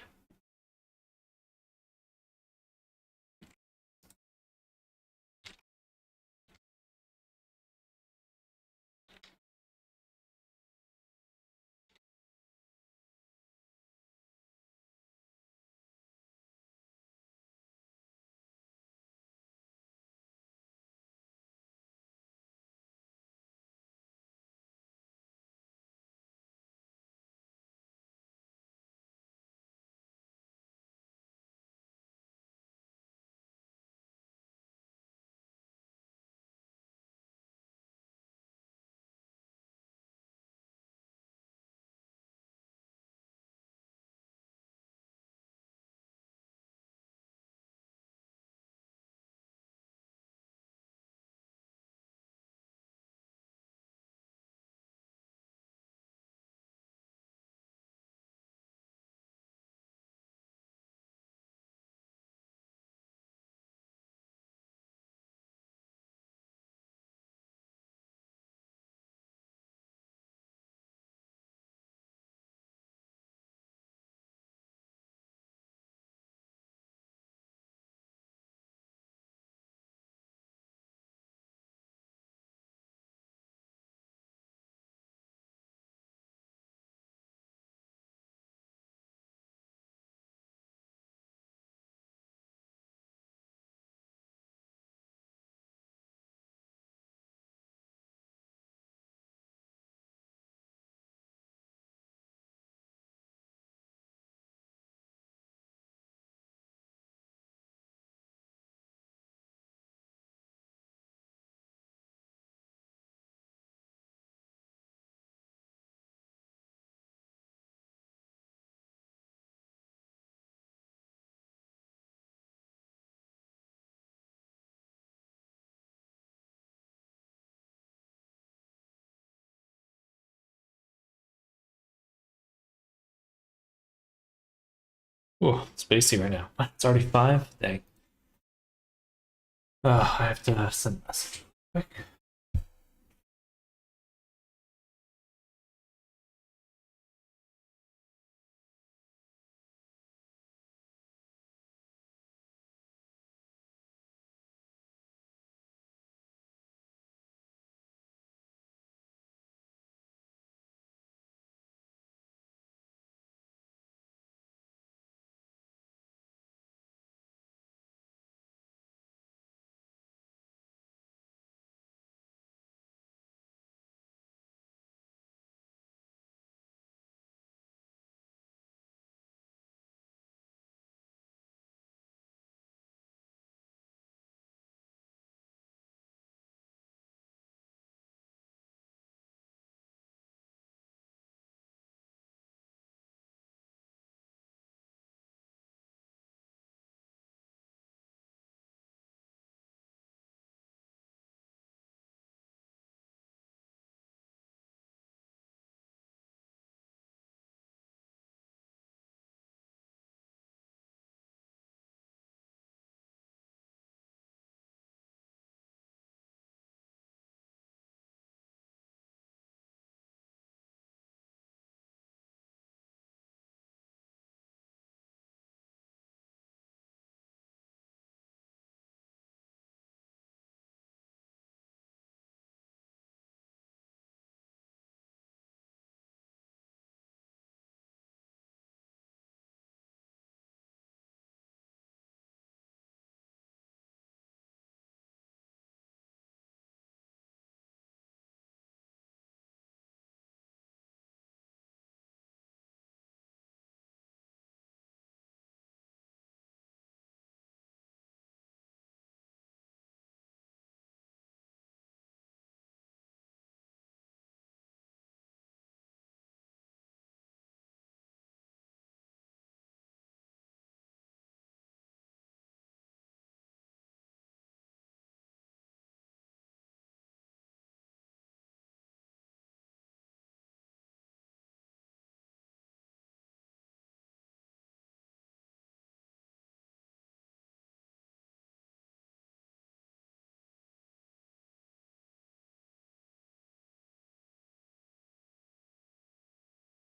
Oh, it's spacey right now. What? It's already 5? Dang. I have to send a message real quick.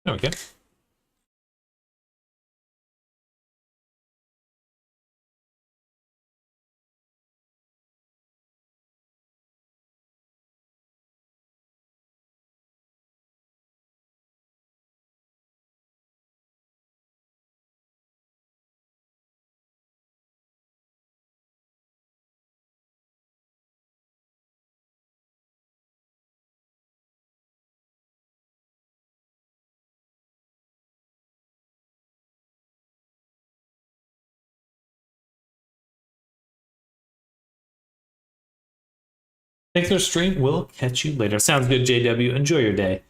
There we go. Thanks for the stream. We'll catch you later. Sounds good, JW. Enjoy your day.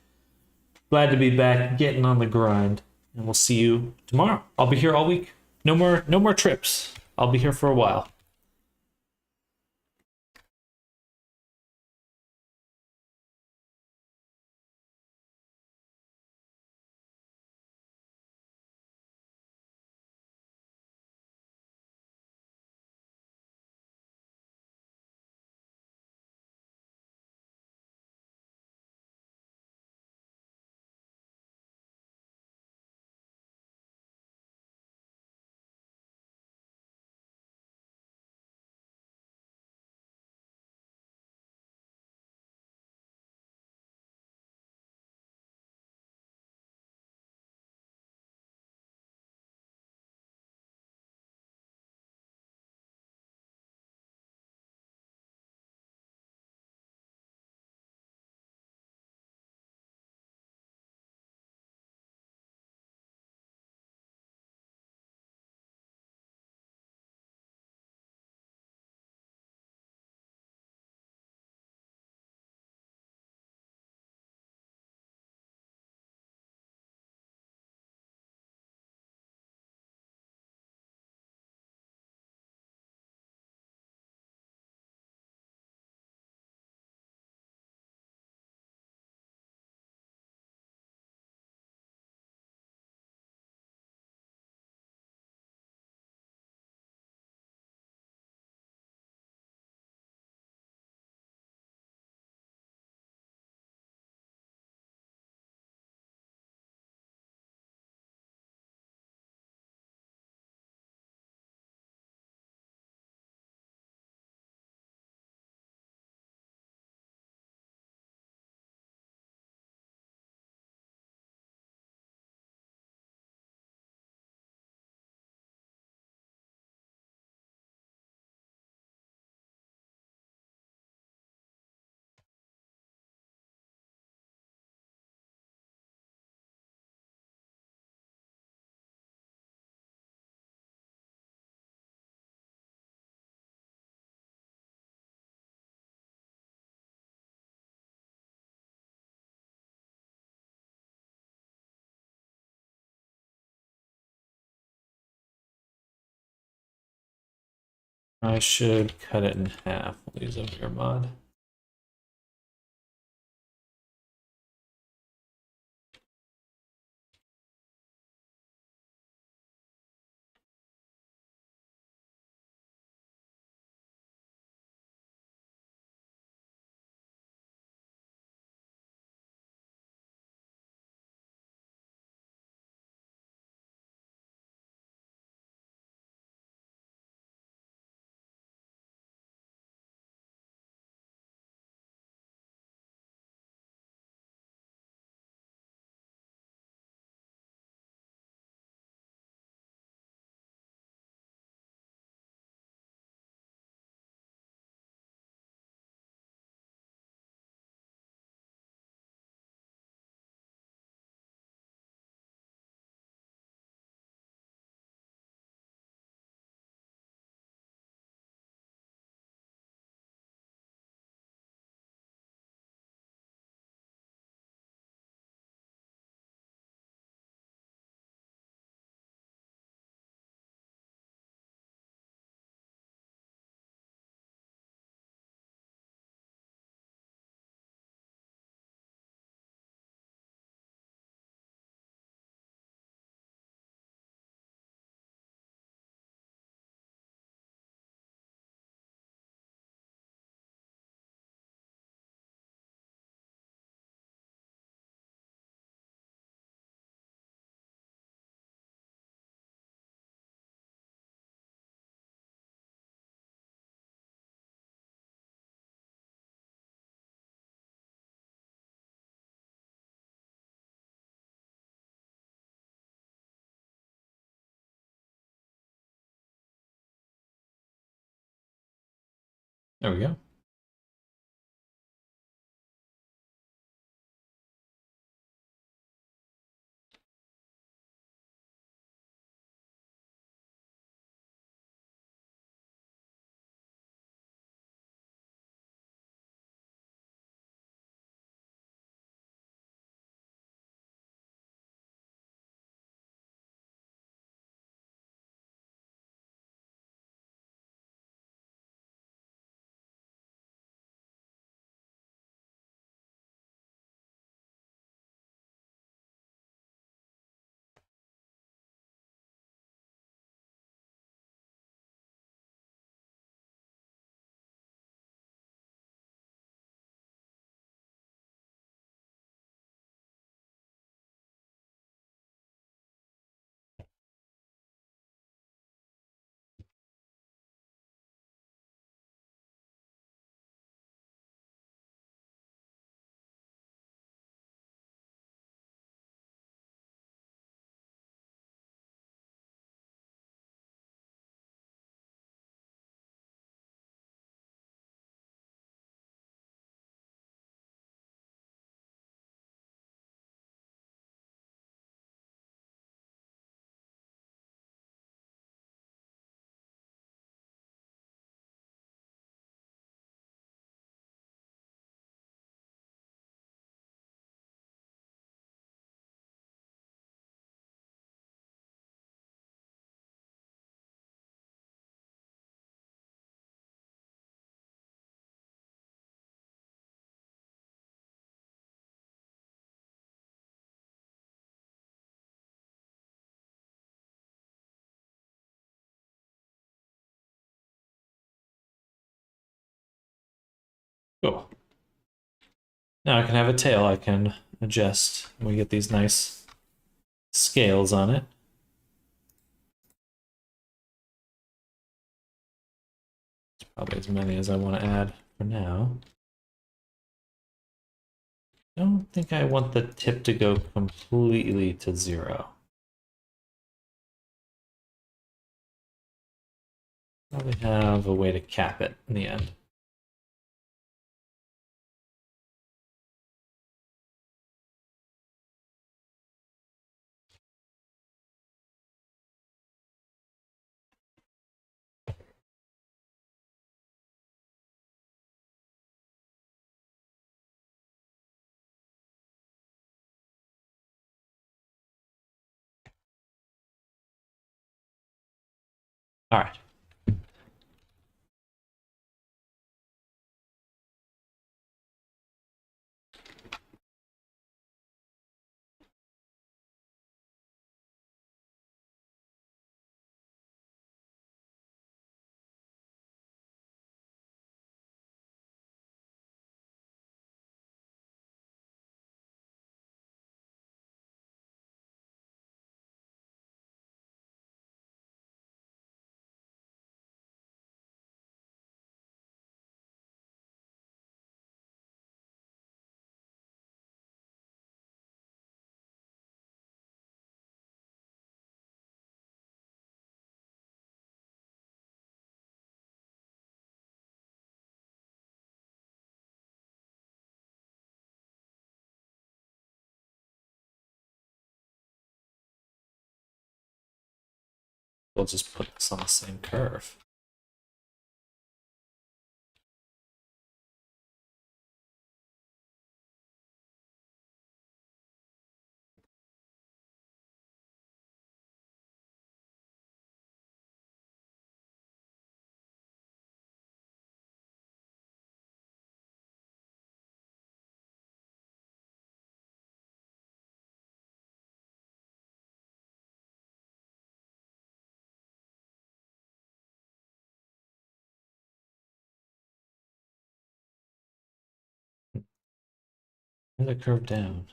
Glad to be back, getting on the grind, and we'll see you tomorrow. I'll be here all week. No more trips. I'll be here for a while. I should cut it in half. We'll use a mirror mod. There we go. Cool. Now I can have a tail I can adjust. We get these nice scales on it. It's probably as many as I want to add for now. I don't think I want the tip to go completely to 0. Probably have a way to cap it in the end. All right. We'll just put this on the same curve. And the curve down.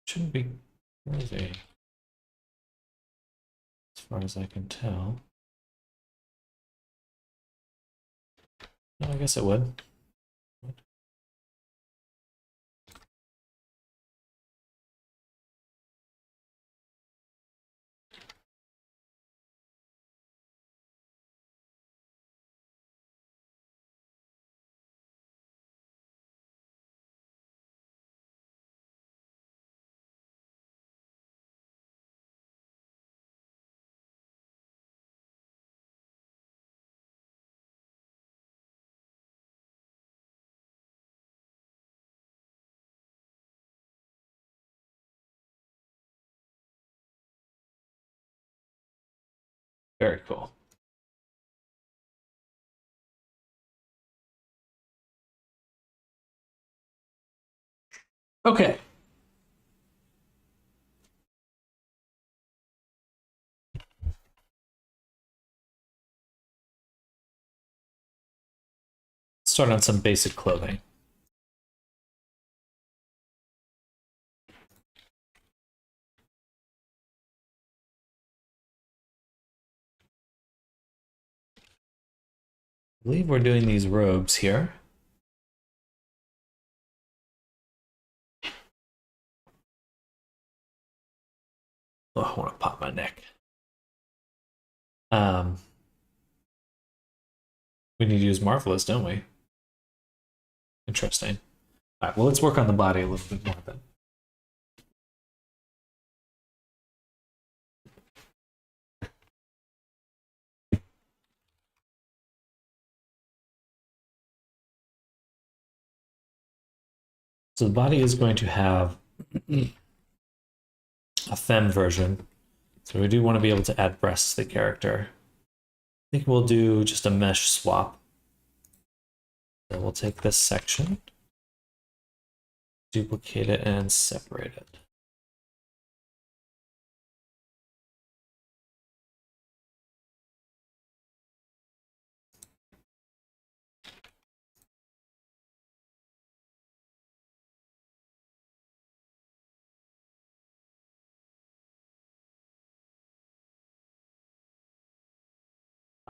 Shouldn't be crazy, as far as I can tell. No, I guess it would. Very cool. Okay. Start on some basic clothing. I believe we're doing these robes here. Oh, I want to pop my neck. We need to use Marvelous, don't we? Interesting. All right, well, let's work on the body a little bit more then. So the body is going to have a femme version. So we do want to be able to add breasts to the character. I think we'll do just a mesh swap. So we'll take this section, duplicate it, and separate it.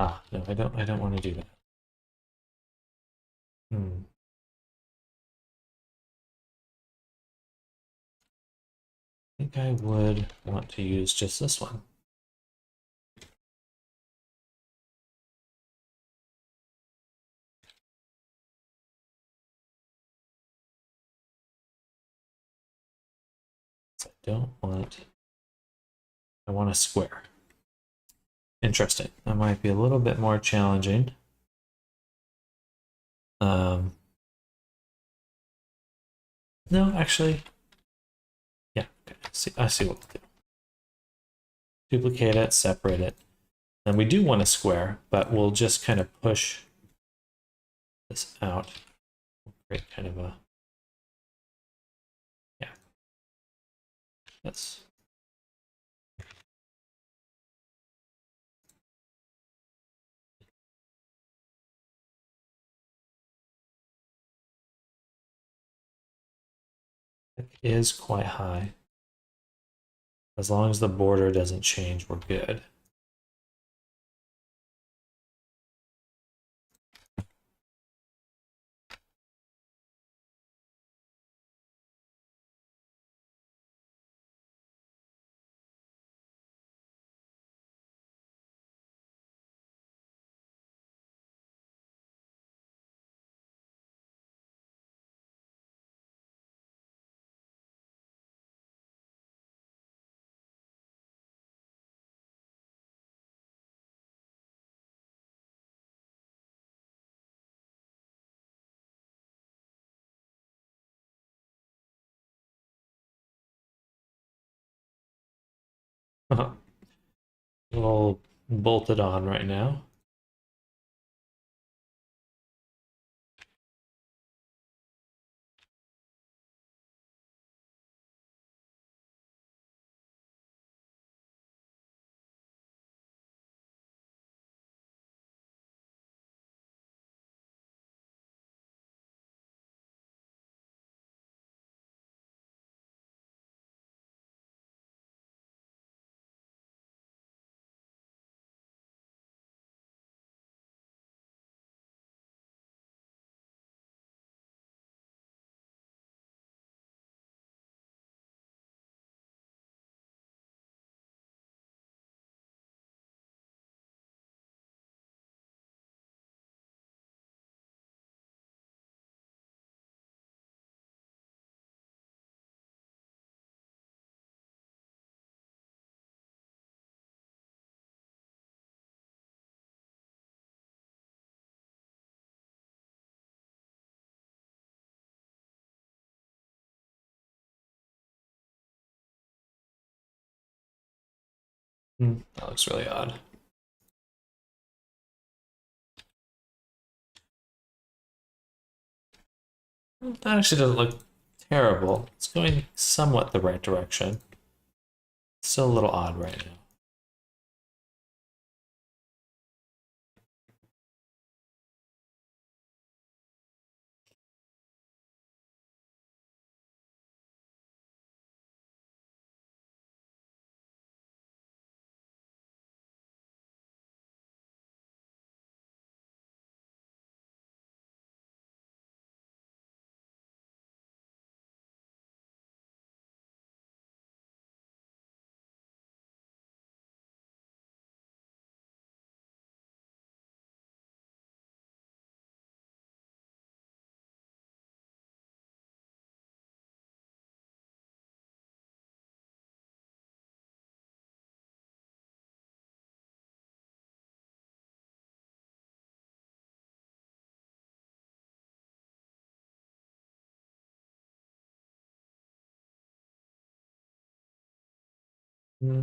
Ah, no, I don't want to do that. I think I would want to use just this one. So I want a square. Interesting. That might be a little bit more challenging. No, actually, yeah, okay. I see what we'll do. Duplicate it, separate it. And we do want a square, but we'll just kind of push this out. We'll create kind of a, yeah. That's it is quite high. As long as the border doesn't change, we're good. A little bolted on right now. That looks really odd. That actually doesn't look terrible. It's going somewhat the right direction. Still a little odd right now.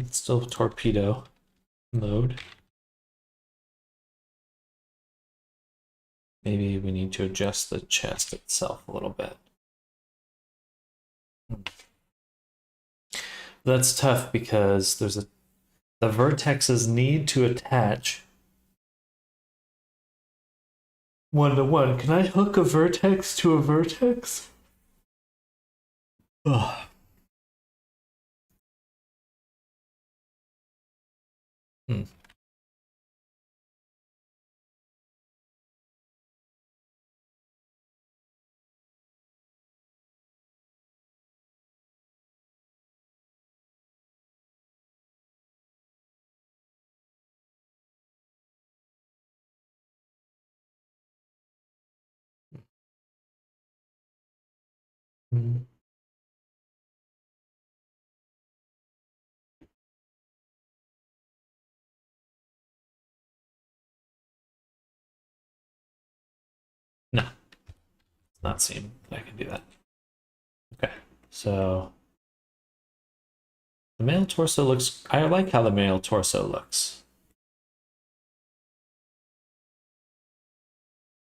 Still torpedo mode. Maybe we need to adjust the chest itself a little bit. That's tough because the vertexes need to attach 1-to-1. Can I hook a vertex to a vertex? Ugh. Hmm. Hmm. No, it's not seem I can do that. Okay, so the male torso looks. I like how the male torso looks.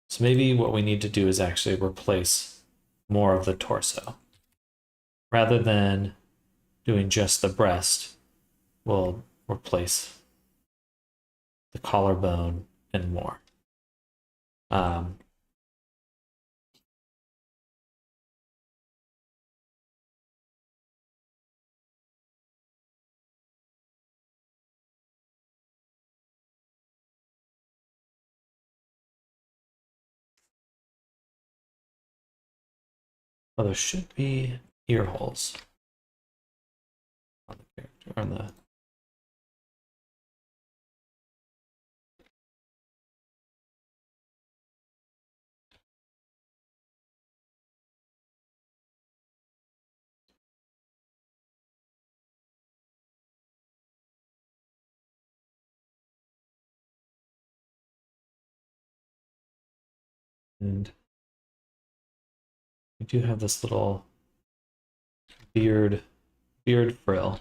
So maybe what we need to do is actually replace more of the torso. Rather than doing just the breast, we'll replace the collarbone and more. Um, well, there should be ear holes on the character, on the. And we do have this little beard frill.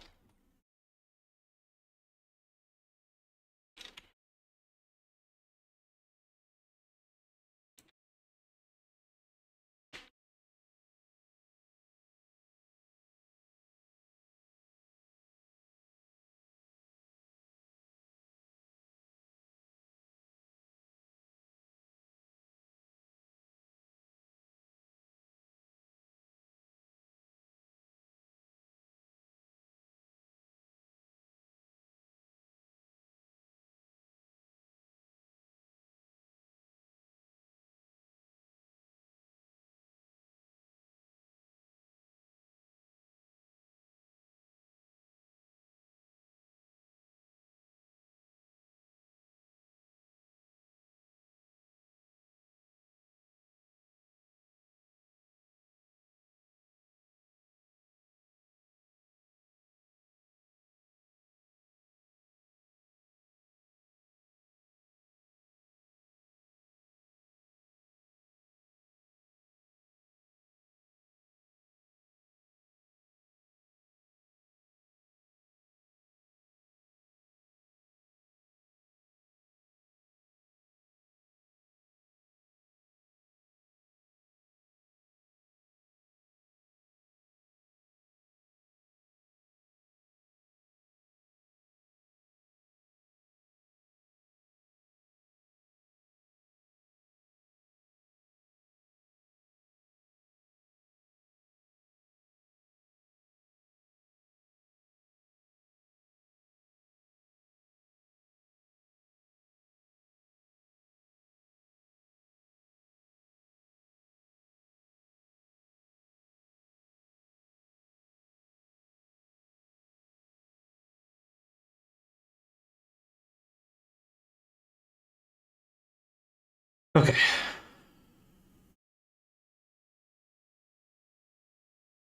Okay.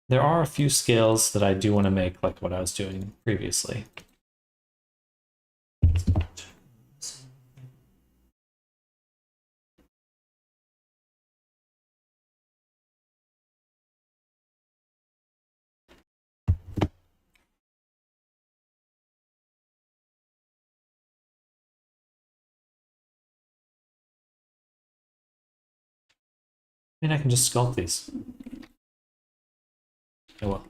There are a few scales that I do want to make, like what I was doing previously. I mean, I can just sculpt these. Oh well.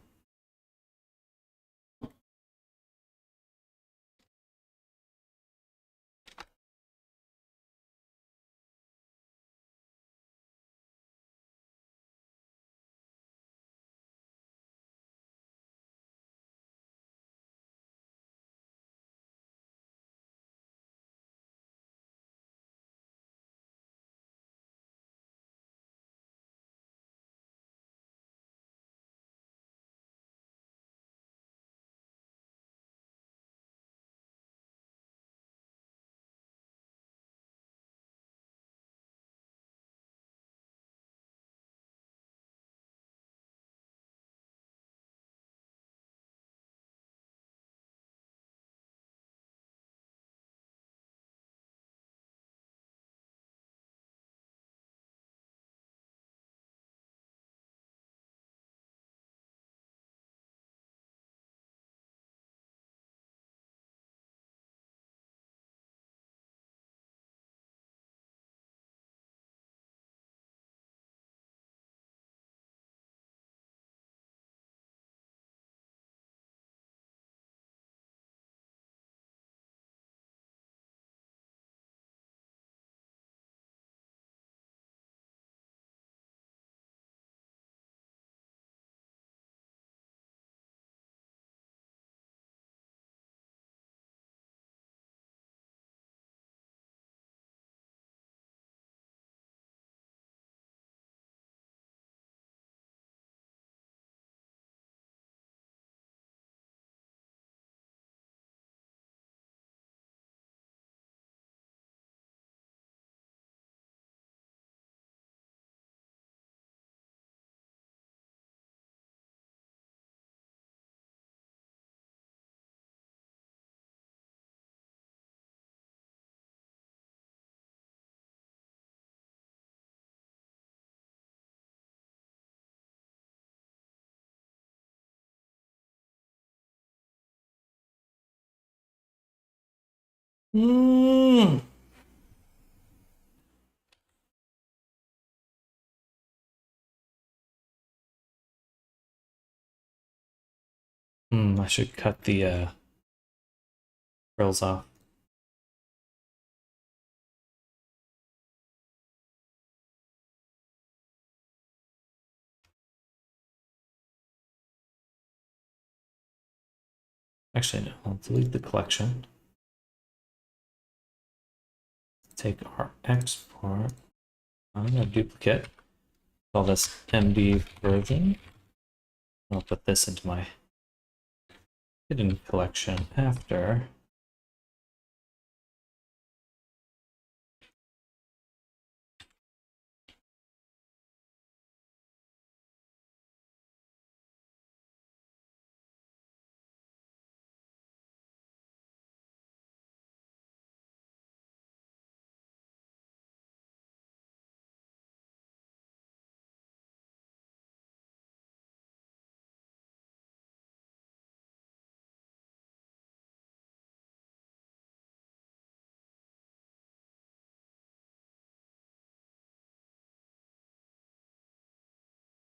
Mm. I should cut the frills off. Actually, no. I'll delete the collection. Take our export. I'm going to duplicate. Call this MD version. I'll put this into my hidden collection after.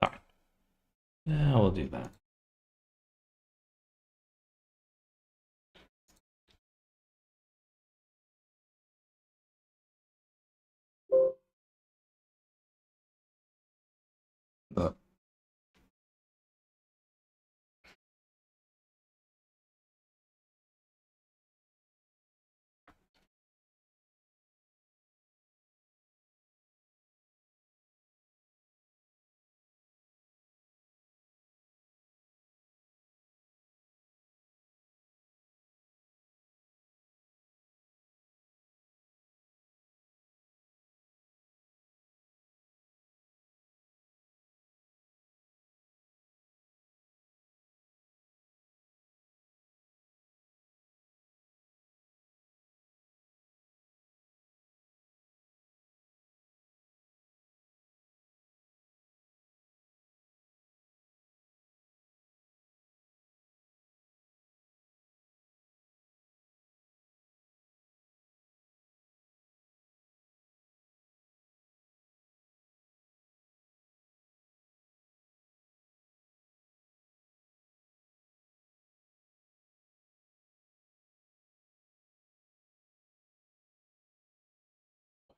All right. Now we'll do that.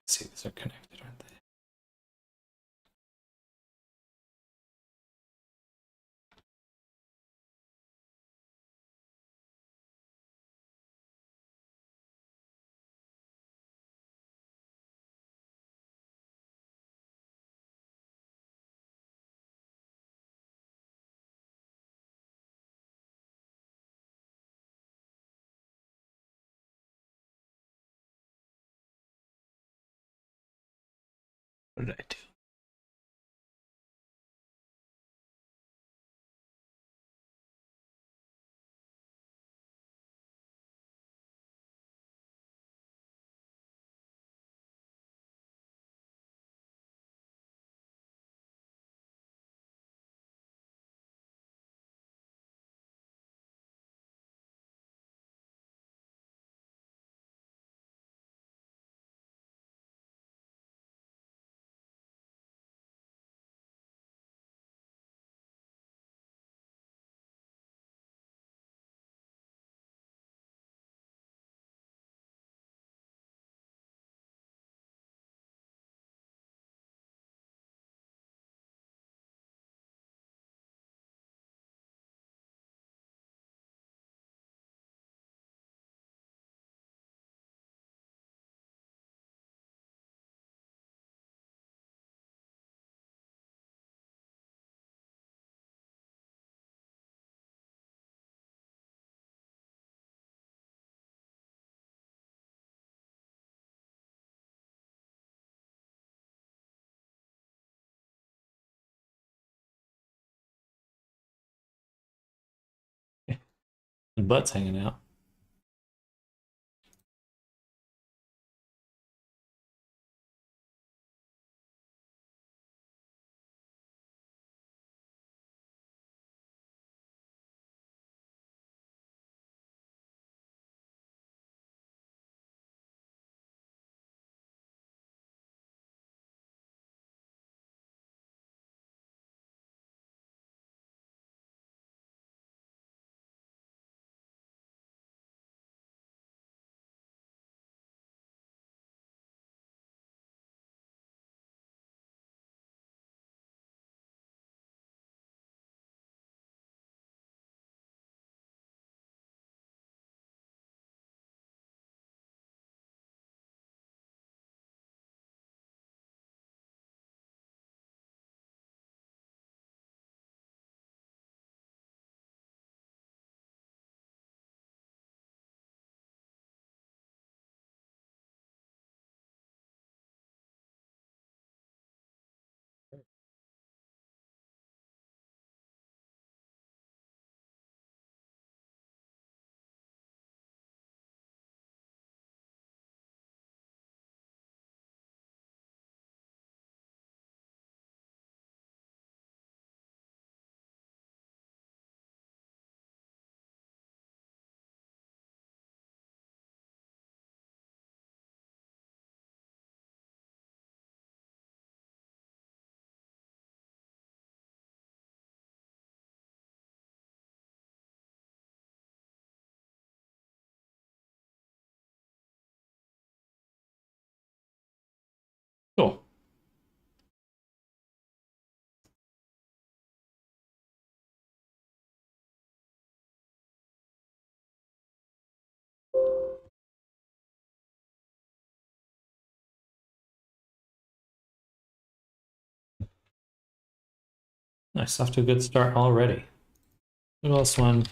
See, these are connected, aren't they? What did I do? Butt's hanging out. Cool. Nice, off to a good start already. What else one?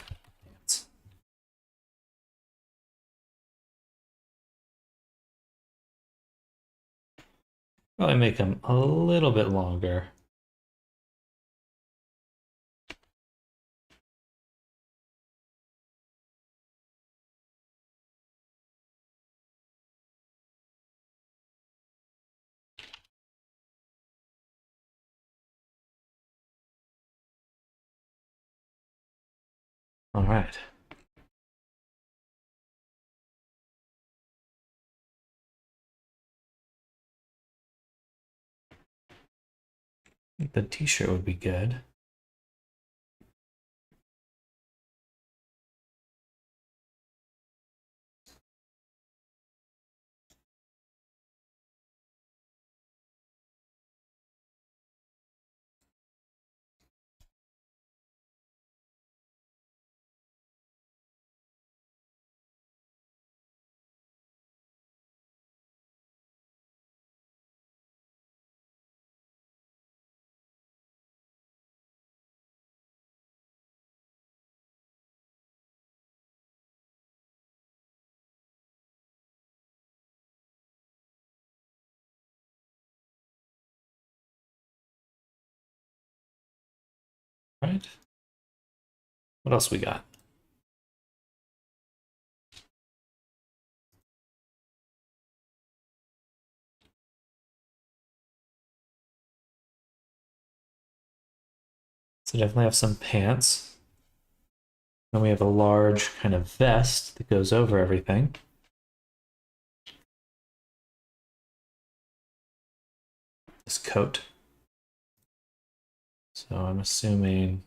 Probably make them a little bit longer. All right. I think the t-shirt would be good. right? What else we got? So definitely have some pants. Then we have a large kind of vest that goes over everything. This coat. So I'm assuming.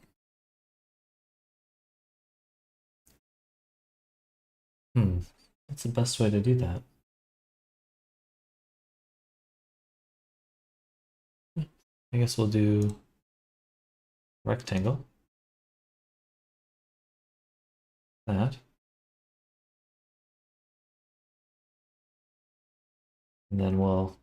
What's the best way to do that? I guess we'll do rectangle. That. And then we'll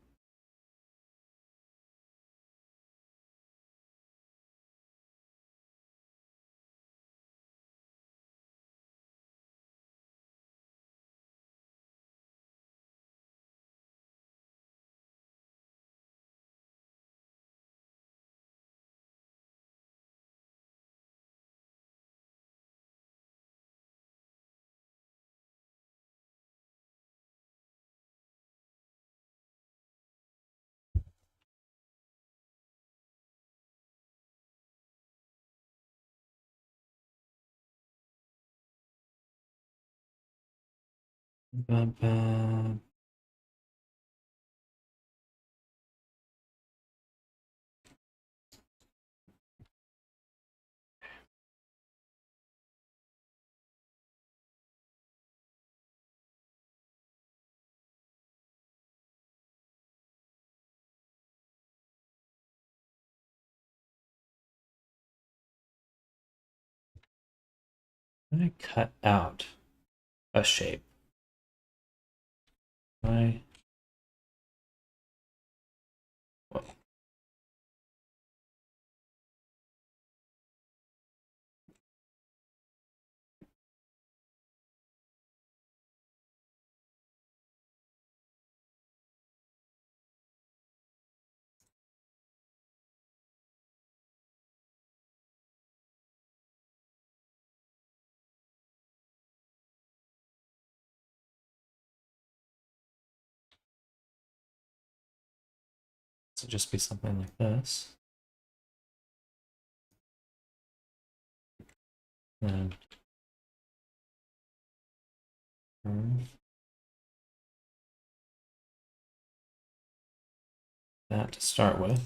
I'm gonna cut out a shape. I so just be something like this. And that to start with.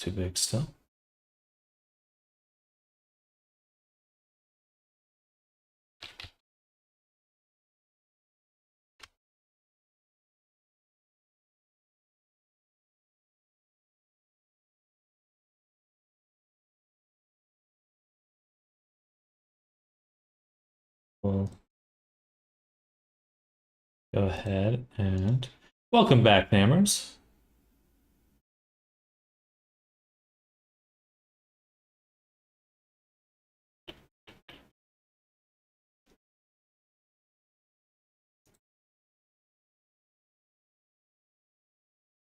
Too big still. We'll go ahead and welcome back, Nammers.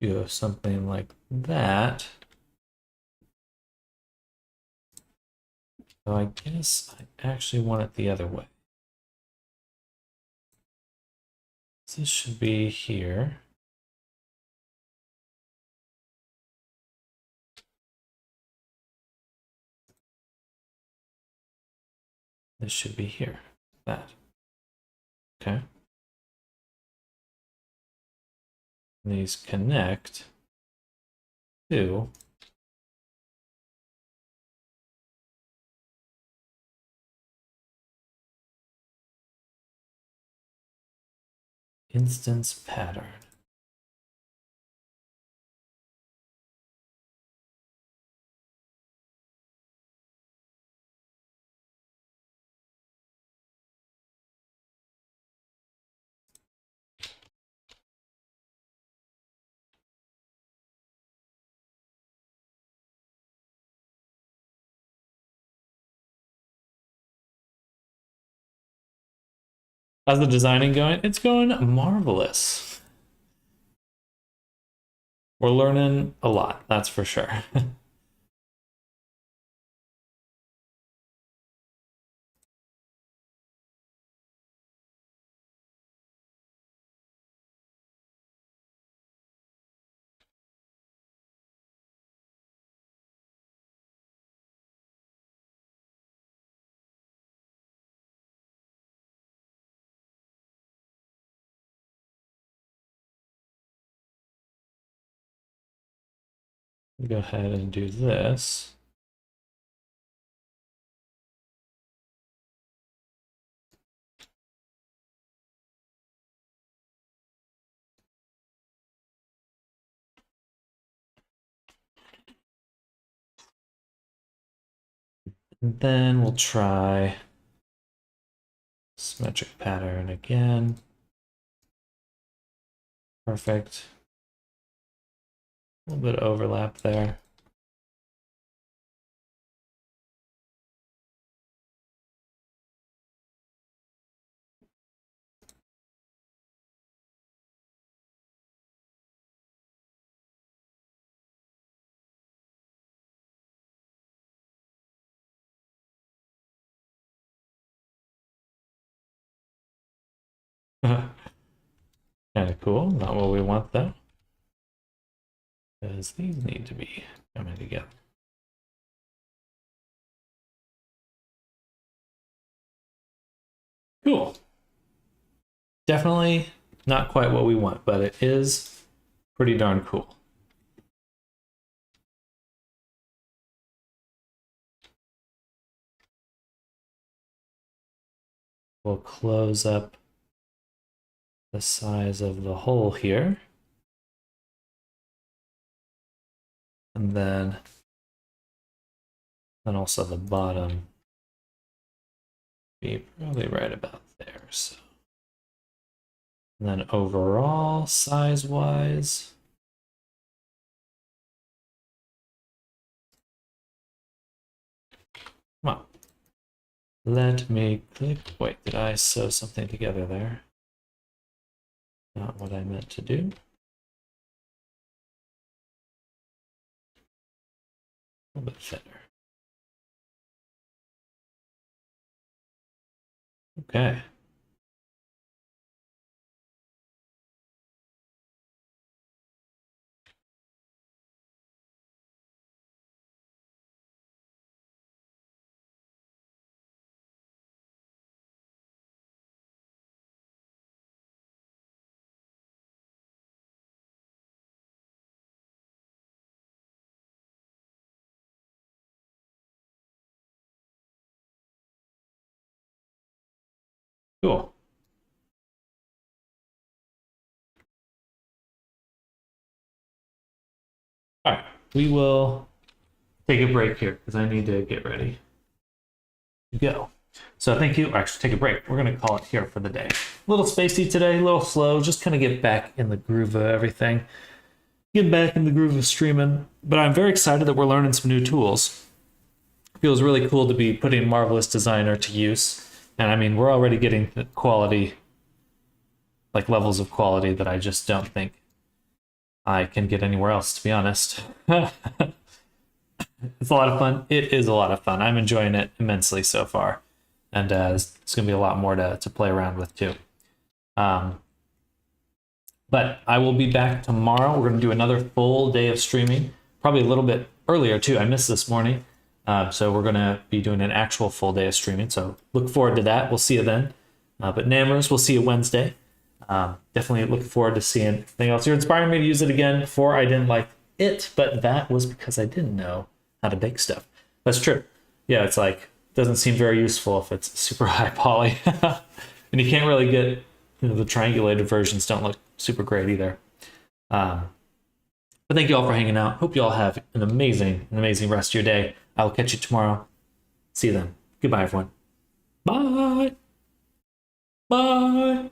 Do something like that. So I guess I actually want it the other way. So this should be here. This should be here. That. Okay. And these connect to instance pattern. How's the designing going? It's going marvelous. We're learning a lot, that's for sure. Go ahead and do this. And then we'll try symmetric pattern again. Perfect. A little bit of overlap there. Kind of cool. Not what we want though. Because these need to be coming together. Cool. Definitely not quite what we want, but it is pretty darn cool. We'll close up the size of the hole here. And then also the bottom be probably right about there. So, and then overall size-wise, come on. Let me click. Wait, did I sew something together there? Not what I meant to do. A little bit thinner. Okay. Cool. All right, we will take a break here because I need to get ready to go. So thank you. Actually, take a break. We're going to call it here for the day. A little spacey today, a little slow, just kind of get back in the groove of everything. Get back in the groove of streaming. But I'm very excited that we're learning some new tools. It feels really cool to be putting Marvelous Designer to use. And I mean, we're already getting the quality, like levels of quality that I just don't think I can get anywhere else, to be honest. It's a lot of fun. It is a lot of fun. I'm enjoying it immensely so far. And it's going to be a lot more to play around with too. But I will be back tomorrow. We're going to do another full day of streaming, probably a little bit earlier too. I missed this morning. So we're going to be doing an actual full day of streaming. So look forward to that. We'll see you then. But Nammers, we'll see you Wednesday. Definitely looking forward to seeing anything else. You're inspiring me to use it again. Before I didn't like it, but that was because I didn't know how to bake stuff. That's true. Yeah, it's like, doesn't seem very useful if it's super high poly. And you can't really get, the triangulated versions don't look super great either. But thank you all for hanging out. Hope you all have an amazing rest of your day. I'll catch you tomorrow. See you then. Goodbye, everyone. Bye. Bye.